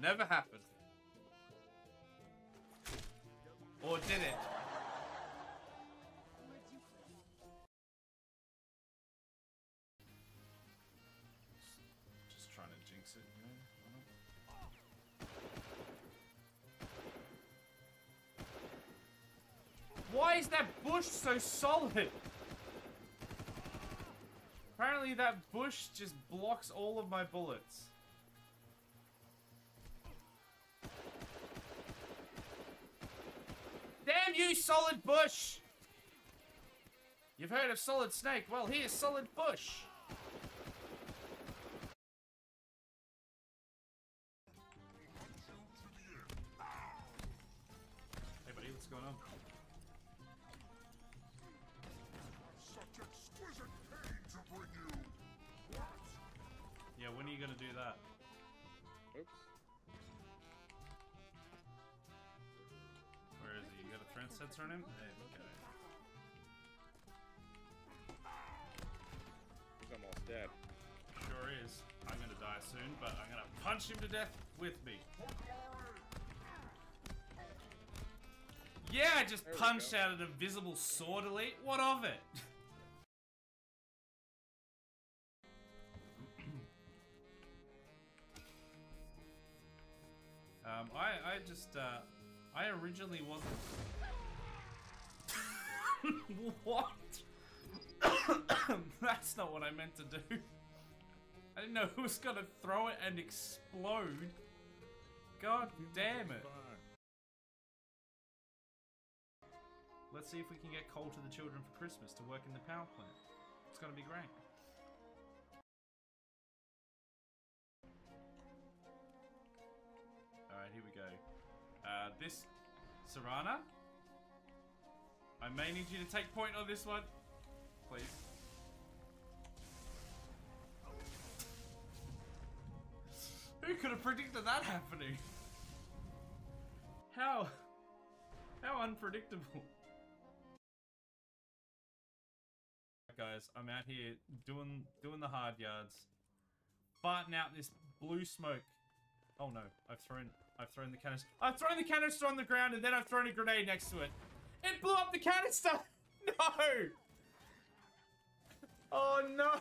Never happened. Or did it? Just trying to jinx it, you know? Why is that bush so solid? Apparently that bush just blocks all of my bullets. Damn you, solid bush! You've heard of solid snake? Well, here's solid bush. Hey buddy, what's going on? Such exquisite pain to bring you. What? Yeah, when are you gonna do that? Oops. Where is he? You got a threat sensor on him? There we go. He's almost dead. Sure is. I'm gonna die soon, but I'm gonna punch him to death with me. Yeah, I just punched out an invisible sword elite. What of it? I originally wasn't. What? That's not what I meant to do. I didn't know who was gonna throw it and explode. God damn it. Let's see if we can get Coal to the Children for Christmas to work in the power plant. It's gonna be great. Alright, here we go. This... Serana? I may need you to take point on this one. Please. Who could have predicted that happening? How unpredictable. Guys, I'm out here doing the hard yards. Farting out this blue smoke. Oh no, I've thrown the canister. I've thrown the canister on the ground and then I've thrown a grenade next to it. It blew up the canister! No! Oh no!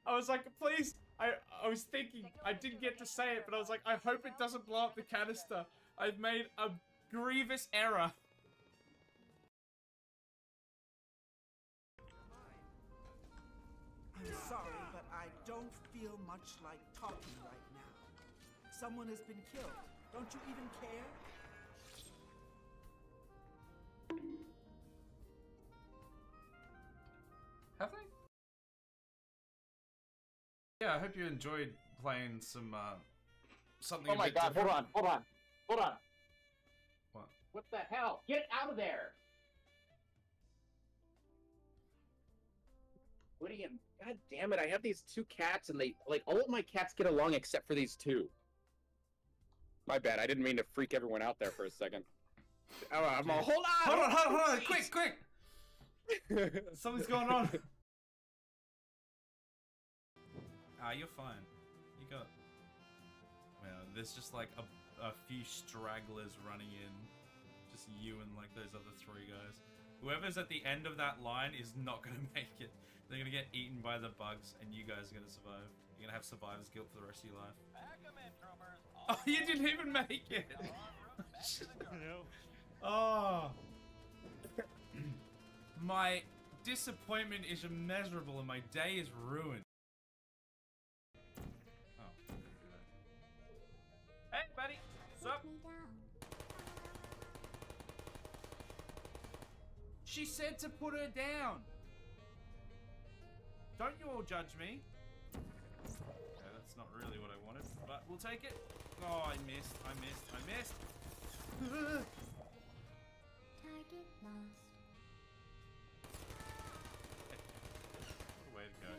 I was like, please. I was thinking, I didn't get to say it, but I was like, I hope it doesn't blow up the canister. I've made a grievous error. I'm sorry, but I don't feel much like talking right now. Someone has been killed. Don't you even care? Have they? Yeah, I hope you enjoyed playing some, something Oh my god, hold on. What? What the hell? Get out of there! What are you... God damn it, I have these two cats and they... Like, all of my cats get along except for these two. My bad, I didn't mean to freak everyone out there for a second. Oh, I'm all... Hold on! Hold on! Quick! Something's going on. You're fine. You got... Well, there's just like a few stragglers running in. Just you and like those other three guys. Whoever's at the end of that line is not gonna make it. They're gonna get eaten by the bugs and you guys are gonna survive. You're gonna have survivor's guilt for the rest of your life. Oh, you didn't even make it! Oh! My disappointment is immeasurable and my day is ruined. Oh. Hey, buddy! What's up? She said to put her down! Don't you all judge me. Okay, that's not really what I wanted, but we'll take it. Oh, I missed. Target lost. Way to go.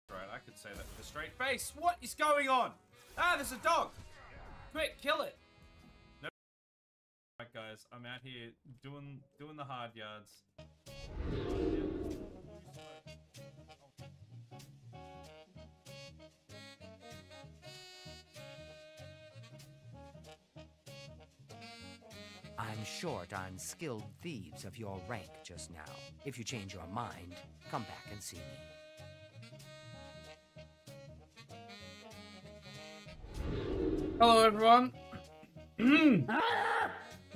Right, I could say that with a straight face. What is going on? Ah, there's a dog! Quick, kill it! No. Alright guys, I'm out here doing the hard yards. I'm short on skilled thieves of your rank just now. If you change your mind, come back and see me. Hello, everyone.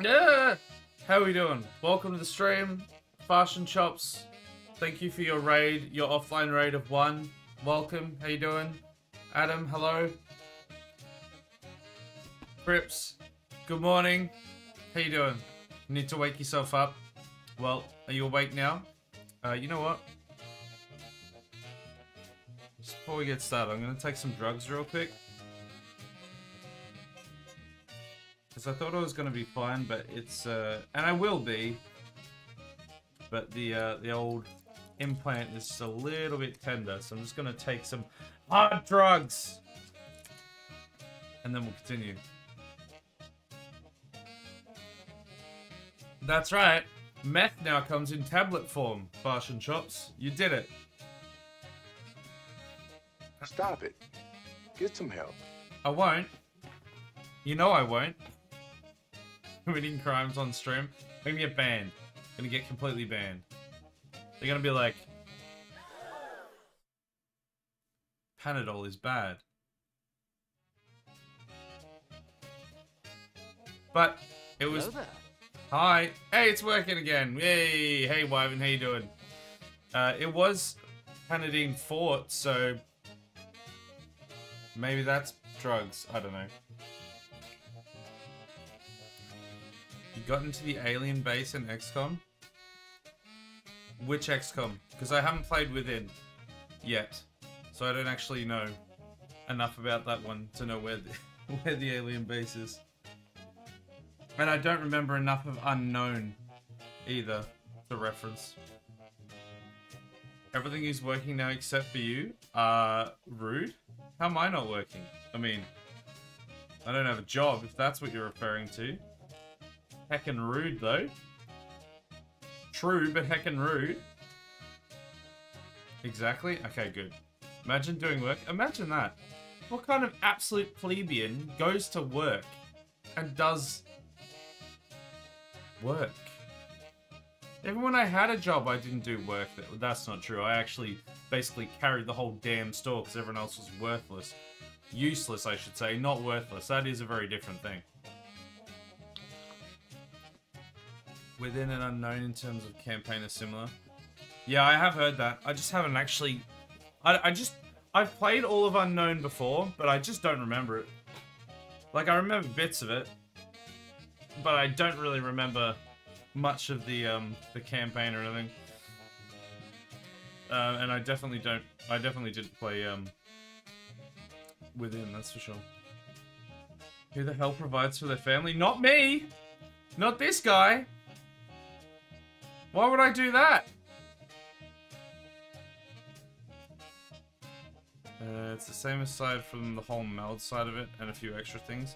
Yeah. How are we doing? Welcome to the stream, Fashion Chops. Thank you for your raid, your offline raid of 1. Welcome. How you doing? Adam, hello. Crips, good morning. How you doing? You need to wake yourself up. Well, are you awake now? You know what? Just before we get started, I'm gonna take some drugs real quick. Because I thought I was gonna be fine, but it's and I will be. But the old implant is just a little bit tender, so I'm just gonna take some hard drugs, and then we'll continue. That's right. Meth now comes in tablet form, Fashion Chops. You did it. Stop it. Get some help. I won't. You know I won't. Committing crimes on stream. I'm gonna get banned. I'm gonna get completely banned. They're gonna be like, Panadol is bad. But it was... Hello there. Hi. Hey, it's working again. Yay. Hey, Wyvern, how you doing? It was Panadine Fort, so maybe that's drugs. I don't know. You got into the alien base in XCOM? Which XCOM? Because I haven't played Within yet, so I don't actually know enough about that one to know where the alien base is. And I don't remember enough of Unknown either to reference. Everything is working now except for you. Rude? How am I not working? I mean, I don't have a job if that's what you're referring to. Heckin' rude though. True, but heckin' rude. Exactly? Okay, good. Imagine doing work. Imagine that. What kind of absolute plebeian goes to work and does work? Even when I had a job, I didn't do work. That's not true. I actually basically carried the whole damn store because everyone else was worthless. Useless, I should say, not worthless. That is a very different thing. Within and Unknown in terms of campaign are similar. Yeah, I have heard that. I just haven't actually... I've played all of Unknown before, but I just don't remember it. Like, I remember bits of it, but I don't really remember much of the campaign or anything. And I definitely did play Within, that's for sure. Who the hell provides for their family? Not me! Not this guy! Why would I do that? It's the same aside from the whole meld side of it and a few extra things.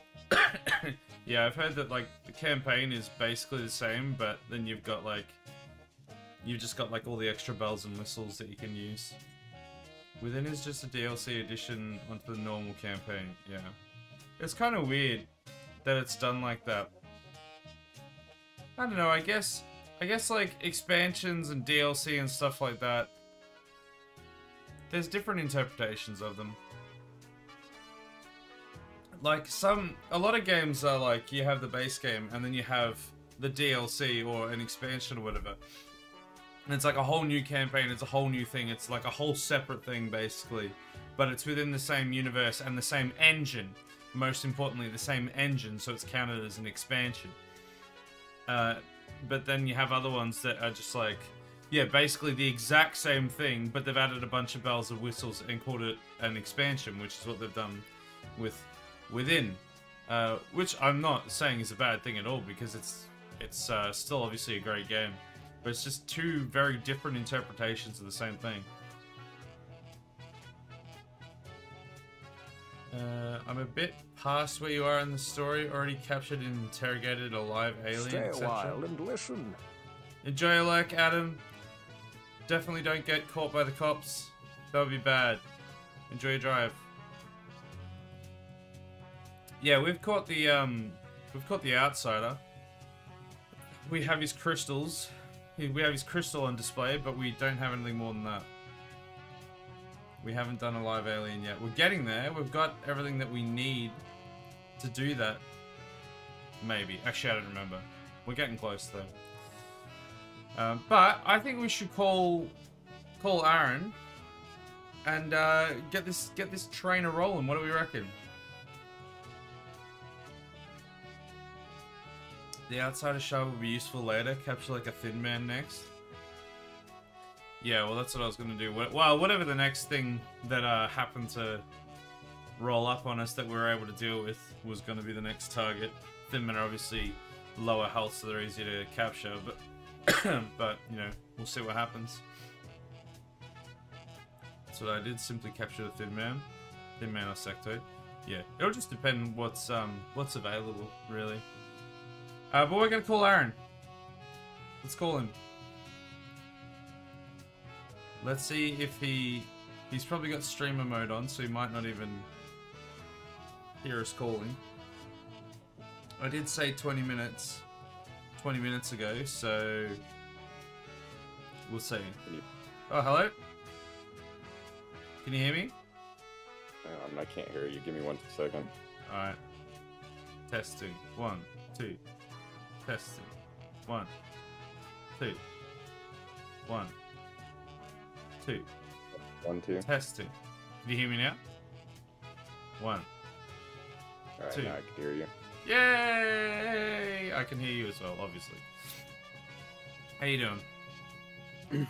Yeah, I've heard that like the campaign is basically the same, but then you've got like all the extra bells and whistles that you can use. Within is just a DLC addition onto the normal campaign. Yeah, it's kind of weird that it's done like that. I don't know. I guess like expansions and DLC and stuff like that, there's different interpretations of them. Like a lot of games are like, you have the base game and then you have the DLC or an expansion or whatever. And it's like a whole new campaign, it's a whole new thing, it's like a whole separate thing basically. But it's within the same universe and the same engine. Most importantly, the same engine, so it's counted as an expansion. But then you have other ones that are just like, yeah, basically the exact same thing, but they've added a bunch of bells and whistles and called it an expansion, which is what they've done with Within. Which I'm not saying is a bad thing at all, because it's still obviously a great game. But it's just two very different interpretations of the same thing. I'm a bit past where you are in the story. Already captured and interrogated a live alien. Stay a etc. while and listen. Enjoy your lurk, Adam. Definitely don't get caught by the cops. That would be bad. Enjoy your drive. Yeah, we've caught the outsider. we have his crystals. We have his crystal on display, but we don't have anything more than that. We haven't done a live alien yet. We're getting there. We've got everything that we need to do that. Maybe. Actually, I don't remember. We're getting close though. But I think we should call Aaron and get this trainer rolling. What do we reckon? The outsider shard will be useful later. Capture like a thin man next. Yeah, well that's what I was gonna do. Well, whatever the next thing that happened to roll up on us that we were able to deal with was gonna be the next target. Thin men are obviously lower health, so they're easier to capture, but but you know, we'll see what happens. So I did simply capture the thin man or sectoid. Yeah, it'll just depend what's available, really. But we're gonna call Aaron. Let's call him. Let's see if he's probably got streamer mode on, so he might not even hear us calling. I did say 20 minutes ago, so we'll see. Oh, hello? Can you hear me? I can't hear you. Give me 1 second. Alright. Testing. 1, 2. Testing. 1, 2. 1, 2. 1, 2. Testing. Can you hear me now? 1. Alright, 2. now I can hear you. Yay! I can hear you as well, obviously. How you doing?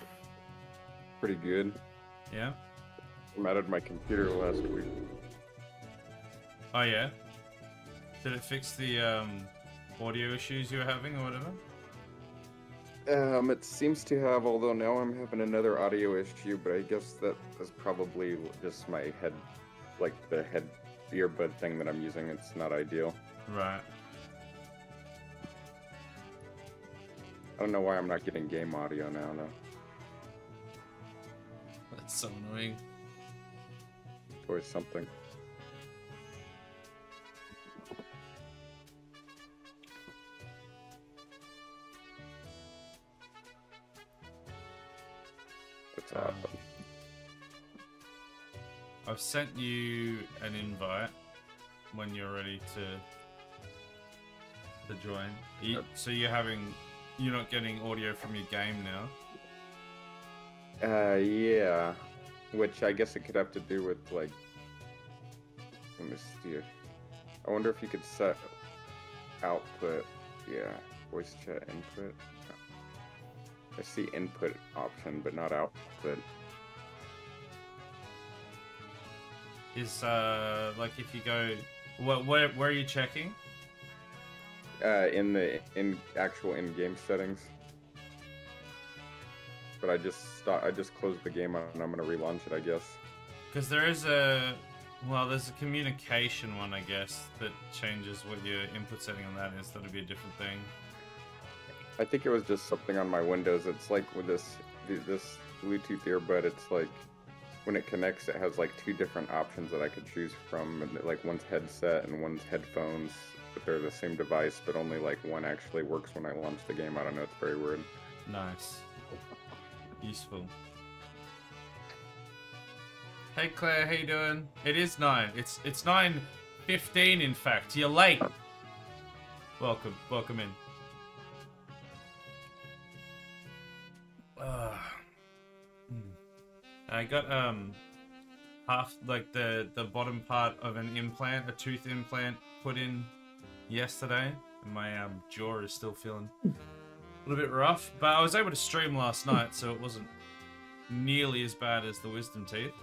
Pretty good. Yeah? Formatted my computer last week. Oh yeah? Did it fix the audio issues you were having or whatever? It seems to have, although now I'm having another audio issue, but I guess that is probably just my head, like the head earbud thing that I'm using. It's not ideal. Right. I don't know why I'm not getting game audio now, though. That's so annoying. It's always something. It's awesome. I've sent you an invite when you're ready to join. So you're not getting audio from your game now? Yeah. Which I guess it could have to do with, like... Let me see. I wonder if you could set output... Yeah. Voice chat input. I see input option, but not output. Is, like if you go... Where are you checking? In actual in-game settings. But I just closed the game and I'm gonna relaunch it, I guess. Because there's a communication one, I guess, that changes what your input setting on that is. That'll be a different thing. I think it was just something on my Windows. It's like with this Bluetooth earbud, it's like when it connects, it has like 2 different options that I could choose from, and like one's headset and one's headphones, but they're the same device, but only like one actually works when I launch the game. I don't know, it's very weird. Nice. Useful. Hey Claire, how you doing? It is 9. It's 9:15 in fact. You're late. Welcome in. I got half like the bottom part of an implant, a tooth implant, put in yesterday, and my jaw is still feeling a little bit rough. But I was able to stream last night, so it wasn't nearly as bad as the wisdom teeth.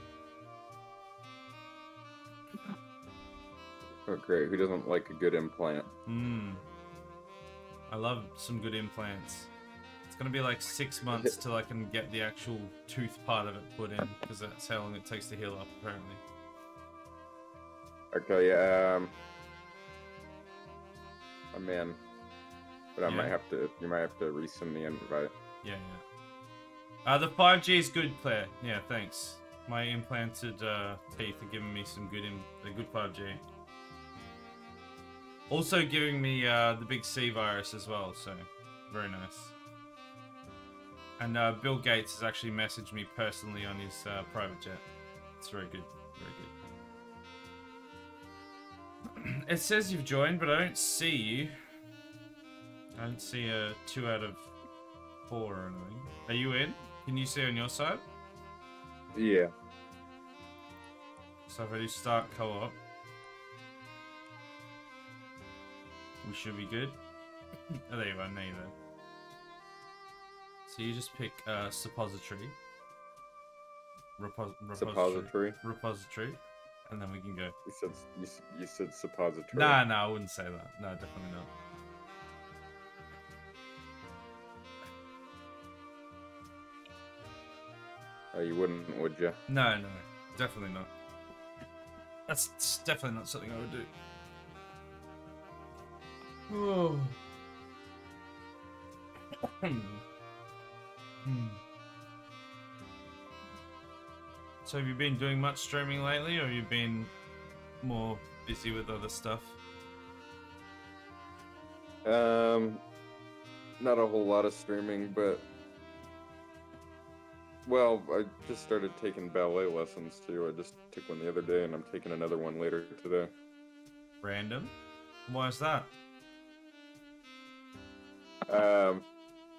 Oh great, who doesn't like a good implant? I love some good implants. It's gonna be like 6 months till I can get the actual tooth part of it put in, because that's how long it takes to heal up, apparently. Okay, yeah, I'm in. But I Yeah. might have to, you might have to resend the invite. Yeah. The 5G is good, Claire. Yeah, thanks. My implanted teeth are giving me some good good 5G. Also giving me the big C virus as well, so Very nice. And Bill Gates has actually messaged me personally on his private jet. It's very good. Very good. It says you've joined, but I don't see you. I don't see a 2 out of 4 or anything. Are you in? Can you see on your side? Yeah. So if I do start co-op, we should be good. Oh, there you are. Now you're there. So you just pick suppository. Repository. And then we can go. You said suppository. Nah, I wouldn't say that. No, definitely not. Oh, you wouldn't, would you? No, definitely not. That's definitely not something I would do. Oh. So have you been doing much streaming lately, or have you been more busy with other stuff? Not a whole lot of streaming, but well, I just started taking ballet lessons too. I just took one the other day, and I'm taking another one later today. Random? Why is that?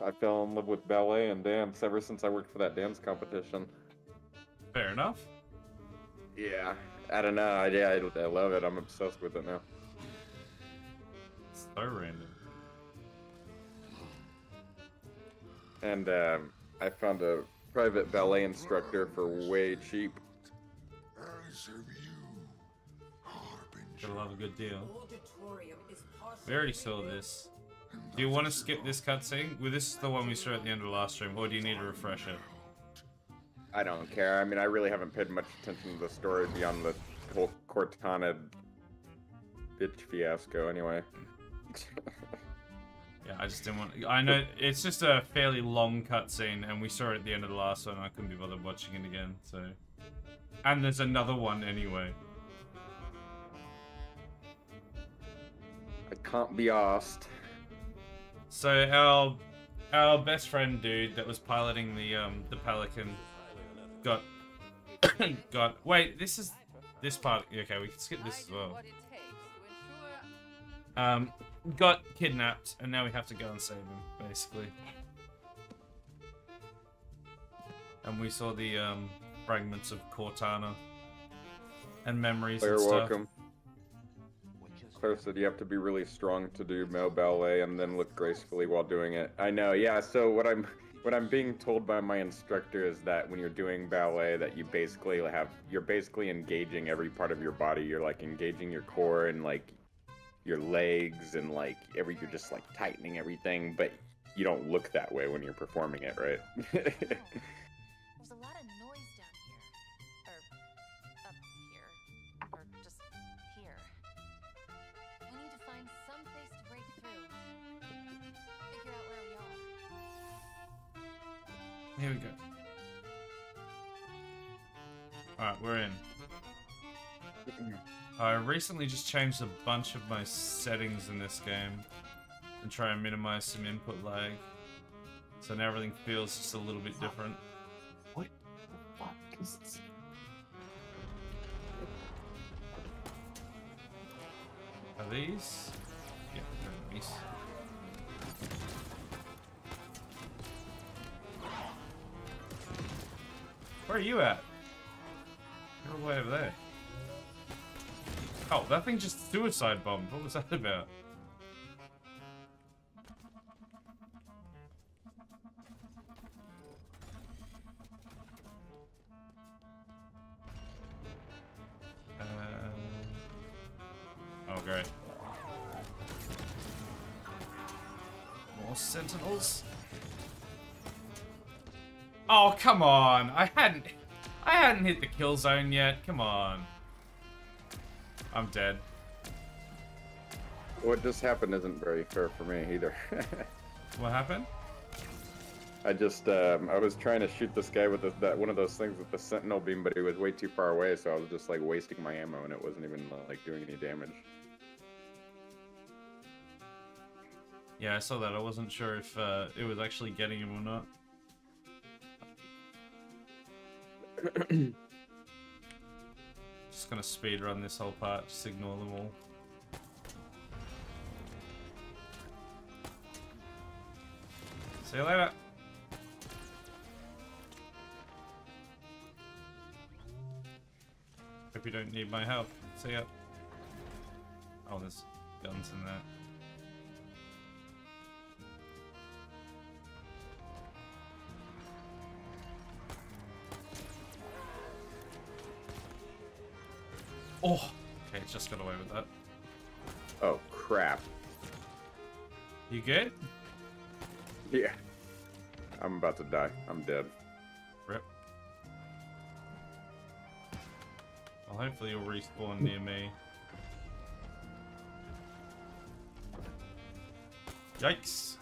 I fell in love with ballet and dance ever since I worked for that dance competition. Fair enough. Yeah, I don't know. I love it. I'm obsessed with it now. So random. And I found a private ballet instructor for way cheap. Got a lot of good deal. We already saw this. Do you want to skip this cutscene? Well, this is the one we saw at the end of the last stream, or do you need a refresher? I don't care. I mean, I really haven't paid much attention to the story beyond the whole Cortana bitch fiasco, anyway. Yeah, I just didn't want. I know it's just a fairly long cutscene, and we saw it at the end of the last one. And I couldn't be bothered watching it again. So, and there's another one anyway. I can't be asked. So our best friend dude that was piloting the Pelican got wait, this part, okay, we can skip this as well. Got kidnapped, and now we have to go and save him, basically. And we saw the fragments of Cortana and memories and You're stuff. welcome. Claire said you have to be really strong to do male ballet and then look gracefully while doing it. I know, yeah, so what I'm being told by my instructor is that when you're doing ballet that you're basically engaging every part of your body. You're like engaging your core and like your legs and like you're just like tightening everything, but you don't look that way when you're performing it, right? There's a lot of noise down here. Or up here. Or just here. We need to find some place to break through. Figure out where we are. Here we go. Alright, we're in. I recently just changed a bunch of my settings in this game and try and minimize some input lag. So now everything feels just a little bit different. What the fuck is this? Are these? Yeah, they're nice. Where are you at? You're all the way over there. Oh, that thing just suicide bombed. What was that about? Oh, great. More sentinels. Oh, come on. I hadn't hit the kill zone yet. Come on. I'm dead. What just happened isn't very fair for me either. What happened? I just, I was trying to shoot this guy with one of those things with the sentinel beam, but he was way too far away, so I was just like wasting my ammo and it wasn't even like doing any damage. Yeah, I saw that. I wasn't sure if it was actually getting him or not. Just gonna speed run this whole part, just ignore them all. See you later. Hope you don't need my help. See ya. Oh, there's guns in there. Oh! Okay, just got away with that. Oh, crap. You good? Yeah. I'm about to die. I'm dead. Rip. Well, hopefully you'll respawn near me. Yikes.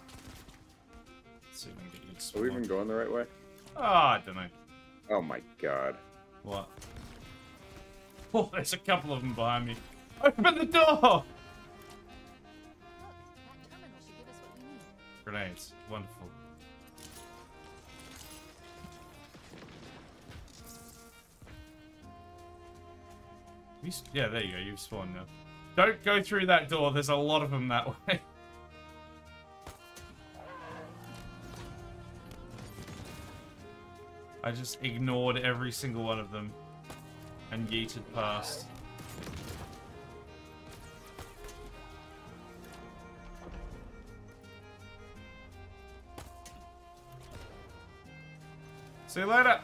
Let's see if I can get you to spawn. Are we even going the right way? Oh, I don't know. Oh my god. What? Oh, there's a couple of them behind me. Open the door! Look, that terminal should give us what we need. Grenades. Wonderful. Yeah, there you go. You've spawned now. Don't go through that door. There's a lot of them that way. I just ignored every single one of them and yeeted past. See you later.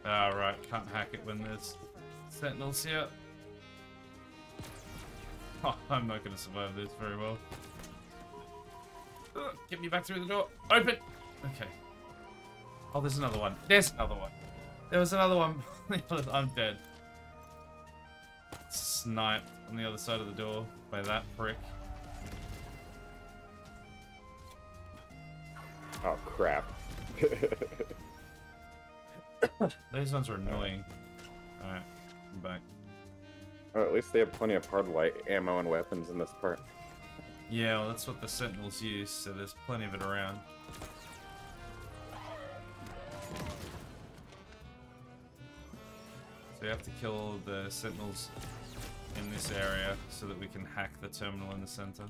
Right, can't hack it when there's sentinels here. Oh, I'm not gonna survive this very well. Get me back through the door. Open! Okay. Oh, there's another one. There's another one. There was another one. I'm dead. Sniped on the other side of the door by that prick. Oh, crap. Those ones are annoying. Alright, I'm back. Oh, at least they have plenty of hard light ammo and weapons in this part. Yeah, well, that's what the sentinels use, so there's plenty of it around. So you have to kill all the sentinels in this area so that we can hack the terminal in the center.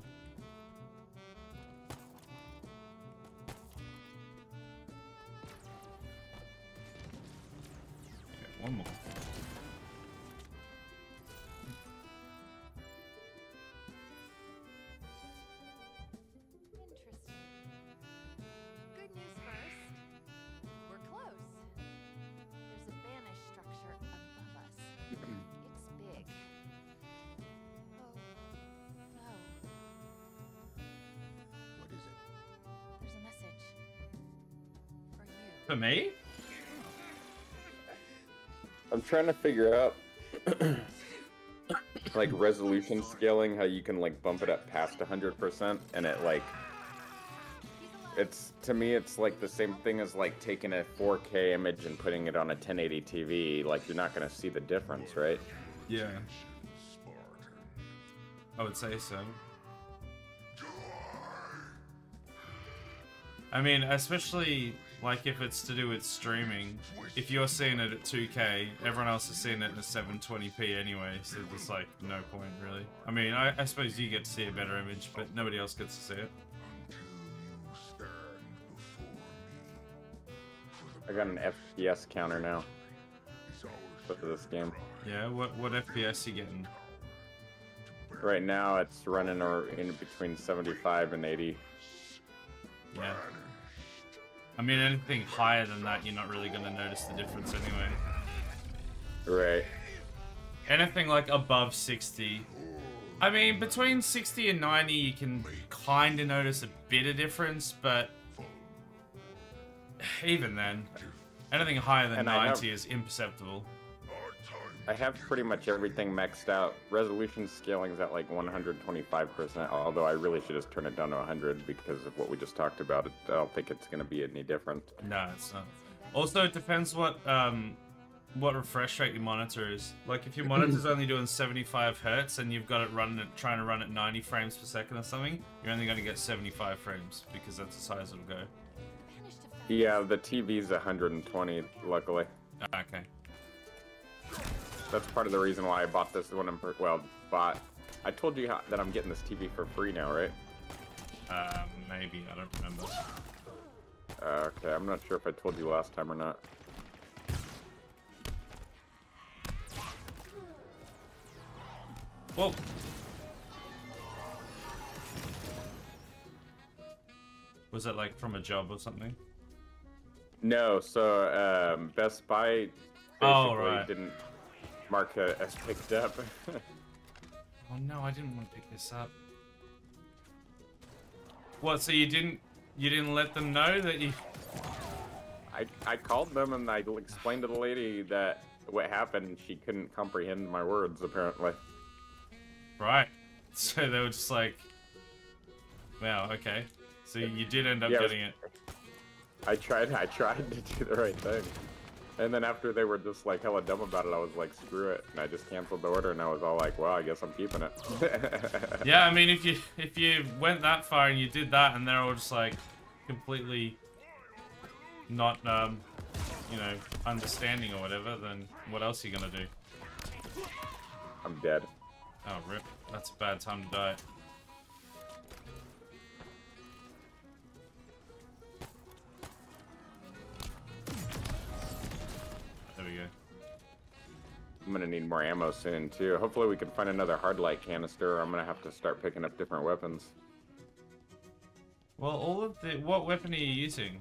Okay, one more. Good news first. We're close. There's a banished structure above us. It's big. Oh, no. What is it? There's a message. For you. For me? I'm trying to figure out like resolution scaling, how you can like bump it up past 100% and it like to me it's like the same thing as like taking a 4K image and putting it on a 1080 TV. Like you're not gonna see the difference, right? Yeah. I would say so. I mean, especially like if it's to do with streaming, if you're seeing it at 2K, everyone else is seeing it at 720p anyway, so there's like no point really. I mean, I suppose you get to see a better image, but nobody else gets to see it. I got an FPS counter now for this game. Yeah, what FPS you getting? Right now it's running in between 75 and 80. Yeah. I mean, anything higher than that, you're not really going to notice the difference anyway. Right. Anything like above 60. I mean, between 60 and 90, you can kind of notice a bit of difference, but even then, anything higher than 90 is imperceptible. I have pretty much everything maxed out. Resolution scaling's at like 125%, although I really should just turn it down to 100 because of what we just talked about. I don't think it's going to be any different. No, it's not. Also, it depends what what refresh rate your monitor is. Like, if your monitor's only doing 75 hertz and you've got it trying to run at 90 frames per second or something, you're only going to get 75 frames because that's the size it'll go. Yeah, the TV's 120, luckily. Ah, okay. That's part of the reason why I bought this one. I told you that I'm getting this TV for free now, right? Maybe, I don't remember. Okay, I'm not sure if I told you last time or not. Whoa. Was it like from a job or something? No, so Best Buy basically didn't mark it as picked up. Oh no, I didn't want to pick this up. What? So you didn't let them know that you? I called them and I explained to the lady that what happened, and she couldn't comprehend my words apparently. Right. So they were just like, wow, okay. So you did end up getting it. I tried to do the right thing. And then after they were just like hella dumb about it, I was like, screw it. And I just canceled the order and I was all like, well, I guess I'm keeping it. Yeah, I mean, if you went that far and you did that and they're all just like completely not, you know, understanding or whatever, then what else are you gonna do? I'm dead. Oh, rip. That's a bad time to die. There we go. I'm gonna need more ammo soon too. Hopefully we can find another hard light canister, or I'm gonna have to start picking up different weapons. Well, what weapon are you using?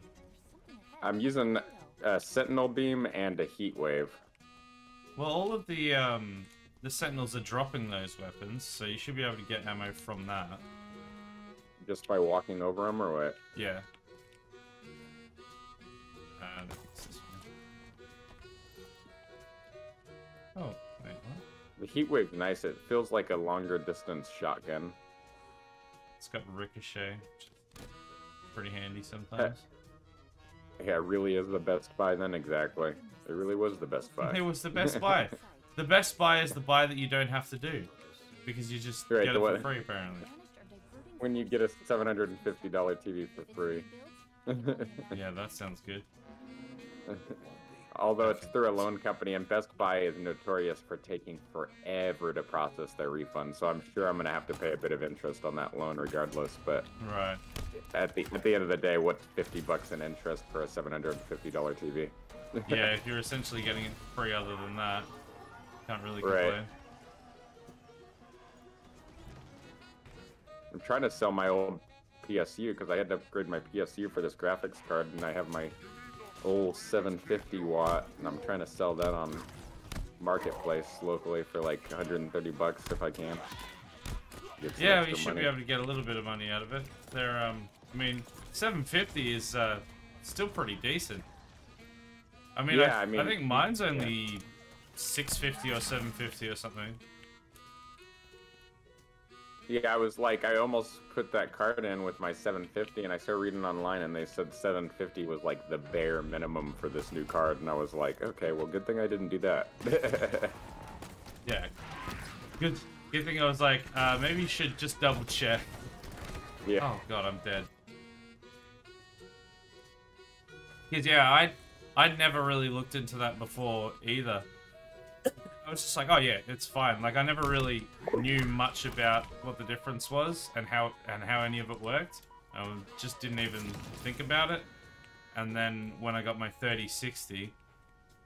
I'm using a Sentinel Beam and a Heat Wave. Well, all of the Sentinels are dropping those weapons, so you should be able to get ammo from that. Just by walking over them, or what? Yeah. It's this one. Oh, wait, what? The Heat Wave's nice. It feels like a longer distance shotgun. It's got ricochet, which is pretty handy sometimes. Yeah, it really is the Best Buy then, exactly. It really was the Best Buy. It was the Best Buy. The Best Buy is the buy that you don't have to do. Because you just Right, get it for free, apparently. When you get a $750 TV for free. Yeah, that sounds good. Although it's through a loan company, and Best Buy is notorious for taking forever to process their refund, so I'm sure I'm going to have to pay a bit of interest on that loan regardless, but Right. at the end of the day, what's $50 in interest for a $750 TV? Yeah, if you're essentially getting it for free other than that, can't really Right. complain. I'm trying to sell my old PSU because I had to upgrade my PSU for this graphics card, and I have my old 750 watt, and I'm trying to sell that on Marketplace locally for like $130 if I can. Get some Yeah, extra you should money. be able to get a little bit of money out of it. They're, I mean, 750 is still pretty decent. I mean, Yeah, I think mine's yeah. only 650 or 750 or something. Yeah, I was like, I almost put that card in with my 750, and I started reading online, and they said 750 was like the bare minimum for this new card, and I was like, okay, well, good thing I didn't do that. Yeah. Good thing I was like, maybe you should just double check. Yeah. Oh god, I'm dead. Because yeah, I'd never really looked into that before either. I was just like, oh yeah, it's fine. Like I never really knew much about what the difference was and how any of it worked. I just didn't even think about it. And then when I got my 3060,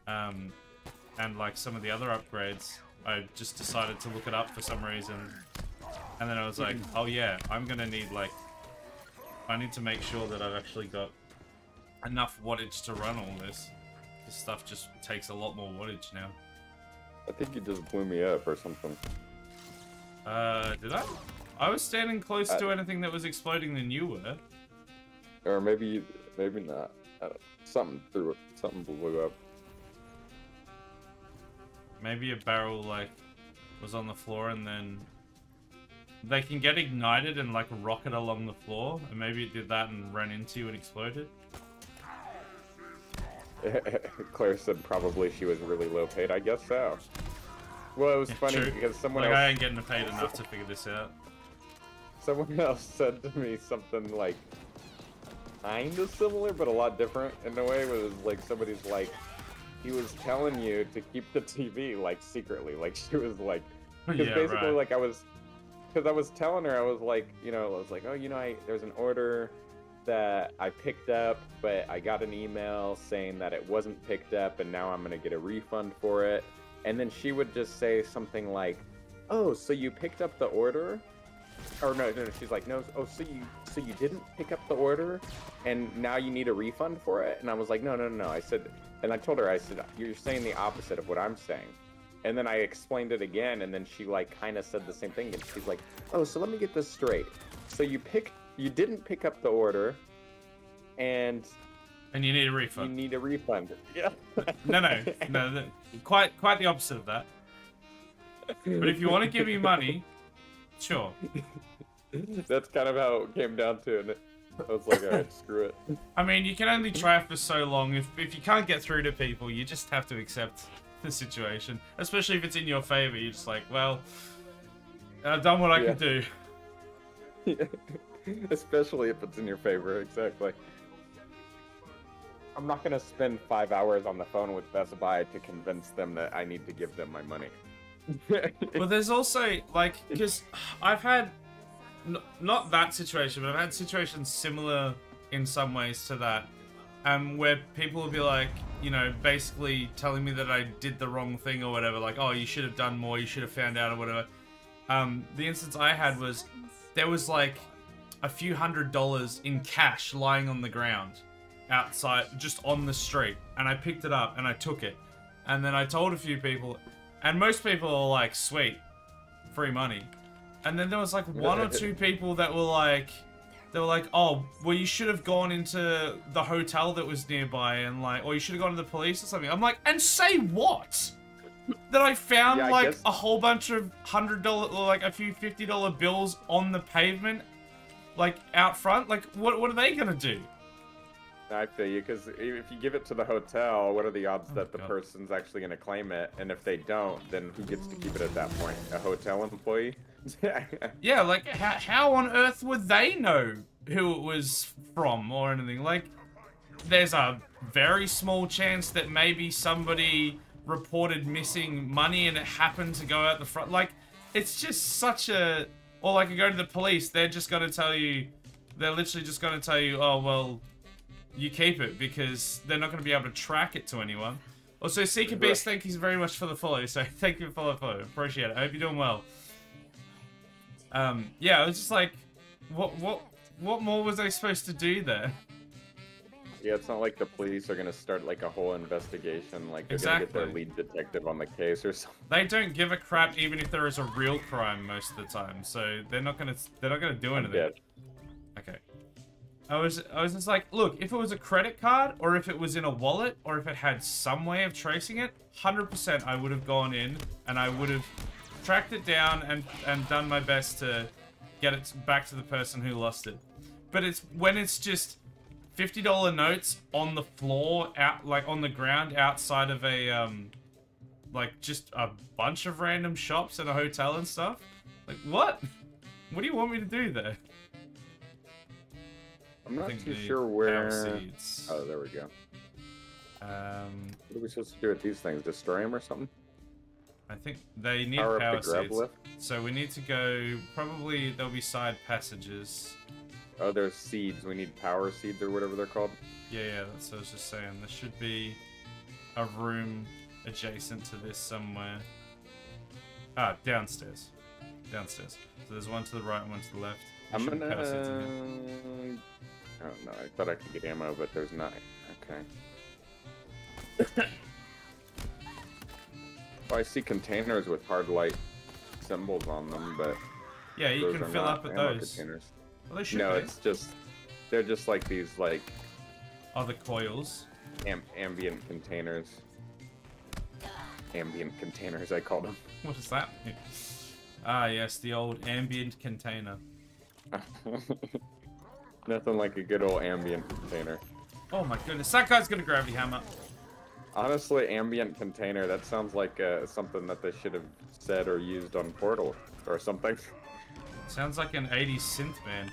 and like some of the other upgrades, I just decided to look it up for some reason. And then I was like, oh yeah, I'm gonna need like, I need to make sure that I've actually got enough wattage to run all this. This stuff just takes a lot more wattage now. I think you just blew me up or something. Did I? I was standing close to anything that was exploding than you were. Or maybe not. Something blew up. Maybe a barrel, like, was on the floor and then... They can get ignited and, like, rocket along the floor. And maybe it did that and ran into you and exploded. Claire said probably she was really low paid. I guess so. Well, it was funny True. because someone Like, else. I ain't getting paid enough to figure this out. Someone else said to me something like kind of similar, but a lot different in a way. It was like somebody's like, he was telling you to keep the TV like secretly. Like she was like, because Yeah, basically right. like I was telling her, I was like, oh, there's an order that I picked up, but I got an email saying that it wasn't picked up, and now I'm gonna get a refund for it. And then she would just say something like, "Oh, so you picked up the order?" Or no, she's like, "No, oh, so you didn't pick up the order, and now you need a refund for it?" And I was like, "No." I said, and I told her, I said, "You're saying the opposite of what I'm saying." And then I explained it again, and then she like kind of said the same thing, and she's like, "Oh, so let me get this straight. So you didn't pick up the order, and you need a you refund. need a refund." Yeah. No. Quite the opposite of that. But if you want to give me money, sure. That's kind of how it came down to it. I was like, all right, screw it. I mean, you can only try for so long. If you can't get through to people, you just have to accept the situation. Especially if it's in your favor. You're just like, well, I've done what I can do. Yeah. Especially if it's in your favor, exactly. I'm not gonna spend 5 hours on the phone with Best Buy to convince them that I need to give them my money. Well, there's also, like, because I've had, not that situation, but I've had situations similar in some ways to that, where people will be like, you know, basically telling me that I did the wrong thing or whatever, like, oh, you should have done more, you should have found out or whatever. The instance I had was, there was like a few $100s in cash lying on the ground outside, just on the street, and I picked it up and I took it, and then I told a few people, and most people are like, sweet, free money. And then there was like one or two people that were like, oh, well, you should have gone into the hotel that was nearby, and like, or you should have gone to the police or something. I'm like, and say what? That I found like a whole bunch of $100 or like a few $50 bills on the pavement, like out front. Like, what are they gonna do? I feel you, because if you give it to the hotel, what are the odds that the person's actually going to claim it? And if they don't, then who gets to keep it at that point? A hotel employee? Yeah, like, how on earth would they know who it was from or anything? Like, there's a very small chance that maybe somebody reported missing money and it happened to go out the front. Like, it's just such a... Or, like, you go to the police, they're just going to tell you... They're literally just going to tell you, oh, well... You keep it, because they're not going to be able to track it to anyone. Also, Seeker Beast, thank you very much for the follow. So, thank you for the follow. Appreciate it. I hope you're doing well. Yeah, I was just like, what more was I supposed to do there? Yeah, it's not like the police are going to start like a whole investigation. Like, they're going to get their lead detective on the case or something. They don't give a crap even if there is a real crime most of the time. So, they're not going to do anything. Okay. I was just like, look, if it was a credit card, or if it was in a wallet, or if it had some way of tracing it, 100% I would have gone in, and I would have tracked it down and done my best to get it back to the person who lost it. But it's when it's just $50 notes on the floor, like on the ground outside of a, like just a bunch of random shops and a hotel and stuff. Like, what? What do you want me to do there? I'm not too sure where... Oh, there we go. What are we supposed to do with these things? Destroy them or something? I think they need power power up the grab seeds. lift? So we need to go... Probably there'll be side passages. Oh, there's seeds. We need power seeds or whatever they're called. Yeah, that's what I was just saying. There should be a room adjacent to this somewhere. Ah, downstairs. Downstairs. So there's one to the right and one to the left. I'm gonna... Oh no, I thought I could get ammo, but there's not. Okay. Well, I see containers with hard light symbols on them, but... Yeah, you can fill up with those. Containers. Well, they should No, be. it's just... They're just like these, like... Oh, the coils. Ambient containers. Ambient containers, I call them. What does that mean? Ah, yes, the old ambient container. Nothing like a good old ambient container. Oh my goodness, that guy's gonna gravity hammer. Honestly, ambient container, that sounds like something that they should have said or used on Portal or something. Sounds like an 80s synth band.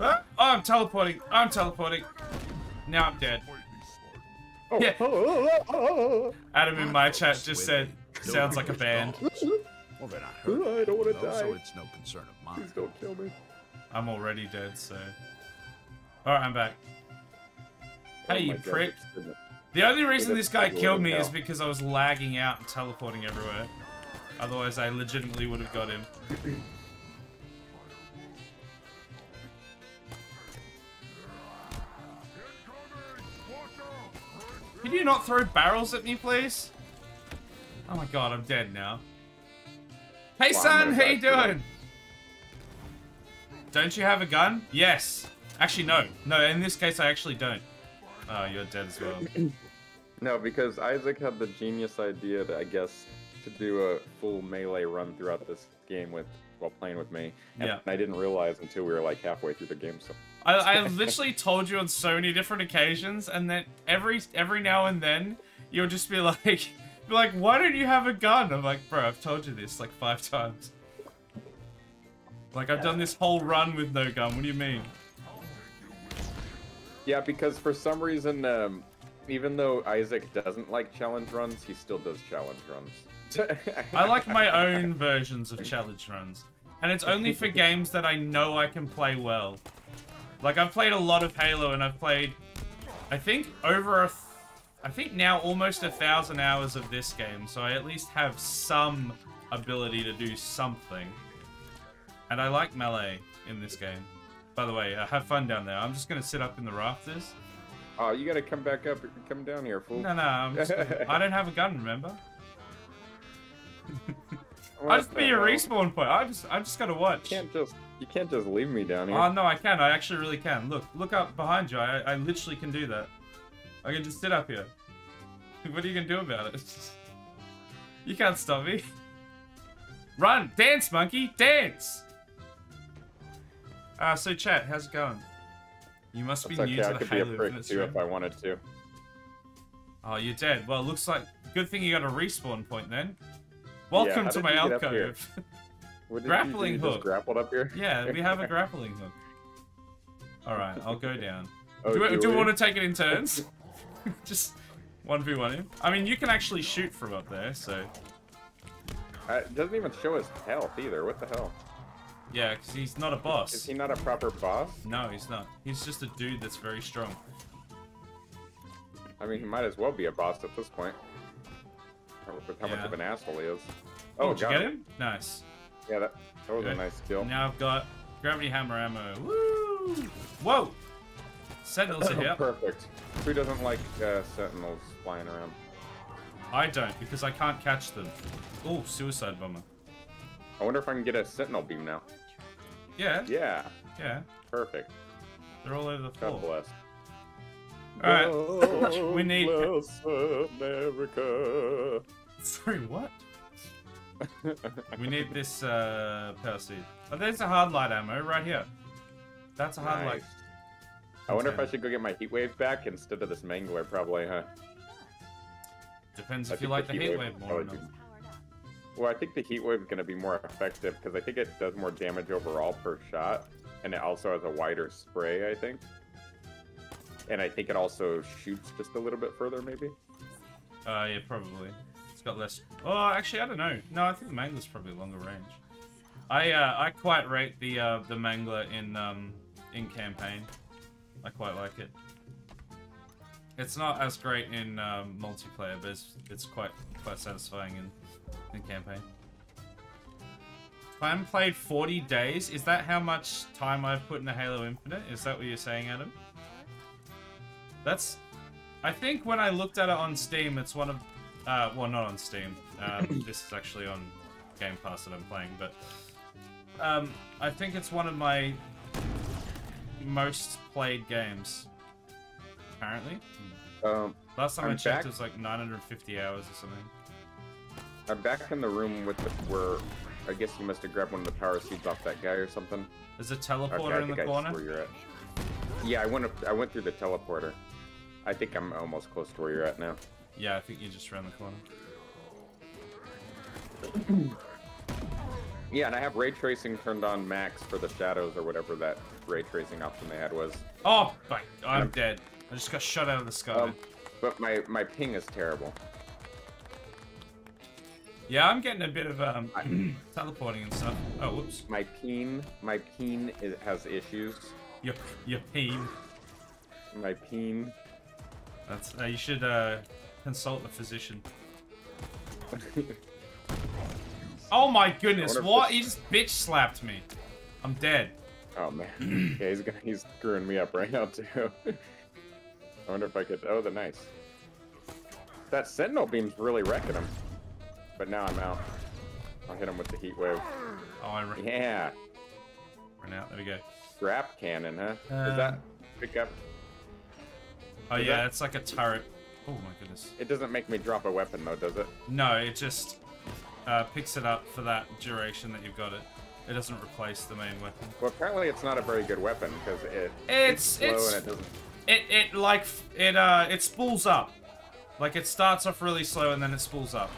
Ah! Oh, I'm teleporting. I'm teleporting. Now I'm dead. Oh, Yeah. oh. Adam in my chat just said, sounds like a band. Well, then I heard. I don't want to though, so die. it's no concern of Please mine. don't kill me. I'm already dead, so... Alright, I'm back. Hey, Oh you my God, prick. goodness. The only reason That's this guy not killed me going is now. because I was lagging out and teleporting everywhere. Otherwise, I legitimately would have got him. Can you not throw barrels at me, please? Oh my god, I'm dead now. Hey, Well, I'm son, gonna how die you for that. doing? Don't you have a gun? Yes. Actually, no. No, in this case, I actually don't. Oh, you're dead as well. No, because Isaac had the genius idea, to, I guess, to do a full melee run throughout this game while playing with me. And Yeah. I didn't realize until we were like halfway through the game. So I literally told you on so many different occasions, and then every now and then you'll just be like, why don't you have a gun? I'm like, bro, I've told you this like 5 times. Like, I've done this whole run with no gun. What do you mean? yeah, because for some reason, even though Isaac doesn't like challenge runs, he still does challenge runs. I like my own versions of challenge runs, and it's only for games that I know I can play well. Like, I've played a lot of Halo, and I've played, I think, I think now almost 1,000 hours of this game, so I at least have some ability to do something. And I like melee in this game. By the way, have fun down there. I'm just gonna sit up in the rafters. Oh, you gotta come back up. Come down here, fool. No, I don't have a gun, remember? What I just the be a hell? respawn point. I just gotta watch. You can't just leave me down here. Oh no, I can. I actually really can. Look up behind you. I literally can do that. I can just sit up here. What are you gonna do about it? You can't stop me. Run, dance, monkey, dance. So chat, how's it going? You must be That's new okay. I to the could be a Halo prick Infinite too stream. if I wanted to. Oh, you're dead. Well, looks like good thing you got a respawn point then. Yeah, Welcome how to did my you get up here? alcove. What did Grappling you do? You hook. just grappled up here? Yeah, we have a grappling hook. All right, I'll go down. Oh, do we want to take it in turns? Just 1v1 him. I mean, you can actually shoot from up there, so It doesn't even show his health either. What the hell? yeah, because he's not a boss. Is he not a proper boss? No, he's not. He's just a dude that's very strong. I mean, he might as well be a boss at this point. With how much Yeah. of an asshole he is. Oh, did you got get him? Nice. Yeah, that was Good. a nice kill. Now I've got gravity hammer ammo. Woo! Whoa! Sentinels are here. Perfect. Who doesn't like sentinels flying around? I don't, because I can't catch them. Oh, suicide bomber. I wonder if I can get a sentinel beam now. Yeah, Yeah, yeah. perfect. They're all over the God floor. bless. Alright. We need- Bless America. Sorry, what? We need this power seed. Oh, there's a hard light ammo right here. That's a hard light. Nice. I wonder if I Okay. should go get my heat wave back instead of this mangler, probably, huh? Depends I if you think like the the heat heat wave wave more or probably not. Well, I think the heat wave is going to be more effective because I think it does more damage overall per shot, and it also has a wider spray, I think. And I think it also shoots just a little bit further, maybe. Yeah, probably. It's got less. Oh, actually, I don't know. No, I think the mangler's probably longer range. I quite rate the mangler in campaign. I quite like it. It's not as great in multiplayer, but it's quite satisfying in campaign. Clan played 40 days. Is that how much time I've put into Halo Infinite? Is that what you're saying, Adam? That's... I think when I looked at it on Steam, it's one of... well, not on Steam. This is actually on Game Pass that I'm playing, but... I think it's one of my most played games. Apparently. Last time I I'm checked, back. it was like 950 hours or something. I'm back in the room with where I guess you must have grabbed one of the power seeds off that guy or something. There's a Okay, teleporter I in think the I corner. see where you're at. Yeah, I went through the teleporter. I think I'm almost close to where you're at now. Yeah, I think you're just around the corner. Yeah, and I have ray tracing turned on max for the shadows or whatever that ray tracing option they had was. Oh, I'm dead. I just got shot out of the sky. But my ping is terrible. Yeah, I'm getting a bit of teleporting and stuff. Oh, whoops. My peen has issues. Your peen. My peen. That's you should consult a physician. Oh my goodness! What? He just bitch slapped me. I'm dead. Oh man. Yeah, he's screwing me up right now too. I wonder if I could. Oh, the nice. That sentinel beam's really wrecking him. But now I'm out. I'll hit him with the heat wave. Oh, yeah. Run out. There we go. Scrap cannon, huh? Does that pick up? Oh yeah, it's like a turret. Oh my goodness. It doesn't make me drop a weapon though, does it? No, it just picks it up for that duration that you've got it. It doesn't replace the main weapon. Well, apparently it's not a very good weapon because it's slow and it doesn't. It spools up. Like it starts off really slow and then it spools up.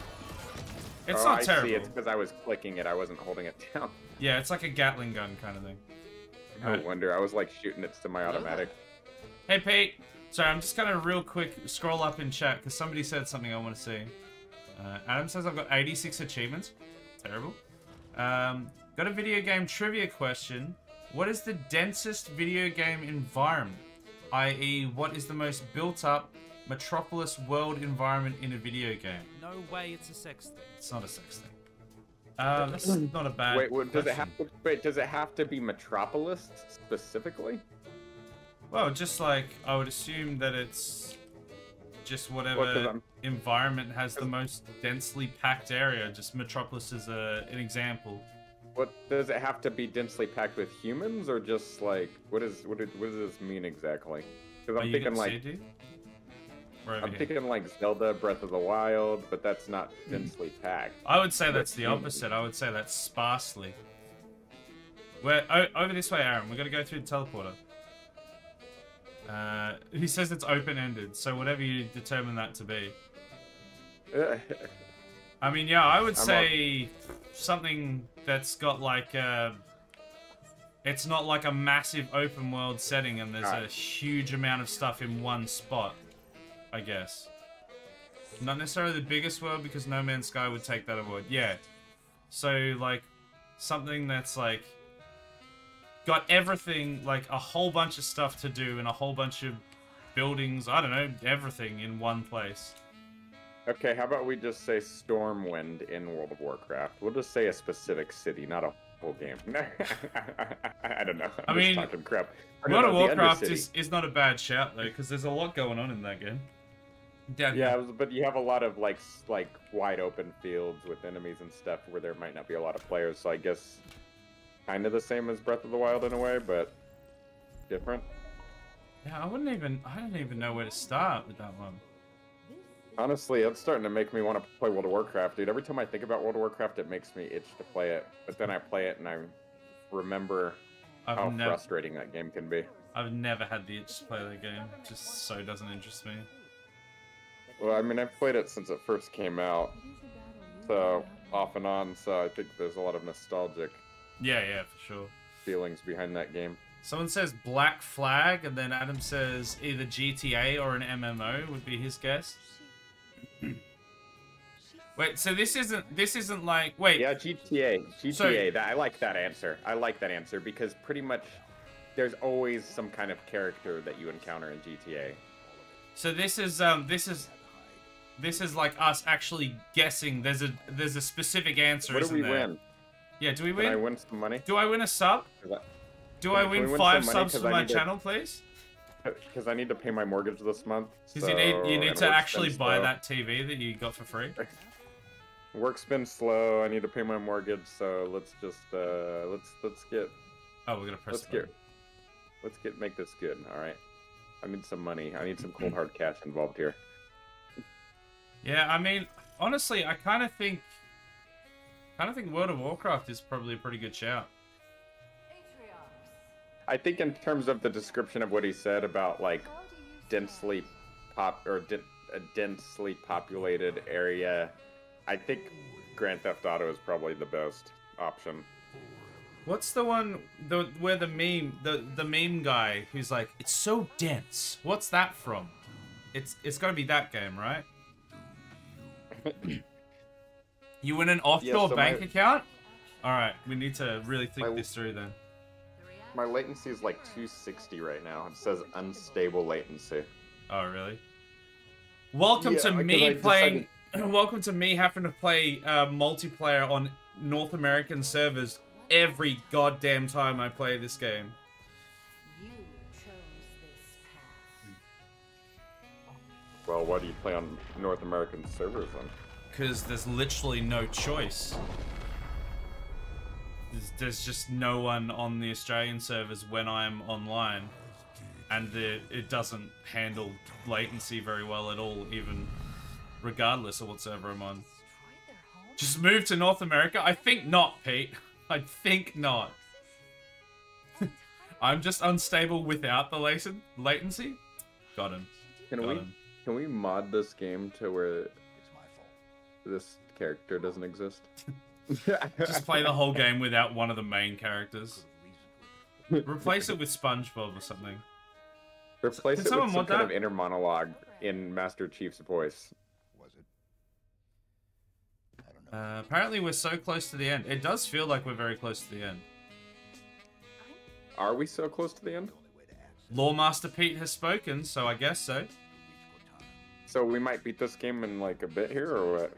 It's not terrible. See. It's because I was clicking it. I wasn't holding it down. Yeah, it's like a Gatling gun kind of thing. No wonder. I was like shooting it to my automatic. Hey, Pete. Sorry, I'm just gonna real quick scroll up in chat because somebody said something I want to see. Adam says I've got 86 achievements. Terrible. Got a video game trivia question. What is the densest video game environment? I.e., what is the most built-up Metropolis world environment in a video game? No way it's a sex thing. It's not a sex thing. That's not a bad Wait, does it have to be Metropolis specifically? Well, just like, I would assume that it's just whatever environment has the most densely packed area. Just Metropolis is an example. What does it have to be densely packed with humans, or just like what does this mean exactly? Because I'm thinking like thinking like Zelda Breath of the Wild, but that's not densely packed. I would say that's the opposite. I would say that's sparsely. Over this way, Aaron. We're gonna go through the teleporter. He says it's open-ended, so whatever you determine that to be. I mean, yeah, I would say something that's got like it's not like a massive open world setting and there's a huge amount of stuff in one spot, I guess. Not necessarily the biggest world because No Man's Sky would take that award. Yeah. So like something that's like got everything, like a whole bunch of stuff to do and a whole bunch of buildings, I don't know, everything in one place. Okay, how about we just say Stormwind in World of Warcraft? We'll just say a specific city, not a whole game. I don't know. I'm just talking crap. World of Warcraft is not a bad shout though, because there's a lot going on in that game. But you have a lot of like wide open fields with enemies and stuff where there might not be a lot of players. So I guess kind of the same as Breath of the Wild in a way, but different. Yeah, I don't even know where to start with that one. Honestly, it's starting to make me want to play World of Warcraft, dude. Every time I think about World of Warcraft, it makes me itch to play it. But then I play it and I remember how frustrating that game can be. I've never had the itch to play that game. It just so doesn't interest me. Well, I mean, I've played it since it first came out. So, off and on, so I think there's a lot of nostalgic yeah, for sure. feelings behind that game. Someone says Black Flag, and then Adam says either GTA or an MMO would be his guess. Wait, so this isn't like Yeah, GTA. So, I like that answer. I like that answer because pretty much there's always some kind of character that you encounter in GTA. So this is like us actually guessing. There's a specific answer. What do we win? Yeah, do we win? Can I win some money? Do I win a sub? Do I win 5 subs for my channel, please? Because I need to pay my mortgage this month. Because you need to actually buy that TV that you got for free. Work's been slow. I need to pay my mortgage, so let's just let's get. Oh, we're gonna press. Make this good. All right. I need some money. I need some cold hard cash involved here. Yeah, I mean, honestly, I kind of think World of Warcraft is probably a pretty good shout. I think in terms of the description of what he said about like densely a densely populated area, I think Grand Theft Auto is probably the best option. What's the one where the meme guy who's like, it's so dense. What's that from? It's gotta be that game, right? You win an offshore bank account? Alright, we need to really think this through then. My latency is like 260 right now. It says unstable latency. Oh, really? Welcome to me playing... Welcome to me having to play multiplayer on North American servers every goddamn time I play this game. You chose this path. Well, why do you play on North American servers then? Because there's literally no choice. There's just no one on the Australian servers when I'm online. And it doesn't handle latency very well at all, even regardless of what server I'm on. Just move to North America? I think not, Pete. I think not. I'm just unstable without the latency? Got him. Can we mod this game to where this character doesn't exist? Just play the whole game without one of the main characters. Replace it with SpongeBob or something. Replace it with some kind of inner monologue in Master Chief's voice. Apparently we're so close to the end. It does feel like we're very close to the end. Are we so close to the end? Lawmaster Pete has spoken, so I guess so. So we might beat this game in like a bit here, or what?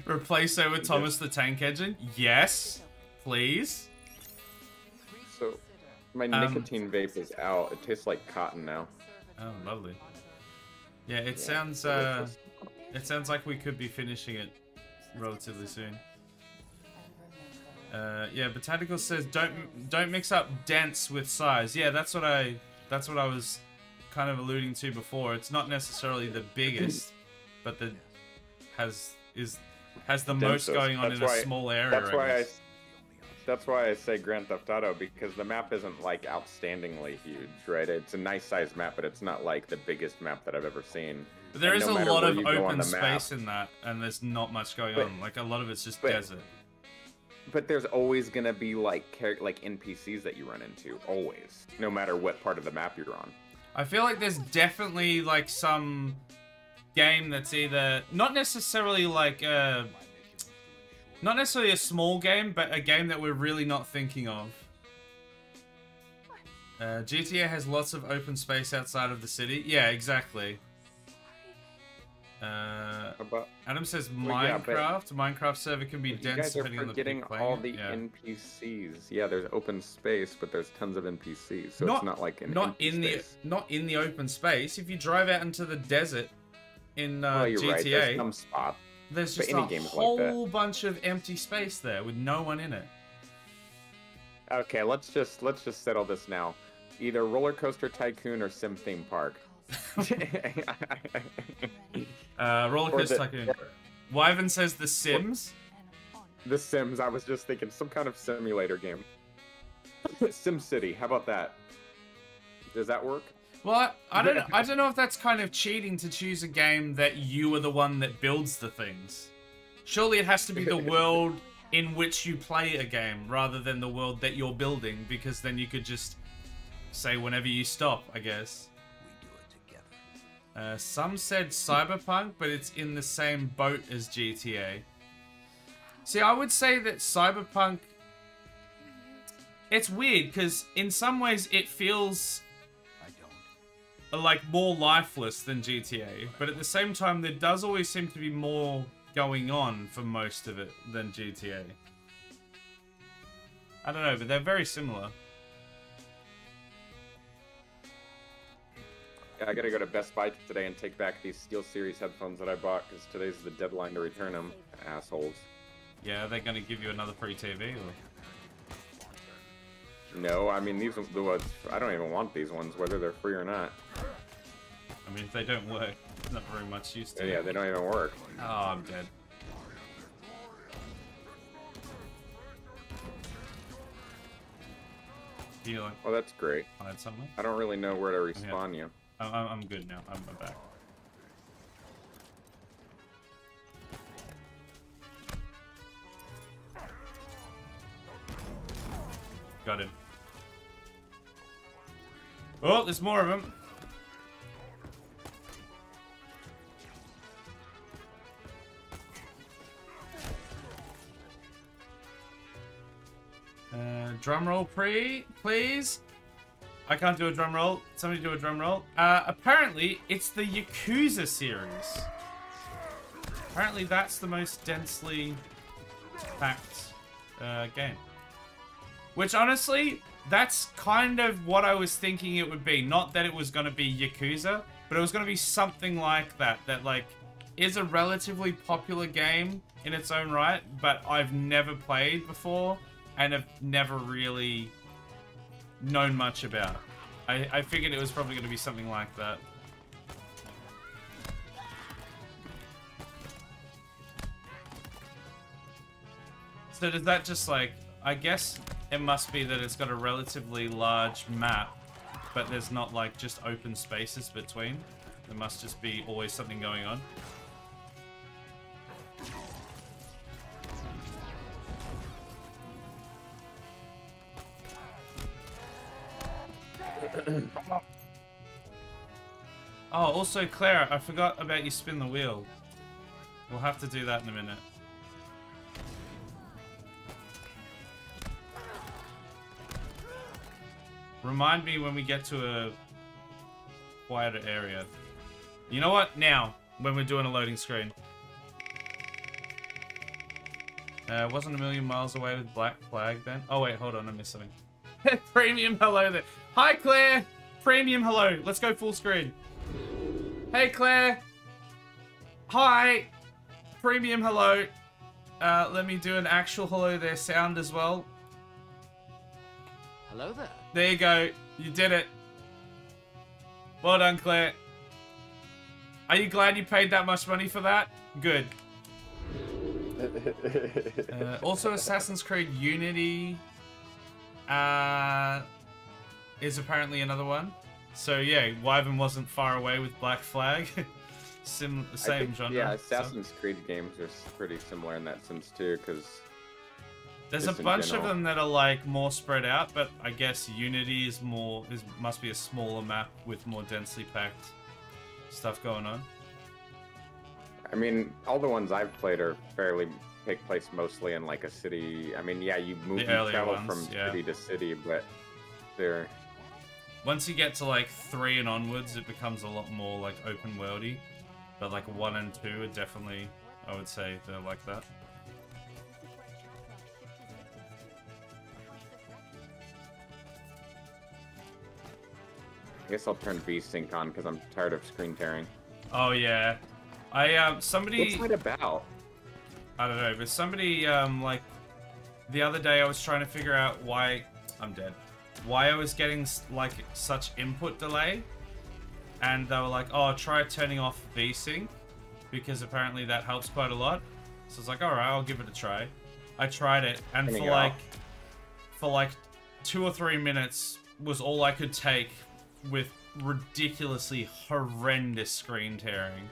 Replace it with Thomas the Tank Engine? Yes, please. So, my nicotine vape is out. It tastes like cotton now. Oh, lovely. Yeah, it sounds like we could be finishing it relatively soon. Yeah, Botanical says don't mix up dense with size. Yeah, that's what I was kind of alluding to before. It's not necessarily the biggest, but has the most going on in a small area. That's why I say Grand Theft Auto, because the map isn't like outstandingly huge, right? It's a nice sized map, but it's not like the biggest map that I've ever seen. But there is a lot of open space in that, and there's not much going on. Like a lot of it's just desert. But there's always gonna be like NPCs that you run into, always, no matter what part of the map you're on. I feel like there's definitely like some game that's either not necessarily like not necessarily a small game, but a game that we're really not thinking of. GTA has lots of open space outside of the city. Yeah, exactly. Adam says Minecraft. Minecraft server can be dense depending on the getting all the NPCs. Yeah, there's open space, but there's tons of NPCs, so it's not like not in the open space. If you drive out into the desert in you're GTA, right. There's some spot. There's just a whole bunch of empty space there with no one in it. Okay, let's just settle this now. Either Roller Coaster Tycoon or Sim Theme Park. Roller Coaster Tycoon. Wyvern says The Sims. The Sims. I was just thinking some kind of simulator game. Sim City. How about that? Does that work? Well, I don't know if that's kind of cheating to choose a game that you are the one that builds the things. Surely it has to be the world in which you play a game rather than the world that you're building, because then you could just say whenever you stop, I guess. Some said Cyberpunk, but it's in the same boat as GTA. See, I would say that Cyberpunk... It's weird, because in some ways it feels like more lifeless than GTA, but at the same time there does always seem to be more going on for most of it than GTA. I don't know, but they're very similar. Yeah, I gotta go to Best Buy today and take back these SteelSeries headphones that I bought, because today's the deadline to return them, assholes. Yeah, are they gonna give you another free TV, or...? No, I mean, these are the ones, I don't even want these ones, whether they're free or not. I mean, if they don't work, not very much use to. Yeah, they don't even work. Oh, I'm dead. Can you like Well, that's great. hide somewhere? I don't really know where to respawn you. I'm good now. I'm back. Got him. Oh, there's more of them. Drum roll, please. I can't do a drum roll. Somebody do a drum roll. Apparently, it's the Yakuza series. Apparently, that's the most densely packed game. Which, honestly, that's kind of what I was thinking it would be. Not that it was going to be Yakuza, but it was going to be something like that. That, like, is a relatively popular game in its own right, but I've never played before and have never really known much about. I figured it was probably going to be something like that. So does that just like, I guess it must be that it's got a relatively large map, but there's not like just open spaces between. There must just be always something going on. Oh, also, Claire, I forgot about you spin the wheel. We'll have to do that in a minute. Remind me when we get to a quieter area. You know what? Now, when we're doing a loading screen. Wasn't a million miles away with Black Flag then? Oh wait, hold on, I missed something. Premium hello there. Hi Claire! Premium hello. Let's go full screen. Hey Claire! Hi! Premium hello. Let me do an actual hello there sound as well. Hello there. There you go. You did it. Well done, Claire. Are you glad you paid that much money for that? Good. Also, Assassin's Creed Unity is apparently another one. So yeah, Wyvern wasn't far away with Black Flag. Same genre. Yeah, Assassin's Creed games are pretty similar in that sense too, because there's a bunch of them that are like more spread out, but I guess Unity is must be a smaller map with more densely packed stuff going on. I mean, all the ones I've played are take place mostly in like a city. I mean, yeah, you travel from city to city, but they're... Once you get to like 3 and onwards, it becomes a lot more like open worldy. But like 1 and 2 are definitely, I would say, they're like that. I guess I'll turn VSync on because I'm tired of screen tearing. Oh yeah, somebody. What's that about? I don't know, but somebody like the other day I was trying to figure out why I'm dead. Why I was getting like such input delay, and they were like, "Oh, try turning off VSync because apparently that helps quite a lot." So I was like, "All right, I'll give it a try." I tried it, and for like 2 or 3 minutes was all I could take with ridiculously horrendous screen tearing.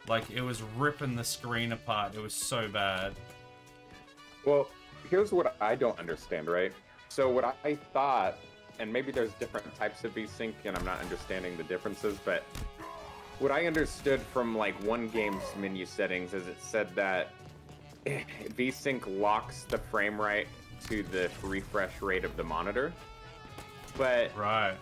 Like, it was ripping the screen apart. It was so bad. Well, here's what I don't understand, right? So what I thought, and maybe there's different types of VSync, and I'm not understanding the differences, but what I understood from, like, one game's menu settings is it said that VSync locks the frame rate to the refresh rate of the monitor. But... Right.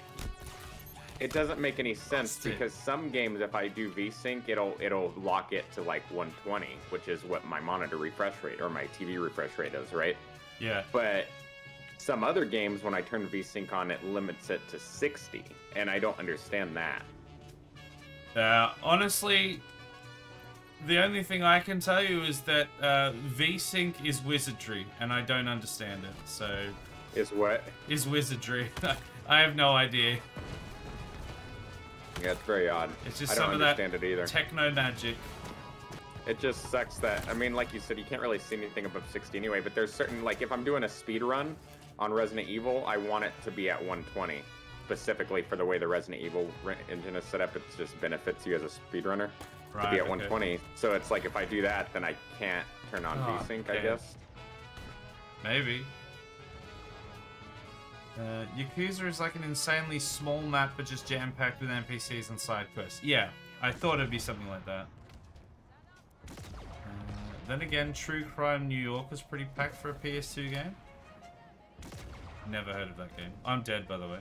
It doesn't make any sense because some games, if I do VSync, it'll lock it to like 120, which is what my monitor refresh rate or my TV refresh rate is, right? Yeah. But some other games, when I turn VSync on, it limits it to 60, and I don't understand that. Honestly, the only thing I can tell you is that VSync is wizardry, and I don't understand it. So. Is what? Is wizardry. I have no idea. Yeah, it's very odd. It's just I some don't of understand that it either. Techno magic. It just sucks that, I mean, like you said, you can't really see anything above 60 anyway, but there's certain, like, if I'm doing a speed run, on Resident Evil, I want it to be at 120, specifically for the way the Resident Evil engine is set up. It just benefits you as a speedrunner to be at 120. So it's like if I do that, then I can't turn on VSync, I guess. Maybe. Yakuza is like an insanely small map, but just jam-packed with NPCs and side quests. Yeah, I thought it'd be something like that. Then again, True Crime New York was pretty packed for a PS2 game. Never heard of that game. I'm dead, by the way.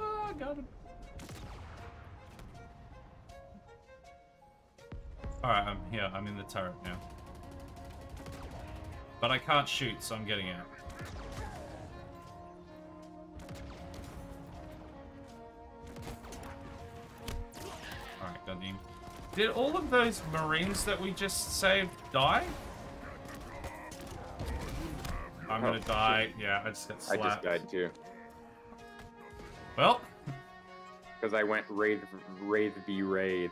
Oh, I got him. Alright, I'm here. I'm in the turret now. But I can't shoot, so I'm getting out. Alright, got him. Did all of those Marines that we just saved die? I'm gonna die. Yeah, I just got slapped. I just died too. Well. Because I went Wraith v Raid.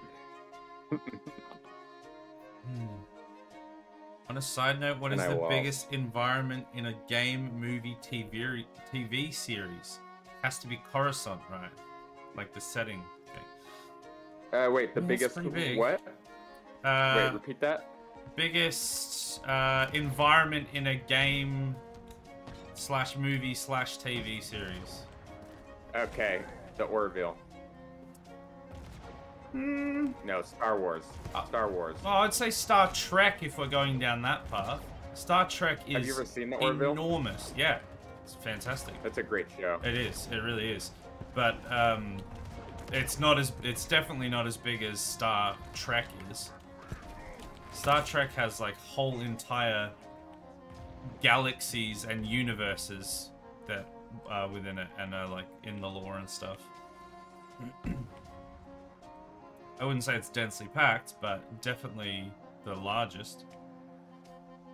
On a side note, what is the biggest environment in a game, movie, TV series? Has to be Coruscant, right? Like the setting. Okay. Wait, the biggest what? Wait, repeat that. Biggest environment in a game / movie / TV series. Okay, the Orville. No, Star Wars. Star Wars. Oh, I'd say Star Trek if we're going down that path. Star Trek is Have you ever seen the Orville? Enormous. Yeah, it's fantastic. That's a great show. It is. It really is. But it's definitely not as big as Star Trek is. Star Trek has like whole entire galaxies and universes that are within it and are like in the lore and stuff. I wouldn't say it's densely packed, but definitely the largest.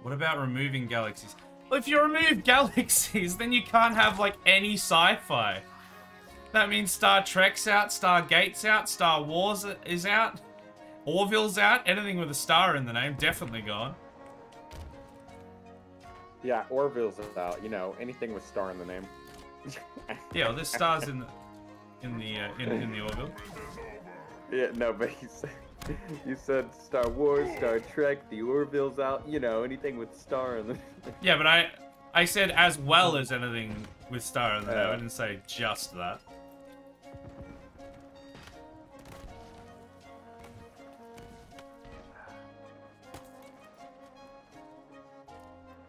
What about removing galaxies? Well, if you remove galaxies, then you can't have like any sci-fi. That means Star Trek's out, Stargate's out, Star Wars is out, Orville's out. Anything with a star in the name, definitely gone. Yeah, Orville's out. You know, anything with star in the name. Yeah, well, there's stars in the Orville. Yeah, no, but you said Star Wars, Star Trek, the Orville's out. You know, anything with star in the. Yeah, but I said as well as anything with star in the name. I didn't say just that.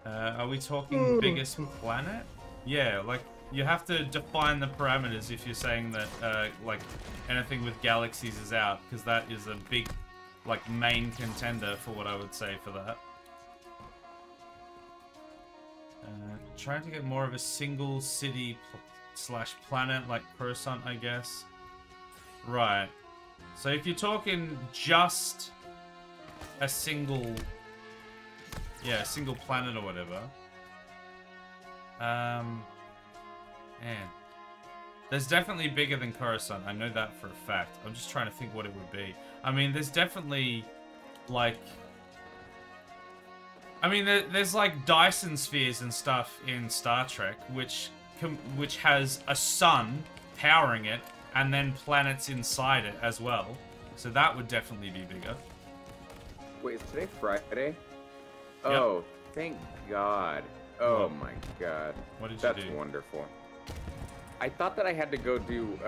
Are we talking biggest planet? Yeah, like you have to define the parameters if you're saying that like anything with galaxies is out, because that is a big like main contender for what I would say for that. Trying to get more of a single city / planet like Coruscant, I guess. Right. So if you're talking just a single planet or whatever. Man. There's definitely bigger than Coruscant. I know that for a fact. I'm just trying to think what it would be. I mean, there's definitely, like... I mean, there's like Dyson spheres and stuff in Star Trek, which has a sun powering it, and then planets inside it as well. So that would definitely be bigger. Wait, is today Friday? Yep. Oh, thank God. Oh my God. What did you That's do? wonderful. I thought that I had to go do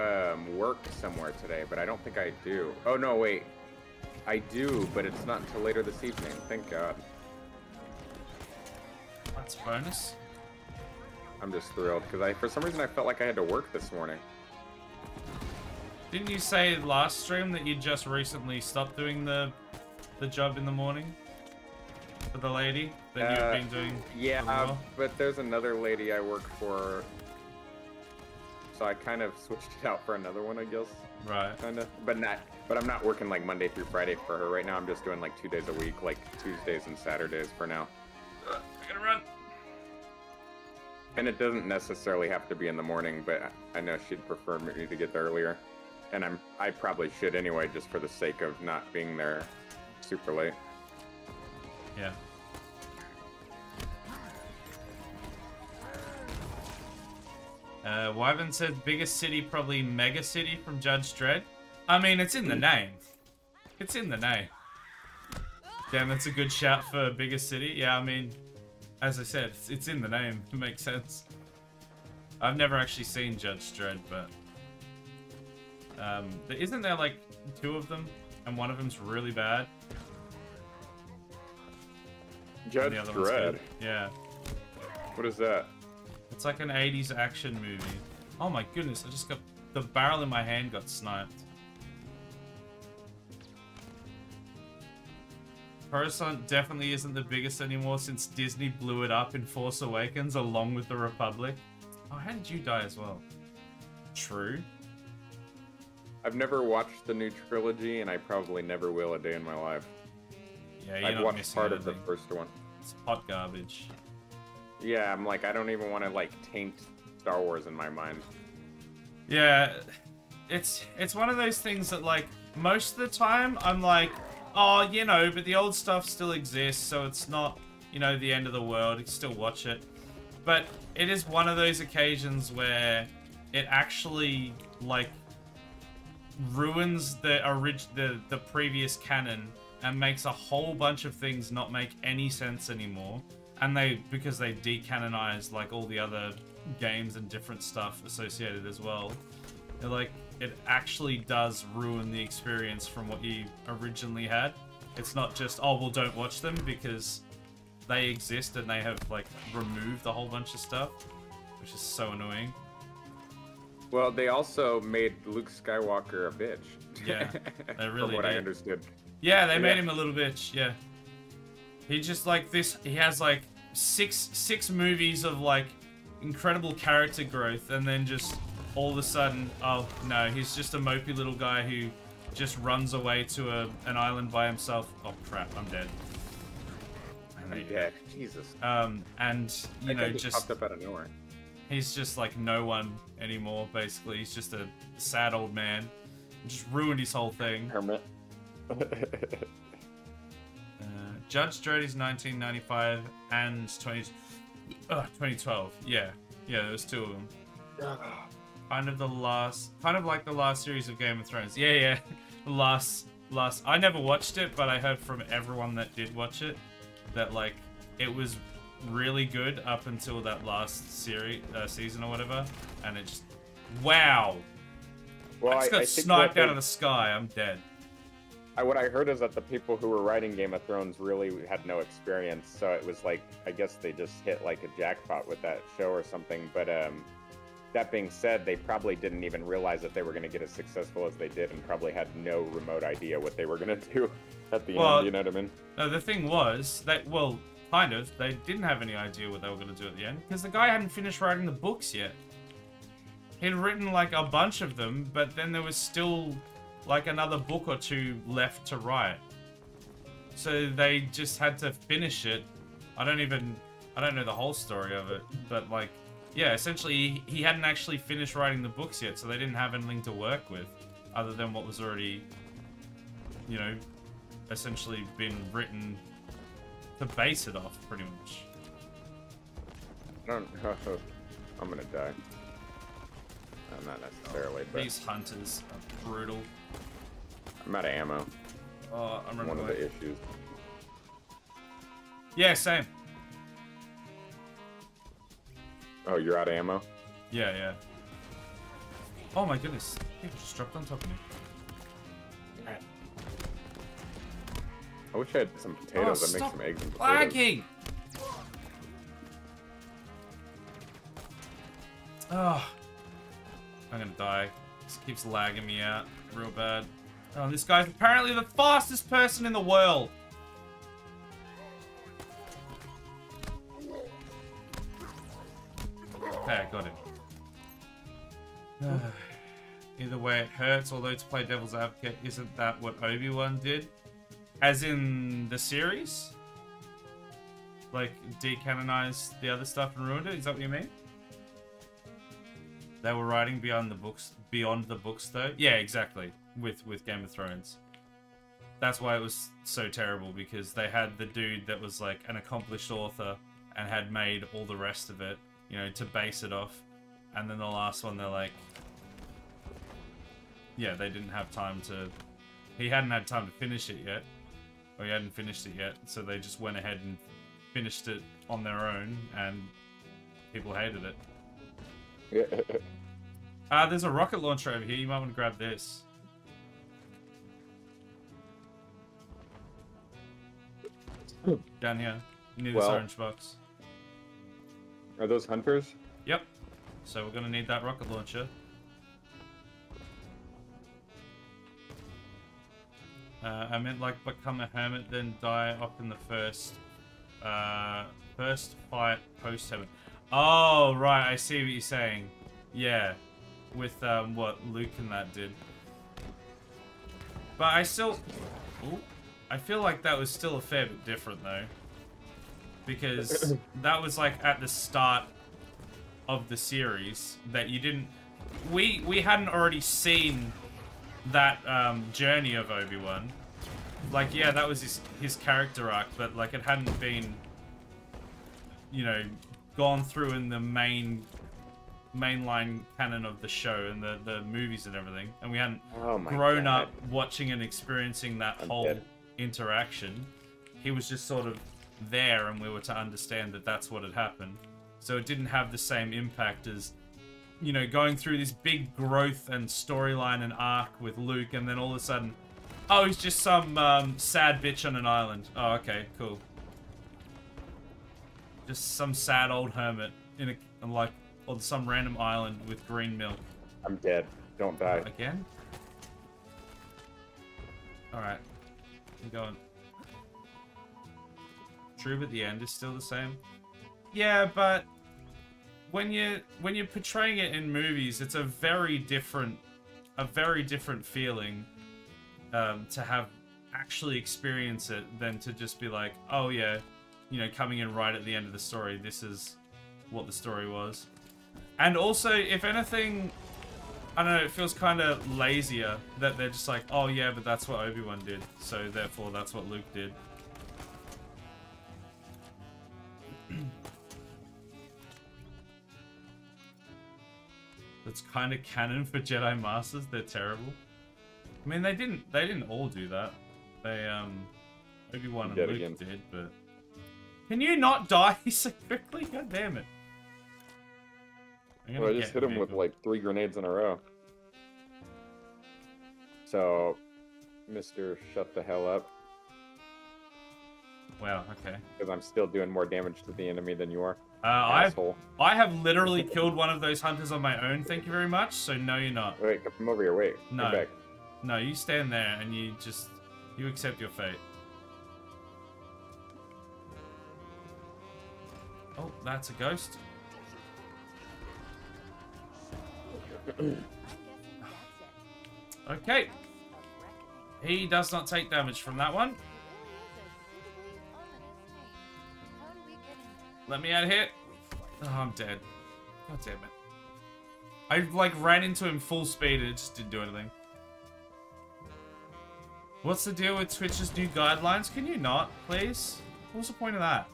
work somewhere today, but I don't think I do. Oh no, wait. I do, but it's not until later this evening. Thank God. That's a bonus. I'm just thrilled because for some reason I felt like I had to work this morning. Didn't you say last stream that you just recently stopped doing the job in the morning for the lady that you've been doing? Yeah, but there's another lady I work for, so I kind of switched it out for another one, I guess. Right. Kinda, but I'm not working like Monday through Friday for her right now. I'm just doing like 2 days a week, like Tuesdays and Saturdays for now. I gotta run. And it doesn't necessarily have to be in the morning, but I know she'd prefer me to get there earlier. and I probably should anyway, just for the sake of not being there super late. Yeah. Wyvern said biggest city, probably Mega City from Judge Dredd. I mean, it's in the name. It's in the name. Damn, that's a good shout for biggest city. Yeah, I mean, as I said, it's in the name. It makes sense. I've never actually seen Judge Dredd, but isn't there like 2 of them, and one of them's really bad? Judge Dredd. Yeah. What is that? It's like an 80s action movie. Oh my goodness, I just got... The barrel in my hand got sniped. Coruscant definitely isn't the biggest anymore since Disney blew it up in Force Awakens along with the Republic. Oh, how did you die as well? True. I've never watched the new trilogy, and I probably never will a day in my life. Yeah, you're I've not watched missing part anything. of the first one. It's hot garbage. Yeah, I'm like, I don't even want to like taint Star Wars in my mind. Yeah, it's one of those things that like most of the time I'm like, oh, you know, but the old stuff still exists, so it's not, you know, the end of the world. You can still watch it. But it is one of those occasions where it actually like ruins the previous canon and makes a whole bunch of things not make any sense anymore. And because they decanonized like all the other games and different stuff associated as well. Like, it actually does ruin the experience from what you originally had. It's not just, oh, well, don't watch them, because they exist and they have like removed a whole bunch of stuff, which is so annoying. Well, they also made Luke Skywalker a bitch. Yeah, they really From what did. I understood. Yeah, they made him a little bitch, yeah. He just like this, he has like six movies of like incredible character growth, and then just all of a sudden, oh no, he's just a mopey little guy who just runs away to an island by himself. Oh crap, I'm dead. I'm dead. Jesus. And you know, just popped up out of nowhere. He's just like no one anymore, basically. He's just a sad old man. Just ruined his whole thing. Hermit. Judge Dredd is 1995 and 2012. Yeah, there was 2 of them. Kind of like the last series of Game of Thrones. Yeah. last. I never watched it, but I heard from everyone that did watch it that like it was really good up until that last season or whatever, and it just wow. Well, I just got sniped out of the sky. I'm dead. What I heard is that the people who were writing Game of Thrones really had no experience, so it was like, I guess they just hit like a jackpot with that show or something. But that being said, they probably didn't even realize that they were going to get as successful as they did, and probably had no remote idea what they were going to do at the end, you know what I mean? No, the thing was, that, well, kind of, they didn't have any idea what they were going to do at the end, because the guy hadn't finished writing the books yet. He'd written like a bunch of them, but then there was still like another book or 2 left to write. So they just had to finish it. I don't know the whole story of it, but like, yeah, essentially he hadn't actually finished writing the books yet, so they didn't have anything to work with other than what was already, you know, essentially been written to base it off, pretty much. I'm gonna die. Not necessarily, but these hunters are brutal. I'm out of ammo. Oh, I'm running One away. of the issues. Yeah, same. Oh, you're out of ammo? Yeah. Oh my goodness. People just dropped on top of me. I wish I had some potatoes. I'd make stop some eggs and potatoes. lagging! Oh. I'm gonna die. This keeps lagging me out real bad. Oh, this guy's apparently the fastest person in the world. Okay, I got him. Either way, it hurts, although to play devil's advocate, isn't that what Obi-Wan did? As in the series? Like, decanonized the other stuff and ruined it? Is that what you mean? They were writing beyond the books though. Yeah, exactly. With Game of Thrones. That's why it was so terrible, because they had the dude that was like an accomplished author and had made all the rest of it, you know, to base it off. And then the last one, they're like, yeah, they didn't have time to, he hadn't had time to finish it yet, or he hadn't finished it yet, so they just went ahead and finished it on their own, and people hated it. There's a rocket launcher over here, you might want to grab this. Down here. You need this orange box. Are those hunters? Yep. So we're gonna need that rocket launcher. I meant like become a hermit, then die up in the first fight post-hermit. Oh, right, I see what you're saying. Yeah. With what Luke and that did. But I still... Ooh. I feel like that was still a fair bit different, though. Because that was, like, at the start of the series that you didn't... We hadn't already seen that journey of Obi-Wan. Like, yeah, that was his character arc, but, like, it hadn't been, you know, gone through in the mainline canon of the show and the movies and everything. And we hadn't grown up watching and experiencing that whole... interaction. He was just sort of there, and we were to understand that that's what had happened. So it didn't have the same impact as, you know, going through this big growth and storyline and arc with Luke, and then all of a sudden, oh, he's just some sad bitch on an island. Oh, okay, cool. Just some sad old hermit in a, like, on some random island with green milk. I'm dead. Don't die. Again? Alright. I'm going. True, but the end is still the same. Yeah, but when you're portraying it in movies, it's a very different feeling to have actually experience it than to just be like, oh yeah, you know, coming in right at the end of the story, this is what the story was. And also, if anything, I don't know, it feels kind of lazier that they're just like, oh yeah, but that's what Obi-Wan did, so therefore that's what Luke did. That's kind of canon for Jedi Masters. They're terrible. I mean, they didn't all do that. They Obi-Wan and Luke did, but can you not die so quickly? God damn it! Well, I just hit him with like 3 grenades in a row. So, Mr. Shut the hell up. Wow, okay. Because I'm still doing more damage to the enemy than you are. I have literally killed one of those hunters on my own, thank you very much, so no you're not. Wait, come over here, wait. No. Come back. No, you stand there and you accept your fate. Oh, that's a ghost. Okay. He does not take damage from that one. Let me out of here. Oh, I'm dead. God damn it. I, like, ran into him full speed and it just didn't do anything. What's the deal with Twitch's new guidelines? Can you not, please? What's the point of that?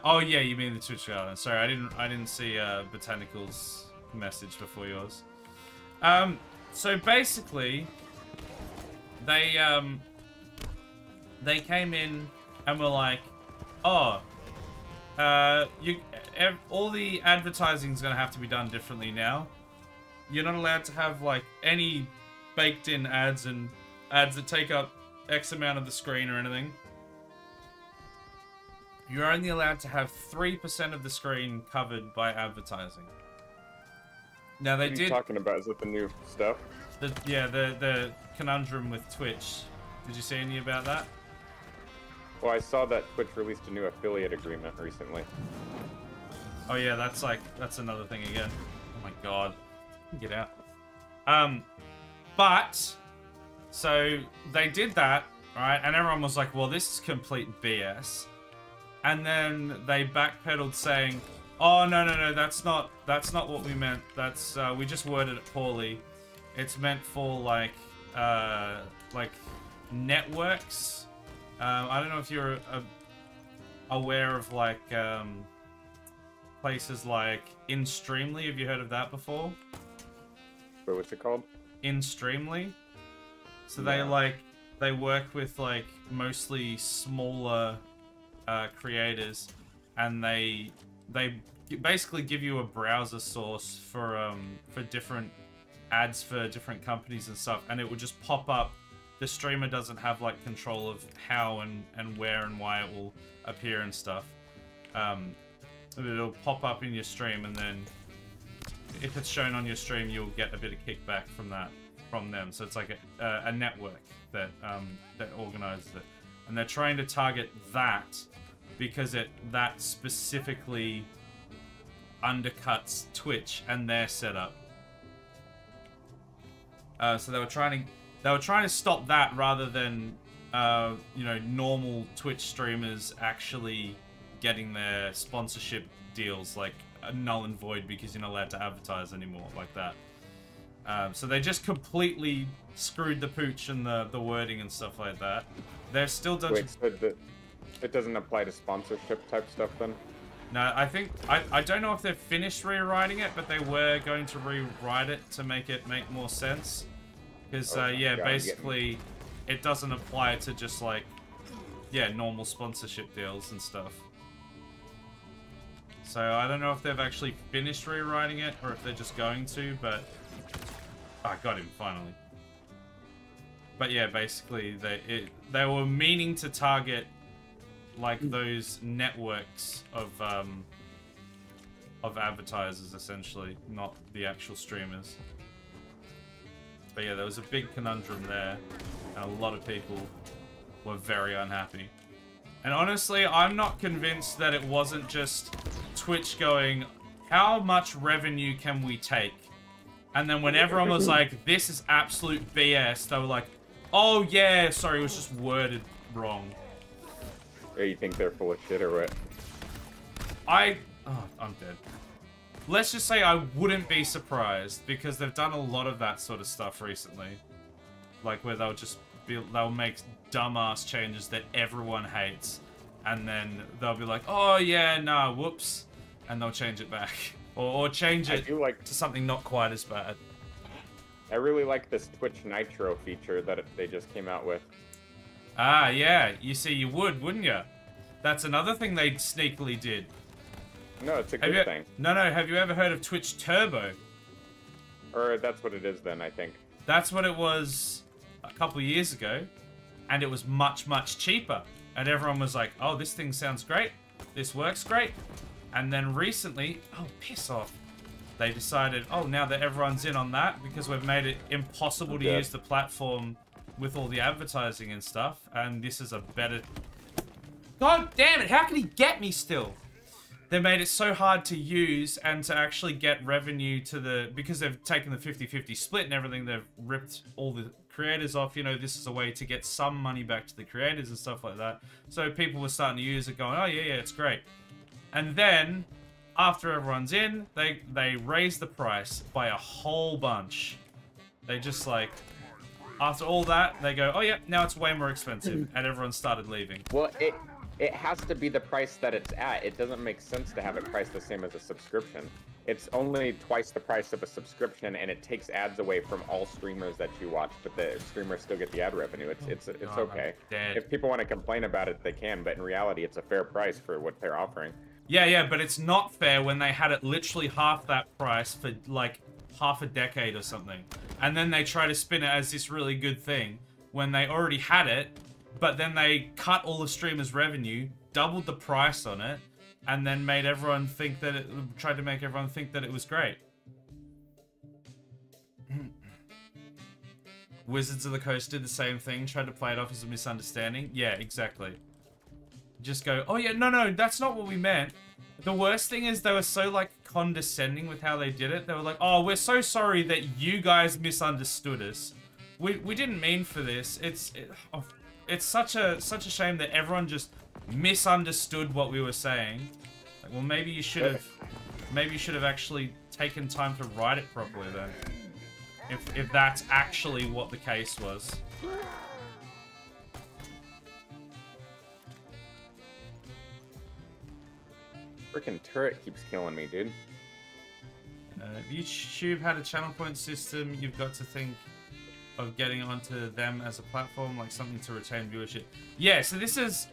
Oh yeah, you mean the Twitch guidelines. Sorry, I didn't see Botanical's message before yours. So basically, they came in and were like, oh, all the advertising's gonna have to be done differently now. You're not allowed to have like any baked-in ads and ads that take up X amount of the screen or anything. You're only allowed to have 3% of the screen covered by advertising. Now they did. What are you talking about? Is it the new stuff? The conundrum with Twitch. Did you see any about that? Well, I saw that Twitch released a new affiliate agreement recently. Oh yeah, that's another thing again. Oh my god. Get out. But so they did that, right? And everyone was like, well, this is complete BS. and then they backpedaled saying, "Oh no, that's not what we meant. That's we just worded it poorly. It's meant for like networks. I don't know if you're aware of like places like InStreamly. Have you heard of that before? Wait, what's it called? InStreamly. So Yeah. they work with like mostly smaller creators, and they basically give you a browser source for different ads for different companies and stuff, and it will just pop up. The streamer doesn't have like control of how and where and why it will appear and stuff. It'll pop up in your stream, and then if it's shown on your stream, you'll get a bit of kickback from them. So it's like a network that organizes it, and they're trying to target that because that specifically undercuts Twitch and their setup. So they were trying to stop that rather than normal Twitch streamers actually getting their sponsorship deals like null and void because you're not allowed to advertise anymore like that. So they just completely screwed the pooch and the wording and stuff like that. They're still done. Wait, so it doesn't apply to sponsorship type stuff then? No, I think I don't know if they've finished rewriting it, but they were going to rewrite it to make it make more sense. Because yeah, basically, it doesn't apply to just like normal sponsorship deals and stuff. So I don't know if they've actually finished rewriting it or if they're just going to, but I got him finally. But yeah, basically they were meaning to target like those networks of advertisers essentially, not the actual streamers. But yeah, there was a big conundrum there, and a lot of people were very unhappy. And honestly, I'm not convinced that it wasn't just Twitch going, how much revenue can we take? And then when everyone was like, this is absolute BS, they were like, oh yeah, sorry, it was just worded wrong. Or you think they're full of shit or what? I'm dead. Let's just say I wouldn't be surprised, because they've done a lot of that sort of stuff recently. Like where they'll make dumbass changes that everyone hates, and then they'll be like, oh yeah, nah, whoops, and they'll change it back. Or change it to something not quite as bad. I really like this Twitch Nitro feature that they just came out with. Ah, yeah, you see, you would, wouldn't you? That's another thing they sneakily did. No, it's a good thing. No, have you ever heard of Twitch Turbo? Or that's what it is then, I think. That's what it was a couple years ago, and it was much, much cheaper. And everyone was like, oh, this thing sounds great. This works great. And then recently, oh, piss off. They decided, oh, now that everyone's in on that, because we've made it impossible to use the platform with all the advertising and stuff, and this is a better... God damn it, how can he get me still? They made it so hard to use and to actually get revenue to the... Because they've taken the 50-50 split and everything, they've ripped all the creators off. You know, this is a way to get some money back to the creators and stuff like that. So people were starting to use it going, oh yeah, it's great. And then, after everyone's in, they raised the price by a whole bunch. They just like... After all that, they go, oh yeah, now it's way more expensive. And everyone started leaving. Well, it has to be the price that it's at. It doesn't make sense to have it priced the same as a subscription. It's only twice the price of a subscription, and it takes ads away from all streamers that you watch, but the streamers still get the ad revenue. It's okay. If people want to complain about it, they can, but in reality, it's a fair price for what they're offering. Yeah, but it's not fair when they had it literally half that price for like half a decade or something. And then they try to spin it as this really good thing when they already had it, but then they cut all the streamers' revenue, doubled the price on it, and then made everyone think that tried to make everyone think that it was great. Wizards of the Coast did the same thing, tried to play it off as a misunderstanding. Yeah, exactly. Just go, oh yeah, no, that's not what we meant. The worst thing is they were so like condescending with how they did it. They were like, oh, we're so sorry that you guys misunderstood us. We didn't mean for this. It's such a shame that everyone just misunderstood what we were saying. Like, well, maybe you should have actually taken time to write it properly then. If that's actually what the case was. Freaking turret keeps killing me, dude. If YouTube had a channel point system, you've got to think of getting onto them as a platform, like something to retain viewership. Yeah, so this is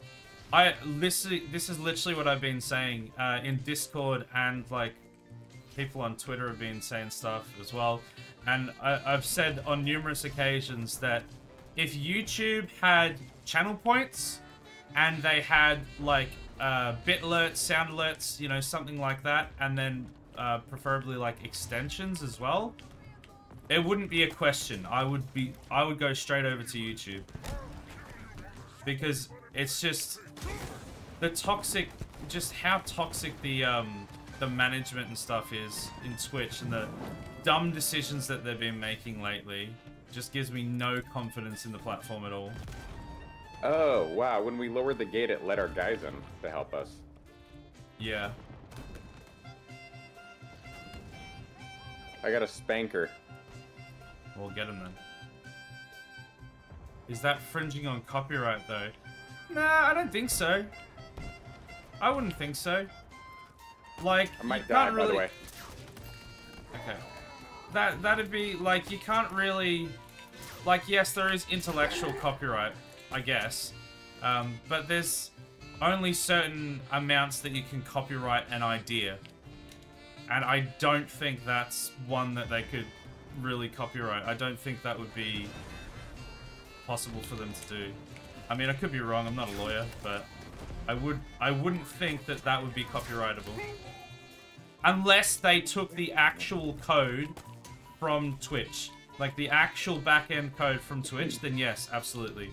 literally what I've been saying in Discord, and like people on Twitter have been saying stuff as well. And I've said on numerous occasions that if YouTube had channel points and they had like bit alerts, sound alerts, you know, something like that, and then preferably like extensions as well, it wouldn't be a question. I would go straight over to YouTube, because it's just the toxic, just how toxic the management and stuff is in Twitch, and the dumb decisions that they've been making lately just gives me no confidence in the platform at all. Oh, wow. When we lowered the gate, it let our guys in to help us. Yeah. I got a spanker. We'll get him then. Is that fringing on copyright, though? Nah, I don't think so. I wouldn't think so. Like, I might die, by the way. Okay. That'd be, like, you can't really... Like, yes, there is intellectual copyright, I guess. But there's only certain amounts that you can copyright an idea. And I don't think that's one that they could really copyright. I don't think that would be possible for them to do. I mean, I could be wrong, I'm not a lawyer, but I wouldn't think that that would be copyrightable. Unless they took the actual code from Twitch. Like the actual back-end code from Twitch, then yes, absolutely.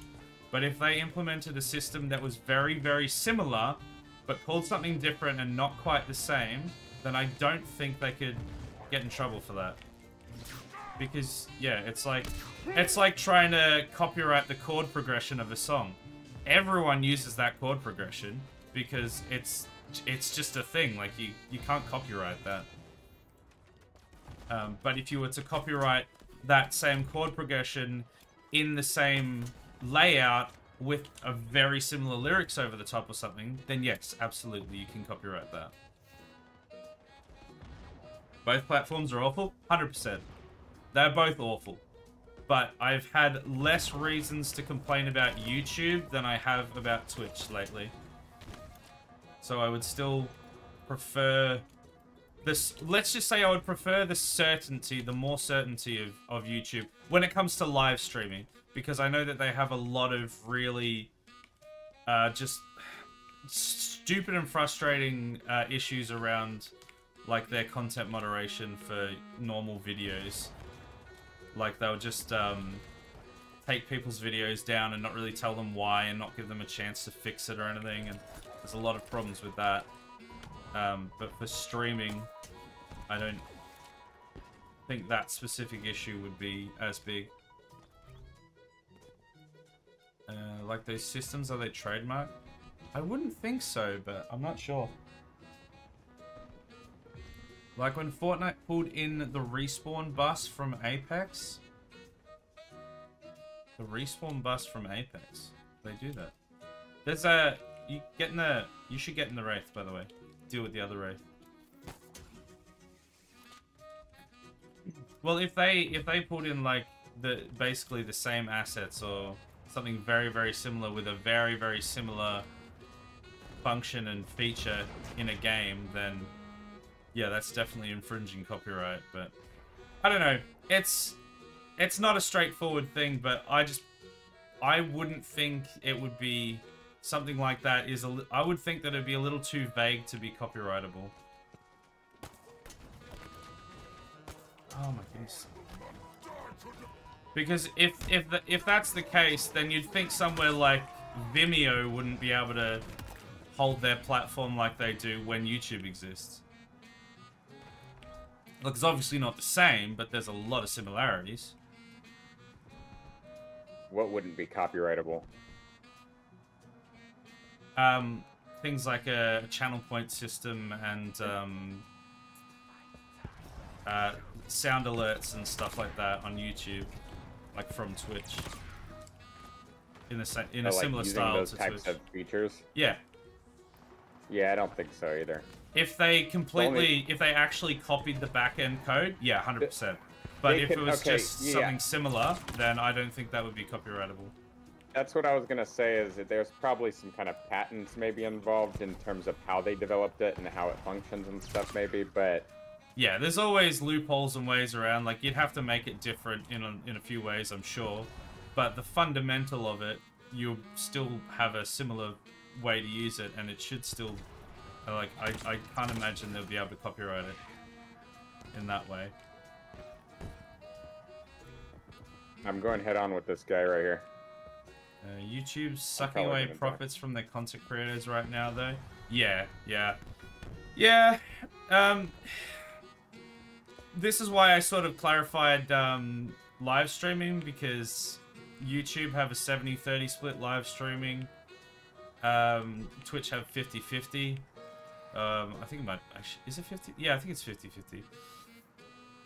But if they implemented a system that was very, very similar, but called something different and not quite the same, then I don't think they could get in trouble for that. Because, yeah, it's like trying to copyright the chord progression of a song. Everyone uses that chord progression because it's just a thing. Like, you can't copyright that. But if you were to copyright that same chord progression in the same layout with a very similar lyrics over the top or something, then yes, absolutely, you can copyright that. Both platforms are awful? 100%. They're both awful. But I've had less reasons to complain about YouTube than I have about Twitch lately. So I would still prefer this. Let's just say I would prefer the certainty, the more certainty of YouTube when it comes to live streaming. Because I know that they have a lot of really just stupid and frustrating issues around like their content moderation for normal videos. Like they'll just take people's videos down and not really tell them why and not give them a chance to fix it or anything, and there's a lot of problems with that. But for streaming, I don't think that specific issue would be as big. Like those systems, are they trademarked? I wouldn't think so, but I'm not sure. Like when Fortnite pulled in the respawn bus from Apex. The respawn bus from Apex. They do that. There's a... You should get in the Wraith, by the way. Deal with the other Wraith. Well, if they pulled in like basically the same assets or something very, very similar with a very, very similar function and feature in a game, then yeah, that's definitely infringing copyright. But I don't know. It's not a straightforward thing, but I wouldn't think it would be something like that. I would think that it'd be a little too vague to be copyrightable. Oh my goodness. Because if that's the case, then you'd think somewhere like Vimeo wouldn't be able to hold their platform like they do when YouTube exists. Look, it's obviously not the same, but there's a lot of similarities. What wouldn't be copyrightable? things like a channel point system and sound alerts and stuff like that on YouTube, like from Twitch. In a Like similar using style those to types Twitch. of features. Yeah. Yeah, I don't think so either. If they if they actually copied the back-end code, yeah, 100%. But if it was just something similar, then I don't think that would be copyrightable. That's what I was gonna say. Is that there's probably some kind of patents maybe involved in terms of how they developed it and how it functions and stuff, maybe. But yeah, there's always loopholes and ways around. Like you'd have to make it different in a few ways, I'm sure. But the fundamental of it, you'll still have a similar way to use it, and it should still, like, I can't imagine they'll be able to copyright it in that way. I'm going head on with this guy right here. YouTube's sucking away profits from their content creators right now, though. Yeah. This is why I sort of clarified live streaming, because YouTube have a 70-30 split live streaming. Twitch have 50-50. I think it might actually... Is it 50? Yeah, I think it's 50-50.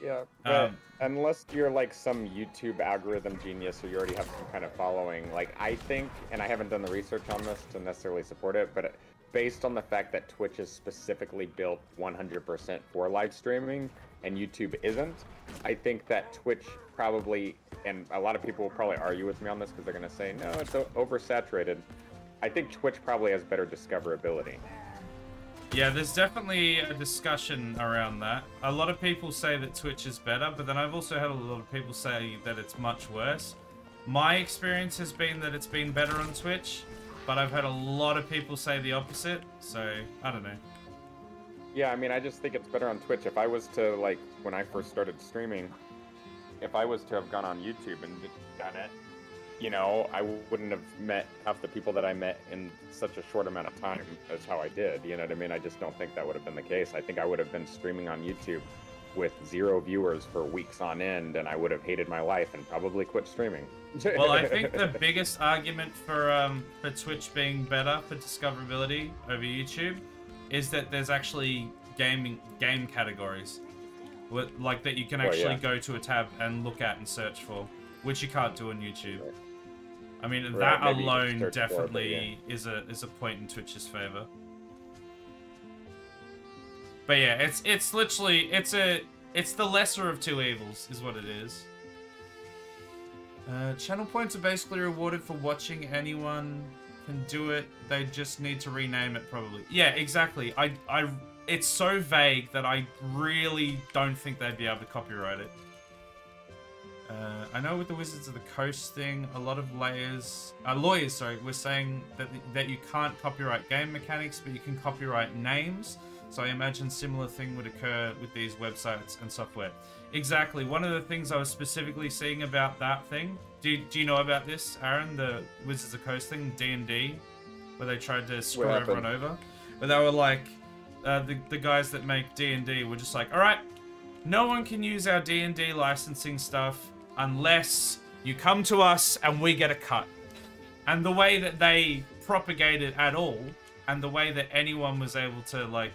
Yeah, but unless you're like some YouTube algorithm genius or you already have some kind of following, like I think, and I haven't done the research on this to necessarily support it, but based on the fact that Twitch is specifically built 100% for live streaming and YouTube isn't, I think that Twitch probably, and a lot of people will probably argue with me on this because they're going to say, no, it's oversaturated. I think Twitch probably has better discoverability. Yeah, there's definitely a discussion around that. A lot of people say that Twitch is better, but then I've also had a lot of people say that it's much worse. My experience has been that it's been better on Twitch, but I've had a lot of people say the opposite, so I don't know. Yeah, I mean, I just think it's better on Twitch. If I was to, like, when I first started streaming, if I was to have gone on YouTube and done it, you know, I wouldn't have met half the people that I met in such a short amount of time as how I did. You know what I mean? I just don't think that would have been the case. I think I would have been streaming on YouTube with 0 viewers for weeks on end, and I would have hated my life and probably quit streaming. Well, I think the biggest argument for Twitch being better for discoverability over YouTube is that there's actually game categories, like that you can actually go to a tab and look at and search for, which you can't do on YouTube. Right. I mean, Right, that maybe alone definitely is a point in Twitch's favor. But yeah, it's literally it's the lesser of two evils, is what it is. Channel points are basically rewarded for watching. Anyone can do it. They just need to rename it, probably. Yeah, exactly. It's so vague that I really don't think they'd be able to copyright it. I know with the Wizards of the Coast thing, a lot of lawyers were saying that you can't copyright game mechanics, but you can copyright names. So I imagine similar thing would occur with these websites and software. Exactly. One of the things I was specifically seeing about that thing, do you know about this, Aaron? The Wizards of the Coast thing, D&D, where they tried to screw everyone over. But they were like, the guys that make D&D were just like, all right, no one can use our D&D licensing stuff unless you come to us and we get a cut. And the way that they propagate it at all, and the way that anyone was able to, like,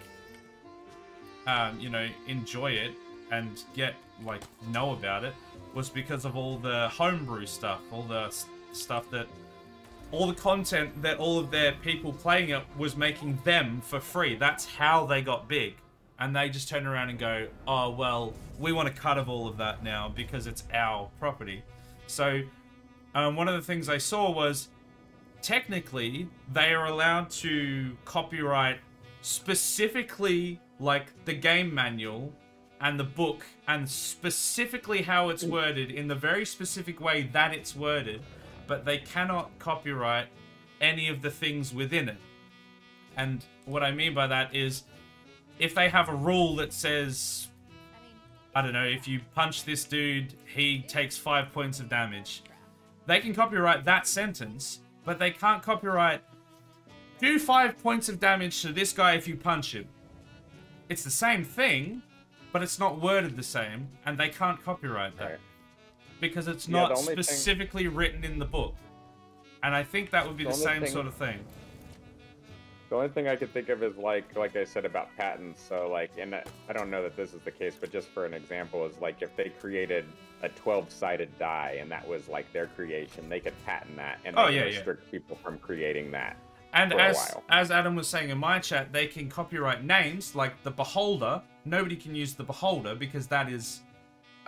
you know, enjoy it and get, like, know about it, was because of all the homebrew stuff, all the stuff that, all the content that all of their people playing it was making them for free. That's how they got big. And they just turn around and go, oh, well, we want a cut of all of that now because it's our property. So one of the things I saw was, technically, they are allowed to copyright specifically, like, the game manual and the book, and specifically how it's worded in the very specific way that it's worded, but they cannot copyright any of the things within it. And what I mean by that is, if they have a rule that says, I don't know, if you punch this dude, he takes 5 points of damage, they can copyright that sentence, but they can't copyright, do 5 points of damage to this guy if you punch him. It's the same thing, but it's not worded the same, and they can't copyright that. Right. Because it's not specifically written in the book. And I think that would be the same sort of thing. The only thing I could think of is like I said about patents. So like, and I don't know that this is the case, but just for an example, is like if they created a 12-sided die and that was like their creation, they could patent that and they can restrict people from creating that. And as Adam was saying in my chat, they can copyright names like the Beholder. Nobody can use the Beholder because that is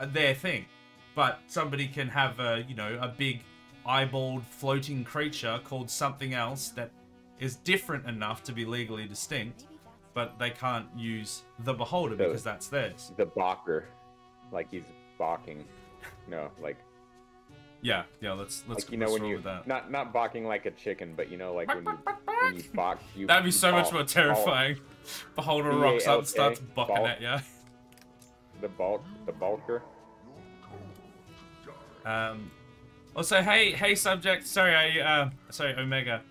their thing. But somebody can have a, you know, a big eyeballed floating creature called something else that is different enough to be legally distinct, but they can't use the Beholder because that's theirs. The Balker, like he's balking. No, like. Yeah. Let's like, you know, when you with that. not balking like a chicken, but you know, like when you balk, you. That'd be so much more terrifying. Beholder rocks up and starts bucking at you. The Balker. Also, hey, subject. Sorry, Omega.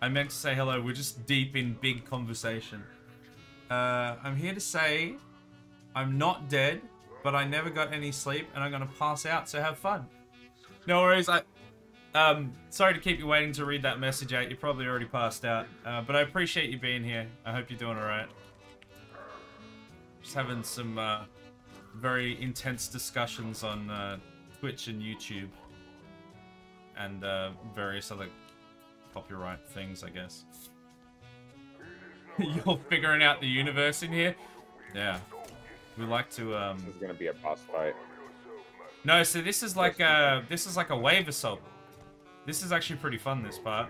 I meant to say hello. We're just deep in big conversation. I'm here to say I'm not dead, but I never got any sleep, and I'm gonna pass out. So have fun. No worries. Sorry to keep you waiting to read that message out. You probably already passed out, but I appreciate you being here. I hope you're doing all right. Just having some very intense discussions on Twitch and YouTube, and various other copyright things, I guess. You're figuring out the universe in here? Yeah. We like to This is gonna be a boss fight. No, so this is like a wave assault. This is actually pretty fun, this part.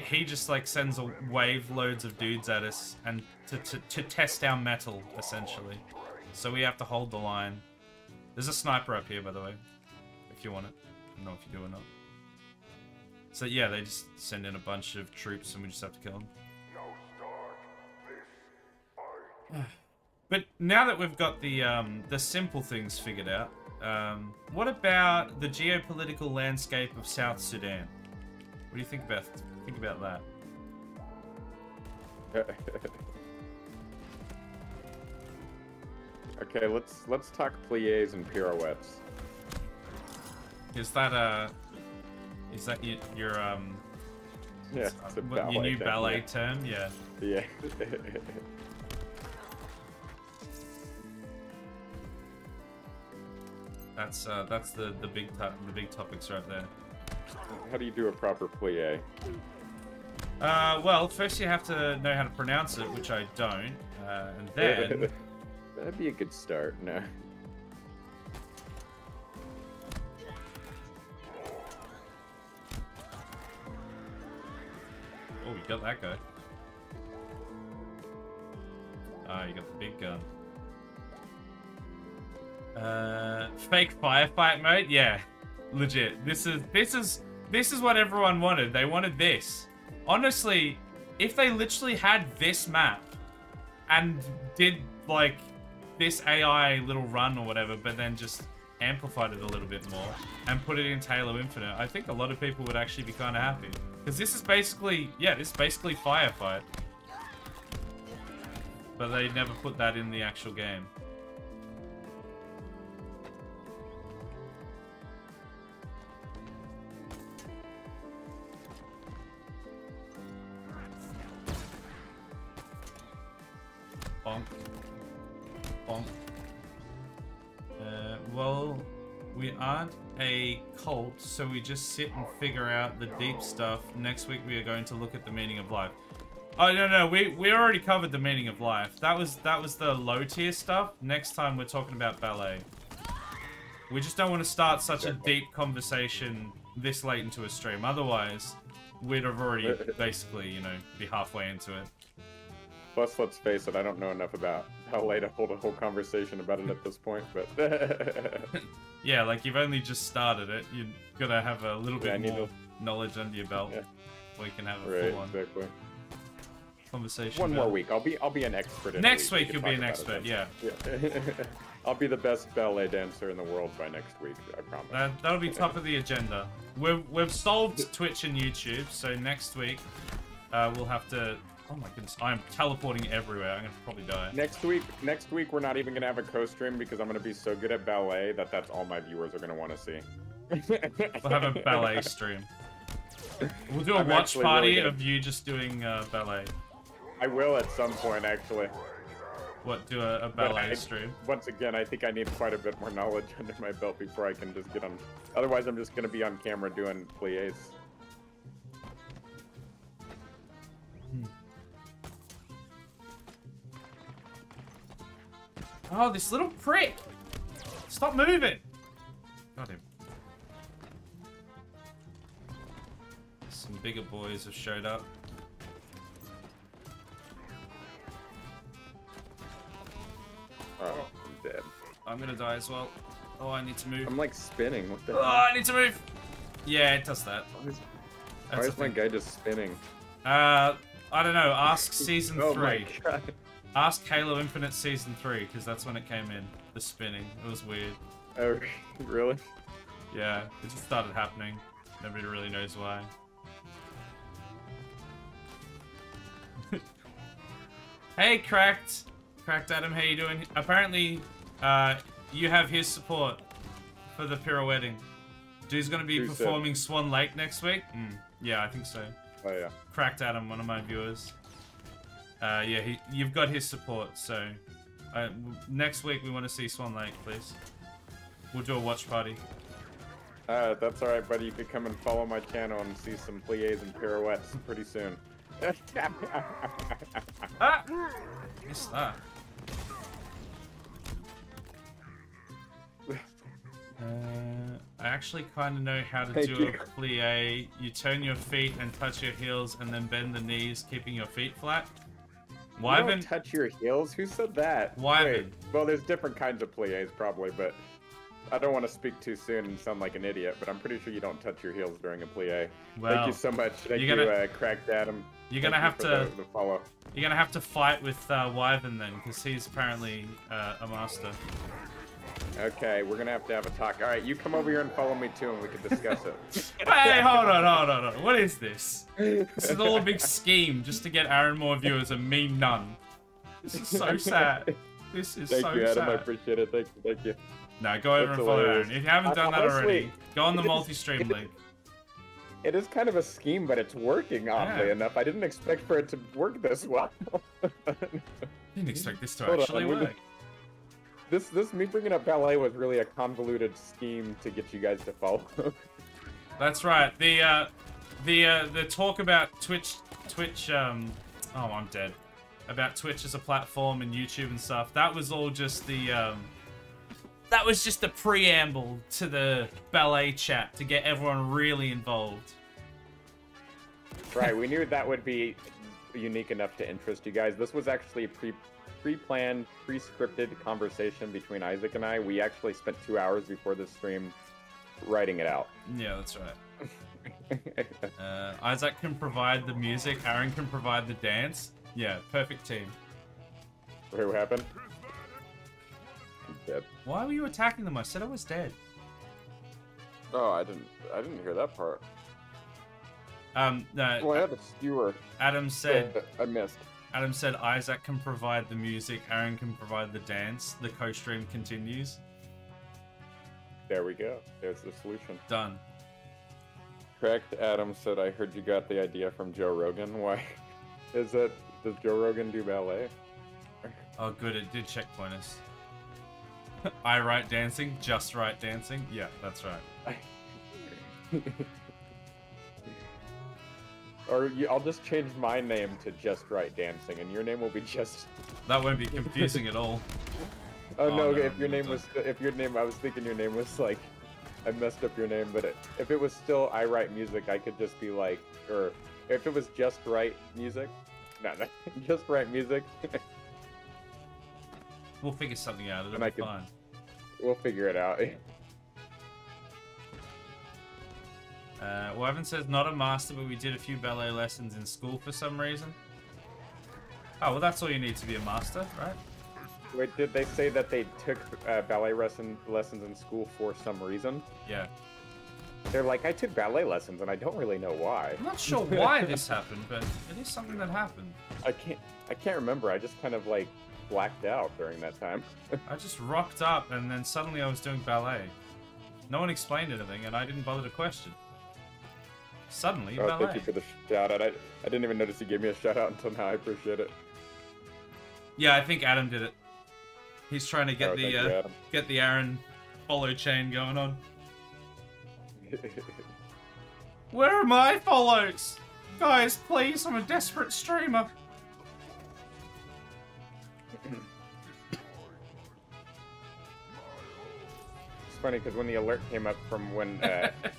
He just like sends a wave loads of dudes at us and to test our metal, essentially. So we have to hold the line. There's a sniper up here, by the way, if you want it. I don't know if you do or not. So yeah, they just send in a bunch of troops and we just have to kill them. But now that we've got the simple things figured out, what about the geopolitical landscape of South Sudan? What do you think about that? Okay, let's talk pliés and pirouettes. Is that your yeah, it's a ballet your new term, ballet term? Yeah. Yeah. That's the big topics right there. How do you do a proper plie? Well, first you have to know how to pronounce it, which I don't, and then that'd be a good start. No. Oh, you got that guy. Ah, you got the big gun. Fake firefight mode? Yeah. Legit. This is what everyone wanted. They wanted this. Honestly, if they literally had this map and did like this AI little run or whatever, but then just amplified it a little bit more and put it in Halo Infinite, I think a lot of people would actually be kind of happy. Because this is basically, yeah, this is basically firefight. But they never put that in the actual game. Bonk. Bonk. Well, we aren't a cult, so we just sit and figure out the deep stuff. Next week we are going to look at the meaning of life. Oh no, we already covered the meaning of life. That was the low tier stuff. Next time we're talking about ballet. We just don't want to start such a deep conversation this late into a stream. Otherwise, we'd have already basically, you know, be halfway into it. Plus, let's face it, I don't know enough about ballet to hold a whole conversation about it at this point, but... Yeah, like, you've only just started it. You've got to have a little bit more knowledge under your belt before you can have a full-on conversation. One more week. I'll be an expert in Next week you'll be an expert, yeah. I'll be the best ballet dancer in the world by next week, I promise. That'll be top of the agenda. We've solved Twitch and YouTube, so next week we'll have to... Oh my goodness, I'm teleporting everywhere. I'm gonna probably die. Next week we're not even gonna have a co-stream because I'm gonna be so good at ballet that's all my viewers are gonna want to see. We'll have a ballet stream. We'll do a I'm watch actually party really of you just doing ballet. I will at some point, actually. What, do a But ballet stream? Once again, I think I need quite a bit more knowledge under my belt before I can just get on. Otherwise, I'm just gonna be on camera doing pliés. Oh, this little prick! Stop moving! Got him. Some bigger boys have showed up. Oh, I'm dead. I'm gonna die as well. Oh, I need to move. I'm like spinning. What the Oh, hell? I need to move! Yeah, it does that. Why That's is the my thing. guy just spinning? I don't know. Ask Season Oh 3. my god. Ask Halo Infinite Season 3, because that's when it came in. The spinning. It was weird. Oh, really? Yeah, it just started happening. Nobody really knows why. Hey, Cracked Adam, how you doing? Apparently, you have his support for the pirouetting. Dude's gonna be Who said? performing Swan Lake next week? Yeah, I think so. Oh yeah. Cracked Adam, one of my viewers. Yeah, you've got his support, so... next week we want to see Swan Lake, please. We'll do a watch party. That's alright, buddy. You could come and follow my channel and see some pliés and pirouettes pretty soon. Ah! Missed that. I actually kind of know how to Thank do you. a plie. You turn your feet and touch your heels and then bend the knees, keeping your feet flat. You Wyvern, don't touch your heels? Who said that? Wyvern. Wait, well, there's different kinds of pliés probably, but I don't want to speak too soon and sound like an idiot, but I'm pretty sure you don't touch your heels during a plié. Well, Thank you so much. Thank you're you, gonna- Cracked Adam. you're Thank gonna you have for to the follow. you're gonna have to fight with Wyvern then, because he's apparently a master. Okay, we're gonna have a talk. All right, you come over here and follow me too, and we can discuss it. Hey, hold on. What is this? This is all a big scheme just to get Aaron more viewers and me none. This is so sad. This is Thank so you, Adam. I sad. appreciate it. Thank you. No, go over That's and follow hilarious. Aaron. If you haven't done that Honestly, already, go on the it is- multi-stream it is- link. It is kind of a scheme, but it's working oddly Yeah. enough. I didn't expect for it to work this well. Didn't expect this to Hold on, actually we work. This me bringing up ballet was really a convoluted scheme to get you guys to follow. That's right. The talk about Twitch. Oh, I'm dead. About Twitch as a platform and YouTube and stuff. That was all just the that was just the preamble to the ballet chat to get everyone really involved. Right, we knew that would be unique enough to interest you guys. This was actually a pre-planned, pre-scripted conversation between Isaac and I. We actually spent 2 hours before the stream writing it out. Yeah, that's right. Isaac can provide the music. Aaron can provide the dance. Yeah, perfect team. Wait, what happened? I'm dead. Why were you attacking them? I said I was dead. Oh, I didn't hear that part. No, Well, I had a skewer. Adam said I missed. Adam said Isaac can provide the music, Aaron can provide the dance. The co-stream continues. There we go. There's the solution. Done. Correct. Adam said, I heard you got the idea from Joe Rogan. Why is it? Does Joe Rogan do ballet? Oh, good. It did checkpoint us. I write dancing, just right dancing. Yeah, that's right. Or I'll just change my name to Just Right Dancing, and your name will be Just. That won't be confusing at all. Oh, no! no, If your no, name don't. was, I was thinking your name was like, I messed up your name, but if it was still I Write Music, I could just be like, or if it was Just Right Music, no, Just Right Music. We'll figure something out. It'll And I be can- fine. We'll figure it out. Wyvern says, not a master, but we did a few ballet lessons in school for some reason. Oh, well, that's all you need to be a master, right? Wait, did they say that they took ballet lessons in school for some reason? Yeah. They're like, I took ballet lessons, and I don't really know why. I'm not sure why this happened, but it is something that happened. I can't remember. I just kind of like blacked out during that time. I just rocked up, and then suddenly I was doing ballet. No one explained anything, and I didn't bother to question. Suddenly, Oh, ballet. thank you for the shout out. I didn't even notice you gave me a shout out until now. I appreciate it. Yeah, I think Adam did it. He's trying to get Oh, thank you, Adam. get the Aaron follow chain going on. Where are my follows? Guys, please, I'm a desperate streamer. It's funny because when the alert came up from when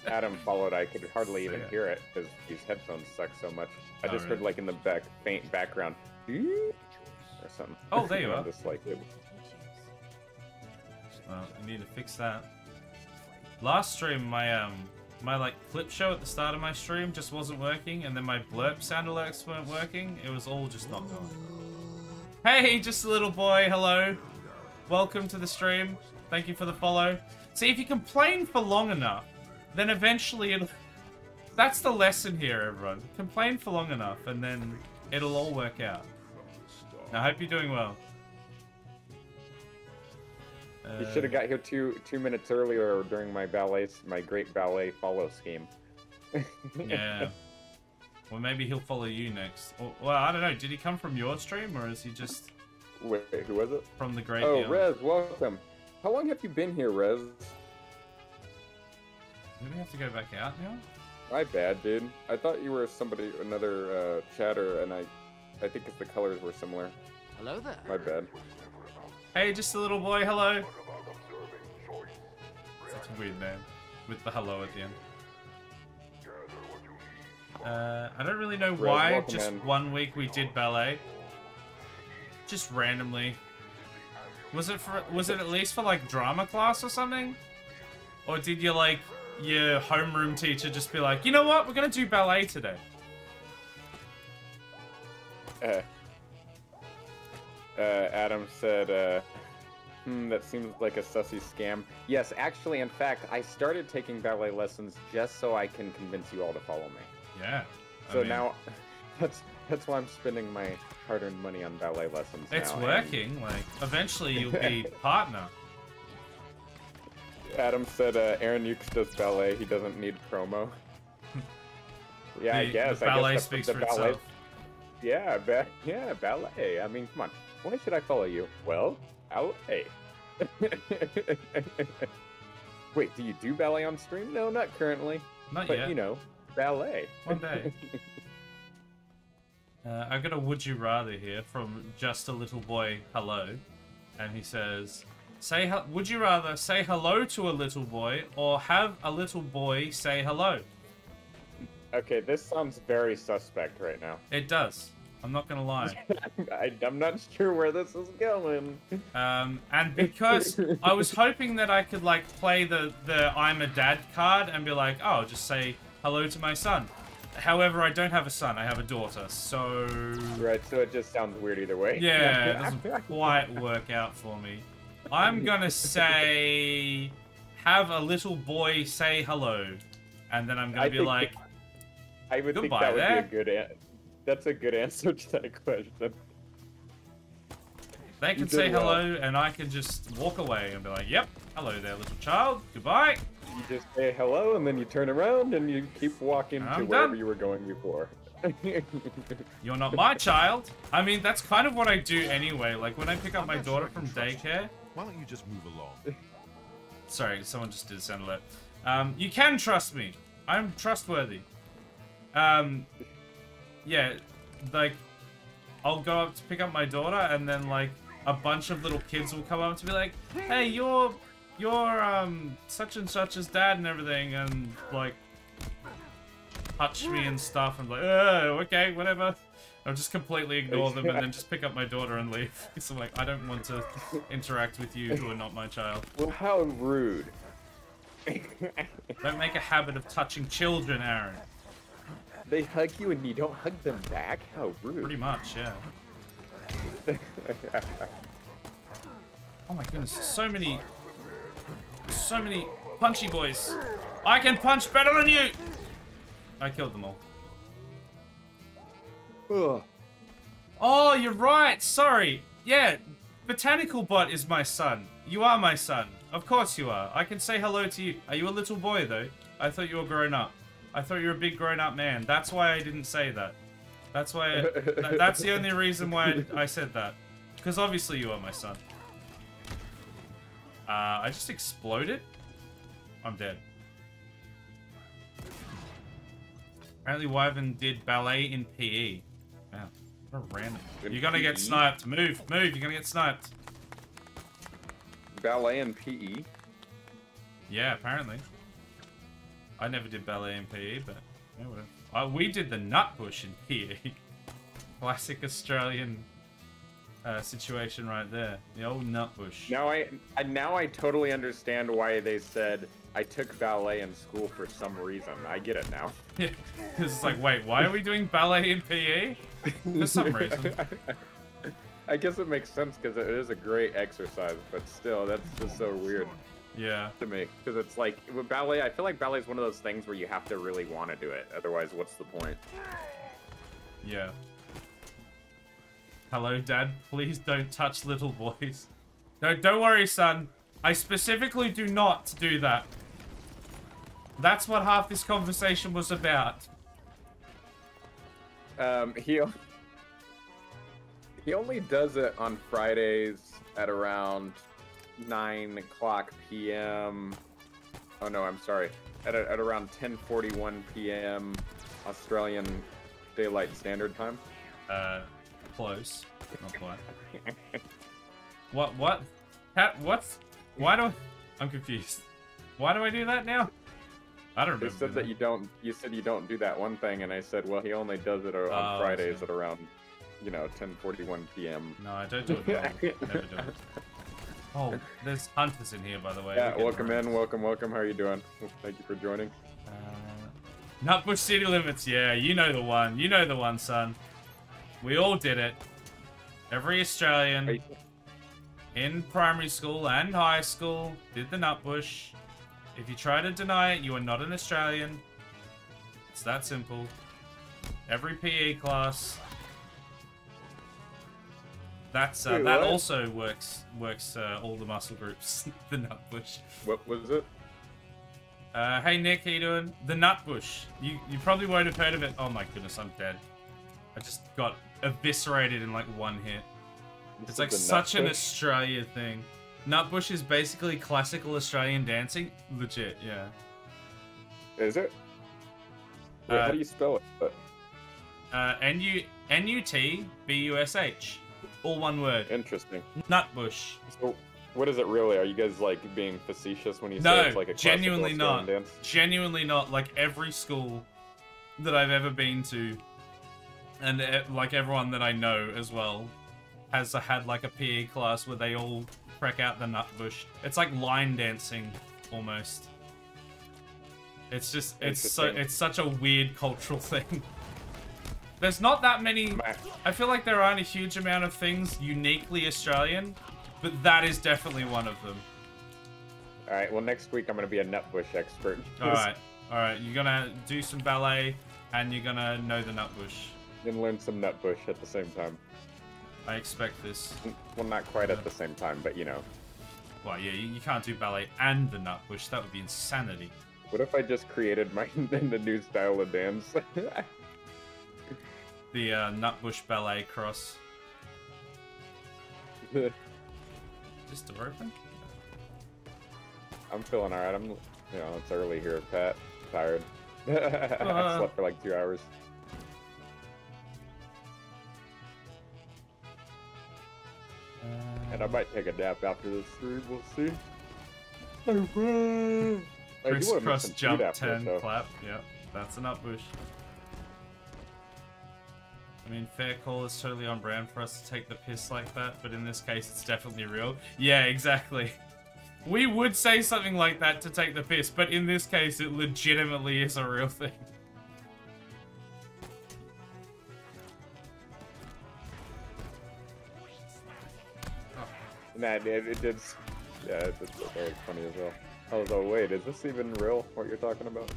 Adam followed, I could hardly even hear it because these headphones suck so much. I Oh, just heard really? like in the faint background or something. Oh, there you And I'm are. just like, Well, I need to fix that. Last stream, my like clip show at the start of my stream just wasn't working, and then my blurb sound alerts weren't working. It was all just not going. Hey, just a little boy. Hello. Welcome to the stream. Thank you for the follow. See, if you complain for long enough, then eventually it'll... That's the lesson here, everyone. Complain for long enough, and then it'll all work out. I hope you're doing well. you should have got here two minutes earlier during my great ballet follow scheme. Yeah. Well, maybe he'll follow you next. Or, well, I don't know. Did he come from your stream, or is he just Wait, who was it? from the Great Oh, Beyond? Rez, welcome. How long have you been here, Rez? Do we have to go back out now? My bad, dude. I thought you were another chatter, and I think if the colors were similar. Hello there. My bad. Hey, just a little boy. Hello. Such a weird name with the hello at the end. I don't really know Rez, why. welcome Just in. 1 week we did ballet. Just randomly. Was it at least for like drama class or something? Or did you like your homeroom teacher just be like, you know what, we're gonna do ballet today? Adam said, that seems like a sussy scam. Yes, actually, in fact, I started taking ballet lessons just so I can convince you all to follow me. Yeah. I So mean, now, that's why I'm spending my hard-earned money on ballet lessons it's now. working. Like eventually you'll be partner. And Adam said, Aaron Ukes does ballet. He doesn't need promo. Yeah, I guess. The ballet I guess speaks the for ballet. itself. Yeah, ballet. I mean, come on. Why should I follow you? Well, ballet. Wait, do you do ballet on stream? No, not currently. Not But, yet. you know, ballet. One day. I've got a would you rather here from Just a Little Boy Hello. And he says, would you rather say hello to a little boy or have a little boy say hello? Okay, this sounds very suspect right now. It does. I'm not gonna lie. I'm not sure where this is going. And because I was hoping that I could like play the I'm a dad card and be like, oh, just say hello to my son. However, I don't have a son, I have a daughter, so... Right, so it just sounds weird either way. Yeah, it doesn't quite work out for me. I'm gonna say, have a little boy say hello. And then I'm gonna be like, I would think goodbye that would there. be a good that's a good answer to that question. they You can did say well. hello and I can just walk away and be like, yep, hello there, little child, goodbye. You just say hello and then you turn around and you keep walking to I'm wherever done. you were going before. You're not my child. I mean, that's kind of what I do anyway. Like when I pick up my daughter from daycare. Why don't you just move along? Sorry, someone just did a sound alert. You can trust me. I'm trustworthy. Yeah, like, I'll go up to pick up my daughter, and then, like, a bunch of little kids will come up to be like, hey, you're such and such's dad and everything, and, like, touch me and stuff, and like, oh, okay, whatever. I'll just completely ignore them and then just pick up my daughter and leave. Because I'm like, I don't want to interact with you who are not my child. Well, how rude. Don't make a habit of touching children, Aaron. They hug you and you don't hug them back? How rude. Pretty much, yeah. Oh my goodness, so many punchy boys. I can punch better than you! I killed them all. Ugh. Oh, you're right, sorry. Yeah, Botanical Bot is my son. You are my son. Of course you are. I can say hello to you. Are you a little boy, though? I thought you were grown up. I thought you were a big grown-up man. That's why I didn't say that. That's why. That's the only reason why I said that. Because obviously you are my son. I just exploded? I'm dead. Apparently Wyvern did ballet in PE. Wow, what a random. You're gonna get sniped. Move, move, you're gonna get sniped. Ballet and PE? Yeah, apparently. I never did ballet in PE, but yeah, whatever. We did the Nutbush in PE. Classic Australian situation right there. The old Nutbush. Now I totally understand why they said I took ballet in school for some reason. I get it now. Yeah, it's like, wait, why are we doing ballet in PE? For some reason. I guess it makes sense because it is a great exercise, but still, that's just so weird. Yeah. To me, because it's like with ballet, I feel like ballet is one of those things where you have to really want to do it. Otherwise, what's the point? Yeah. Hello, Dad. Please don't touch little boys. No, don't worry, son. I specifically do not do that. That's what half this conversation was about. He only does it on Fridays at around 9 o'clock p.m. Oh no, I'm sorry. At around 10:41 p.m. Australian Daylight Standard Time. Close. Not quite. What? What's? Why do? I'm confused. Why do I do that now? I don't remember. You said that you don't. You said you don't do that one thing, and I said, well, he only does it on Fridays at around, 10:41 p.m. No, I don't do it. Never do it. Oh, there's hunters in here, by the way. Yeah, welcome in, welcome. How are you doing? Thank you for joining. Nutbush City Limits. Yeah, you know the one. You know the one, son. We all did it. Every Australian in primary school and high school did the Nutbush. If you try to deny it, you are not an Australian. It's that simple. Every PE class. That's Wait, that what? also works all the muscle groups. The Nutbush. What was it? Hey Nick, how you doing? The Nutbush. You probably won't have heard of it. Oh my goodness, I'm dead. I just got eviscerated in like one hit. It's like such an Australia thing. Nutbush is basically classical Australian dancing. Legit, yeah. Is it? Wait, how do you spell it? N-U-T-B-U-S-H. All one word. Interesting. Nutbush. So, what is it really? Are you guys like being facetious when you No, say it's like a genuinely classical not. Australian dance? Genuinely not. Like every school that I've ever been to, and like everyone that I know as well, has had like a PE class where they all crack out the Nutbush. It's like line dancing, almost. It's just, it's such a weird cultural thing. There's not that many, I feel like there aren't a huge amount of things uniquely Australian, but that is definitely one of them. Alright, well next week I'm going to be a Nutbush expert. Alright, you're gonna do some ballet, and you're gonna know the Nutbush. And learn some Nutbush at the same time. I expect this. Well, not quite at the same time, but you know. Well, yeah, you can't do ballet and the Nutbush. That would be insanity. What if I just created the new style of dance? The Nutbush ballet cross. Just door open? I'm feeling alright. It's early here, Pat. Tired. I slept for like 2 hours. And I might take a nap after this stream. We'll see. Crisscross jump 10 clap. Yep, that's a Nutbush. I mean, fair call is totally on brand for us to take the piss like that, but in this case, it's definitely real. Yeah, exactly. We would say something like that to take the piss, but in this case, it legitimately is a real thing. Nah, it did. Yeah, that was funny as well. I was like, wait, is this even real? What you're talking about?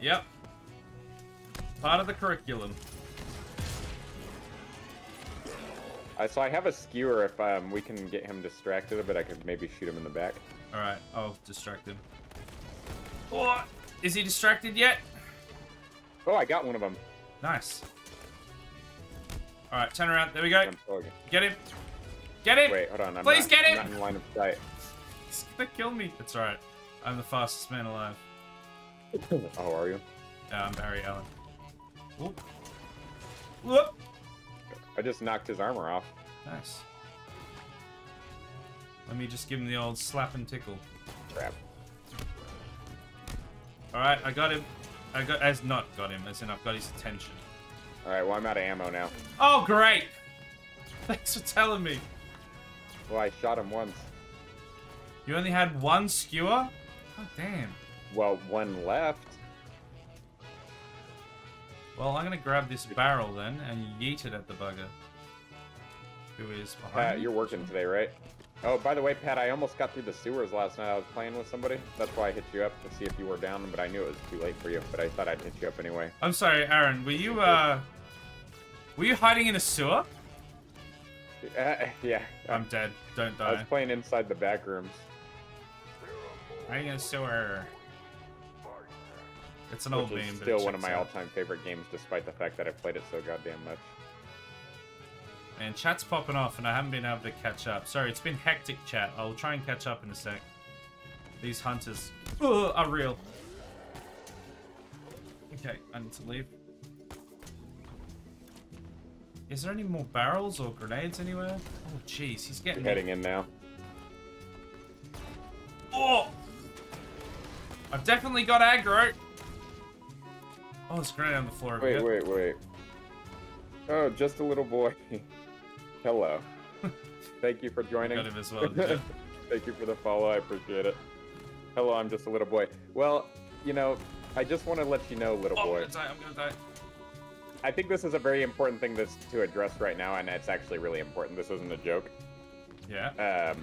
Yep. Part of the curriculum. So I have a skewer if we can get him distracted, but I could maybe shoot him in the back. Alright, I'll distract him. Oh, is he distracted yet? Oh, I got one of them. Nice. All right, turn around. There we go. I'm sorry. Get him. Get him. Wait, hold on. Please get him. I'm not in line of sight. He's gonna kill me. That's all right. I'm the fastest man alive. Oh, are you? Yeah, I'm Barry Allen. Whoop. Whoop. I just knocked his armor off. Nice. Let me just give him the old slap and tickle. Crap. All right, I got him. As in I've got his attention. All right, well, I'm out of ammo now. Oh, great. Thanks for telling me. Well, I shot him once. You only had one skewer? Oh, damn. Well, one left. Well, I'm gonna grab this barrel then and yeet it at the bugger. Who is behind Pat, me? you're working today, right? Oh, by the way, Pat, I almost got through the sewers last night. I was playing with somebody. That's why I hit you up to see if you were down, but I knew it was too late for you. But I thought I'd hit you up anyway. I'm sorry, Aaron. Were you hiding in a sewer? Yeah. I'm dead. Don't I was die. playing inside the back rooms. Hiding in a sewer. It's an old Which meme, is but still it one of checks my out. all-time favorite games, despite the fact that I've played it so goddamn much. And chat's popping off, and I haven't been able to catch up. Sorry, it's been hectic, chat. I'll try and catch up in a sec. These hunters are real. Okay, I need to leave. Is there any more barrels or grenades anywhere? Oh, jeez, he's getting... Heading in now. Oh! I've definitely got aggro. Oh, there's a grenade on the floor over here. Wait. Oh, just a little boy. Hello. Thank you for joining. Got him as well, did you? Thank you for the follow. I appreciate it. Hello, I'm just a little boy. Well, you know, I just want to let you know, little boy. I'm gonna die. I think this is a very important thing to address right now, and it's actually really important. This isn't a joke. Yeah?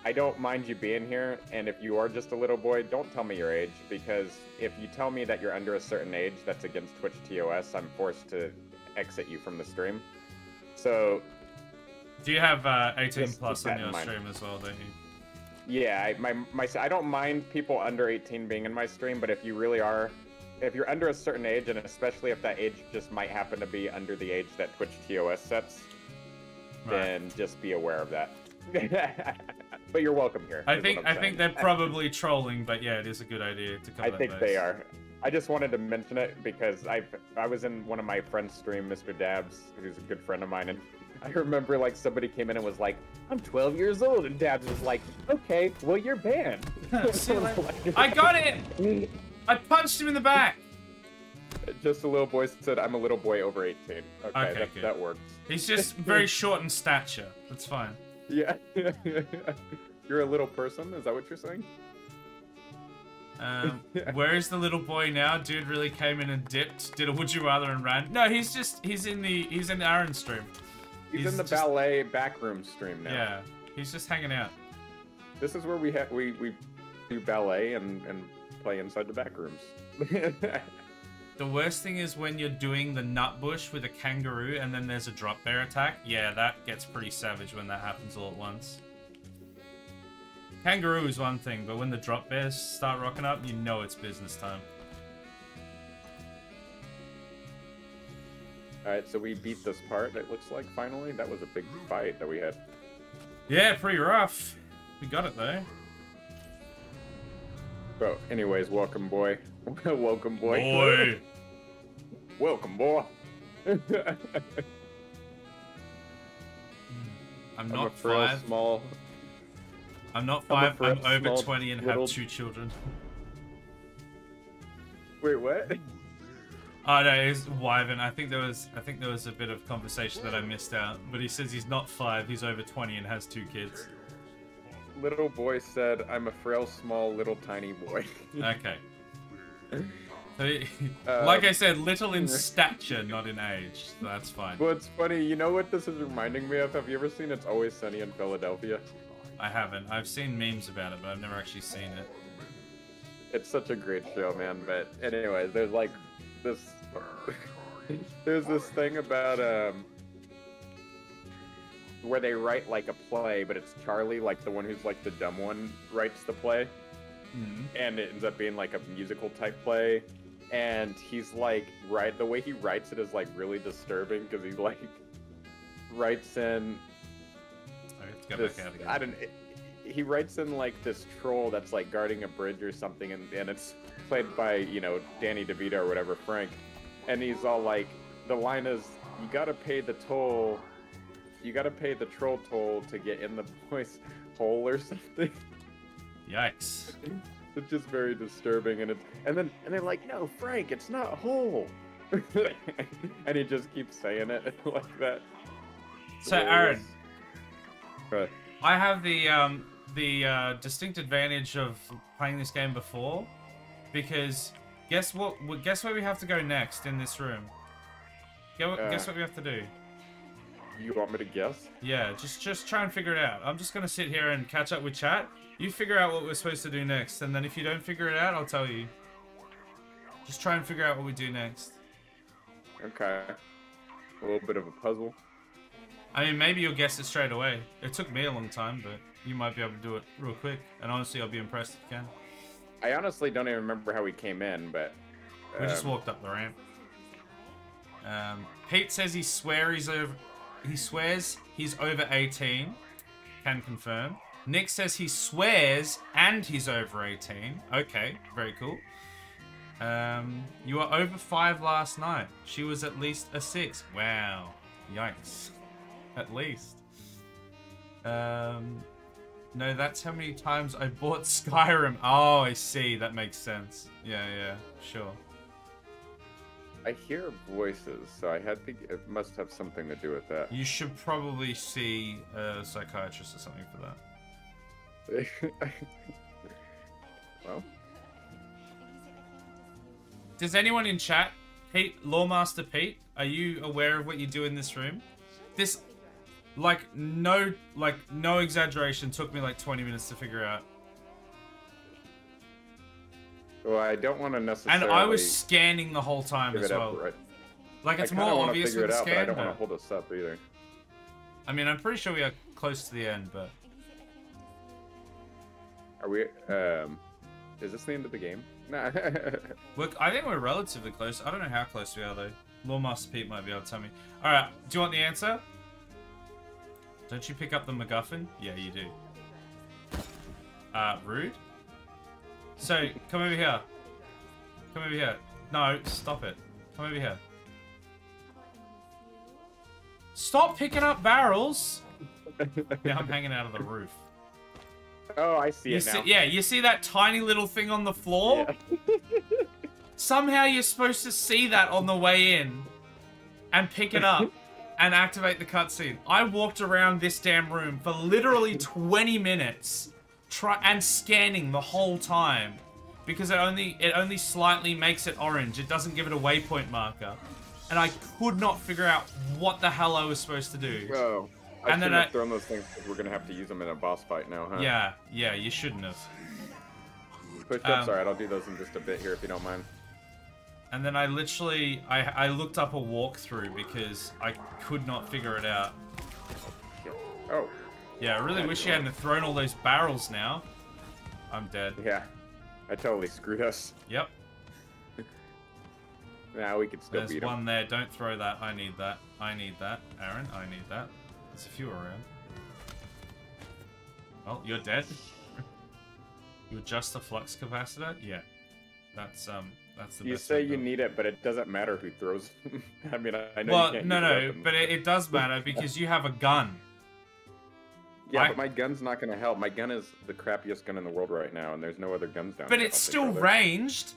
I don't mind you being here, and if you are just a little boy, don't tell me your age, because if you tell me that you're under a certain age that's against Twitch TOS, I'm forced to exit you from the stream. So... Do you have 18 Just plus keep on that your in mind. stream as well, don't you? Yeah, I don't mind people under 18 being in my stream, but if you really are, if you're under a certain age, and especially if that age just might happen to be under the age that Twitch TOS sets, then just be aware of that. But you're welcome here. I is think what I'm saying. they're probably trolling, but yeah, it is a good idea to cover I that think base. they are. I just wanted to mention it because I was in one of my friends' stream, Mr. Dabs, who's a good friend of mine, and I remember like somebody came in and was like, "I'm 12 years old," and Dabs was like, "Okay, well you're banned." See you later. I got him! I punched him in the back! Just a little boy said, "I'm a little boy over 18." Okay, good. that works. He's just very short in stature. That's fine. Yeah. You're a little person? Is that what you're saying? Where is the little boy now? Dude really came in and dipped, did a would you rather and ran. No, he's in Aaron's stream. He's in the just- ballet backroom stream now. Yeah, he's just hanging out. This is where we do ballet and play inside the back rooms. The worst thing is when you're doing the nut bush with a kangaroo and then there's a drop bear attack. Yeah, that gets pretty savage when that happens all at once. Kangaroo is one thing, but when the drop bears start rocking up, you know it's business time. Alright, so we beat this part, it looks like, finally. That was a big fight that we had. Yeah, pretty rough. We got it though. But anyways, welcome, boy. Welcome, boy. Boy. Welcome, boy. I'm not a frail, 5. small... I'm not I'm a 5. frail, I'm over small, 20 and little- have 2 children. Wait, what? Oh no, it's Wyvern. I think there was a bit of conversation that I missed out. But he says he's not 5, he's over 20 and has 2 kids. Little boy said, "I'm a frail, small, little, tiny boy." Okay. So like I said, little in stature, not in age. So that's fine. Well, it's funny. You know what this is reminding me of? Have you ever seen It's Always Sunny in Philadelphia? I haven't. I've seen memes about it, but I've never actually seen it. It's such a great show, man. But anyways, there's like this. There's this thing about where they write like a play, but it's Charlie, like the one who's like the dumb one, writes the play. and it ends up being like a musical type play. And he's like, the way he writes it is like really disturbing because he like writes in. I have to go This, back out again. I don't. He writes in like this troll that's like guarding a bridge or something, and it's played by Danny DeVito or whatever, Frank, and he's all like, the line is, "You gotta pay the toll, you gotta pay the troll toll to get in the boy's hole" or something. Yikes! It's just very disturbing, and they're like, "No, Frank, it's not a hole," and he just keeps saying it like that. So Aaron, But I have the distinct advantage of playing this game before, because guess what? Guess where we have to go next in this room? Guess what we have to do? you want me to guess? Yeah, just try and figure it out. I'm just gonna sit here and catch up with chat. You figure out what we're supposed to do next, and then if you don't figure it out, I'll tell you. Just try and figure out what we do next. Okay. A little bit of a puzzle. I mean, maybe you'll guess it straight away. It took me a long time, but you might be able to do it real quick. And honestly, I'll be impressed if you can. I honestly don't even remember how we came in, but We just walked up the ramp. Pete says he swears he's over 18. Can confirm. Nick says he swears and he's over 18. Okay, very cool. You were over 5 last night. She was at least a 6. Wow. Yikes. At least. No, that's how many times I bought Skyrim. Oh, I see. That makes sense. Yeah, sure. I hear voices, so I think it must have something to do with that. You should probably see a psychiatrist or something for that. Well, Does anyone in chat, Pete, Lawmaster Pete, are you aware of what you do in this room? This, no exaggeration, took me like 20 minutes to figure out. well, I don't want to necessarily. And I was scanning the whole time give as it up, well. right? Like, it's I kinda more wanna obvious figure with it the out, but I scan, don't want to but... hold us up either. I mean, I'm pretty sure we are close to the end, but... Are we? Is this the end of the game? Nah. Look, I think we're relatively close. I don't know how close we are, though. Lawmaster Pete might be able to tell me. Alright, do you want the answer? Don't you pick up the MacGuffin? Yeah, you do. Rude? So, come over here. Come over here. No, stop it. Come over here. Stop picking up barrels! Now I'm hanging out of the roof. Oh, I see You it now. see, yeah, you see that tiny little thing on the floor? Yeah. Somehow you're supposed to see that on the way in and pick it up and activate the cutscene. I walked around this damn room for literally 20 minutes and scanning the whole time because it only slightly makes it orange. It doesn't give it a waypoint marker. And I could not figure out what the hell I was supposed to do. Oh, I And then shouldn't have thrown those things because we're gonna have to use them in a boss fight now, huh? Yeah, you shouldn't have. Push-ups, alright, I'll do those in just a bit here if you don't mind. And then I literally, I looked up a walkthrough because I could not figure it out. Oh. Yeah, I really wish you hadn't thrown all those barrels now. I'm dead. Yeah. I totally screwed us. Yep. Nah, we could still There's beat them. one there. Don't throw that. I need that. I need that. Aaron, I need that. There's a few around. Well, you're dead. You adjust the flux capacitor? Yeah. That's the You best say way to you do it. need it, but it doesn't matter who throws them. I mean, I know Well, you can't no, use no, weapons. but it does matter because you have a gun. Yeah, but my gun's not gonna help. My gun is the crappiest gun in the world right now, and there's no other guns down But here, it's I don't still think, ranged.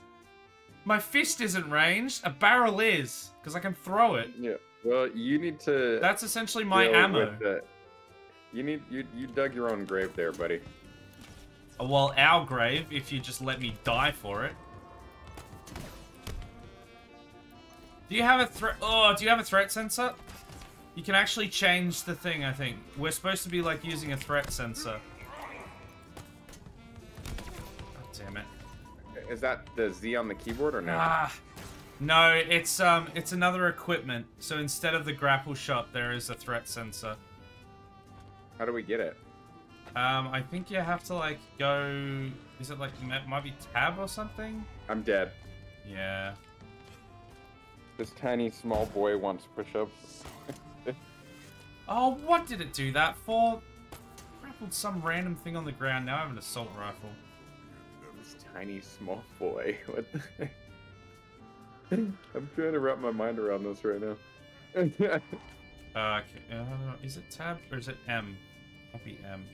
My fist isn't ranged. A barrel is, because I can throw it. Yeah. Well, you need to. That's essentially my deal ammo. with the- You dug your own grave there, buddy. Well, our grave, if you just let me die for it. Do you have a threat? Oh, do you have a threat sensor? You can actually change the thing, I think. We're supposed to be, like, using a threat sensor. God damn it. Is that the Z on the keyboard or no? No, it's another equipment. So instead of the grapple shot, there is a threat sensor. How do we get it? I think you have to like go. Is it like might be tab or something? I'm dead. Yeah. This tiny small boy wants push-ups. Oh, what did it do that for? Grappled some random thing on the ground. Now I have an assault rifle. This tiny small boy. What the heck? I'm trying to wrap my mind around this right now. Okay. Is it tab or is it M? Might be M.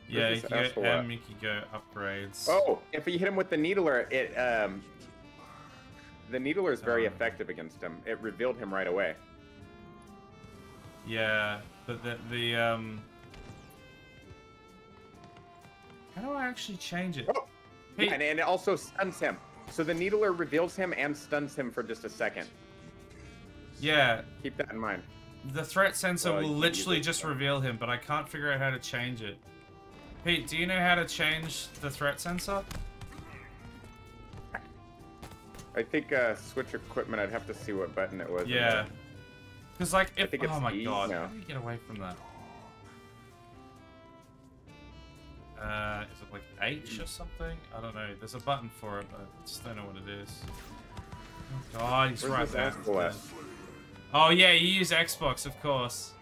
Yeah, you this can go asshole M. at? You can go upgrades. Oh, if you hit him with the needler, the needler is very effective against him. It revealed him right away. Yeah, but the how do I actually change it? Oh, yeah, and it also stuns him. So the needler reveals him and stuns him for just a second. Yeah. Keep that in mind. The threat sensor Well, you will can literally use it, just so. reveal him, but I can't figure out how to change it. Pete, do you know how to change the threat sensor? I think switch equipment. I'd have to see what button it was. Yeah. Because like if think it's oh my E god, now. how do you get away from that? Is it like H or something? I don't know. There's a button for it, but I just don't know what it is. Oh god, he's Where's right this there. asshole at? Oh yeah, you use Xbox, of course.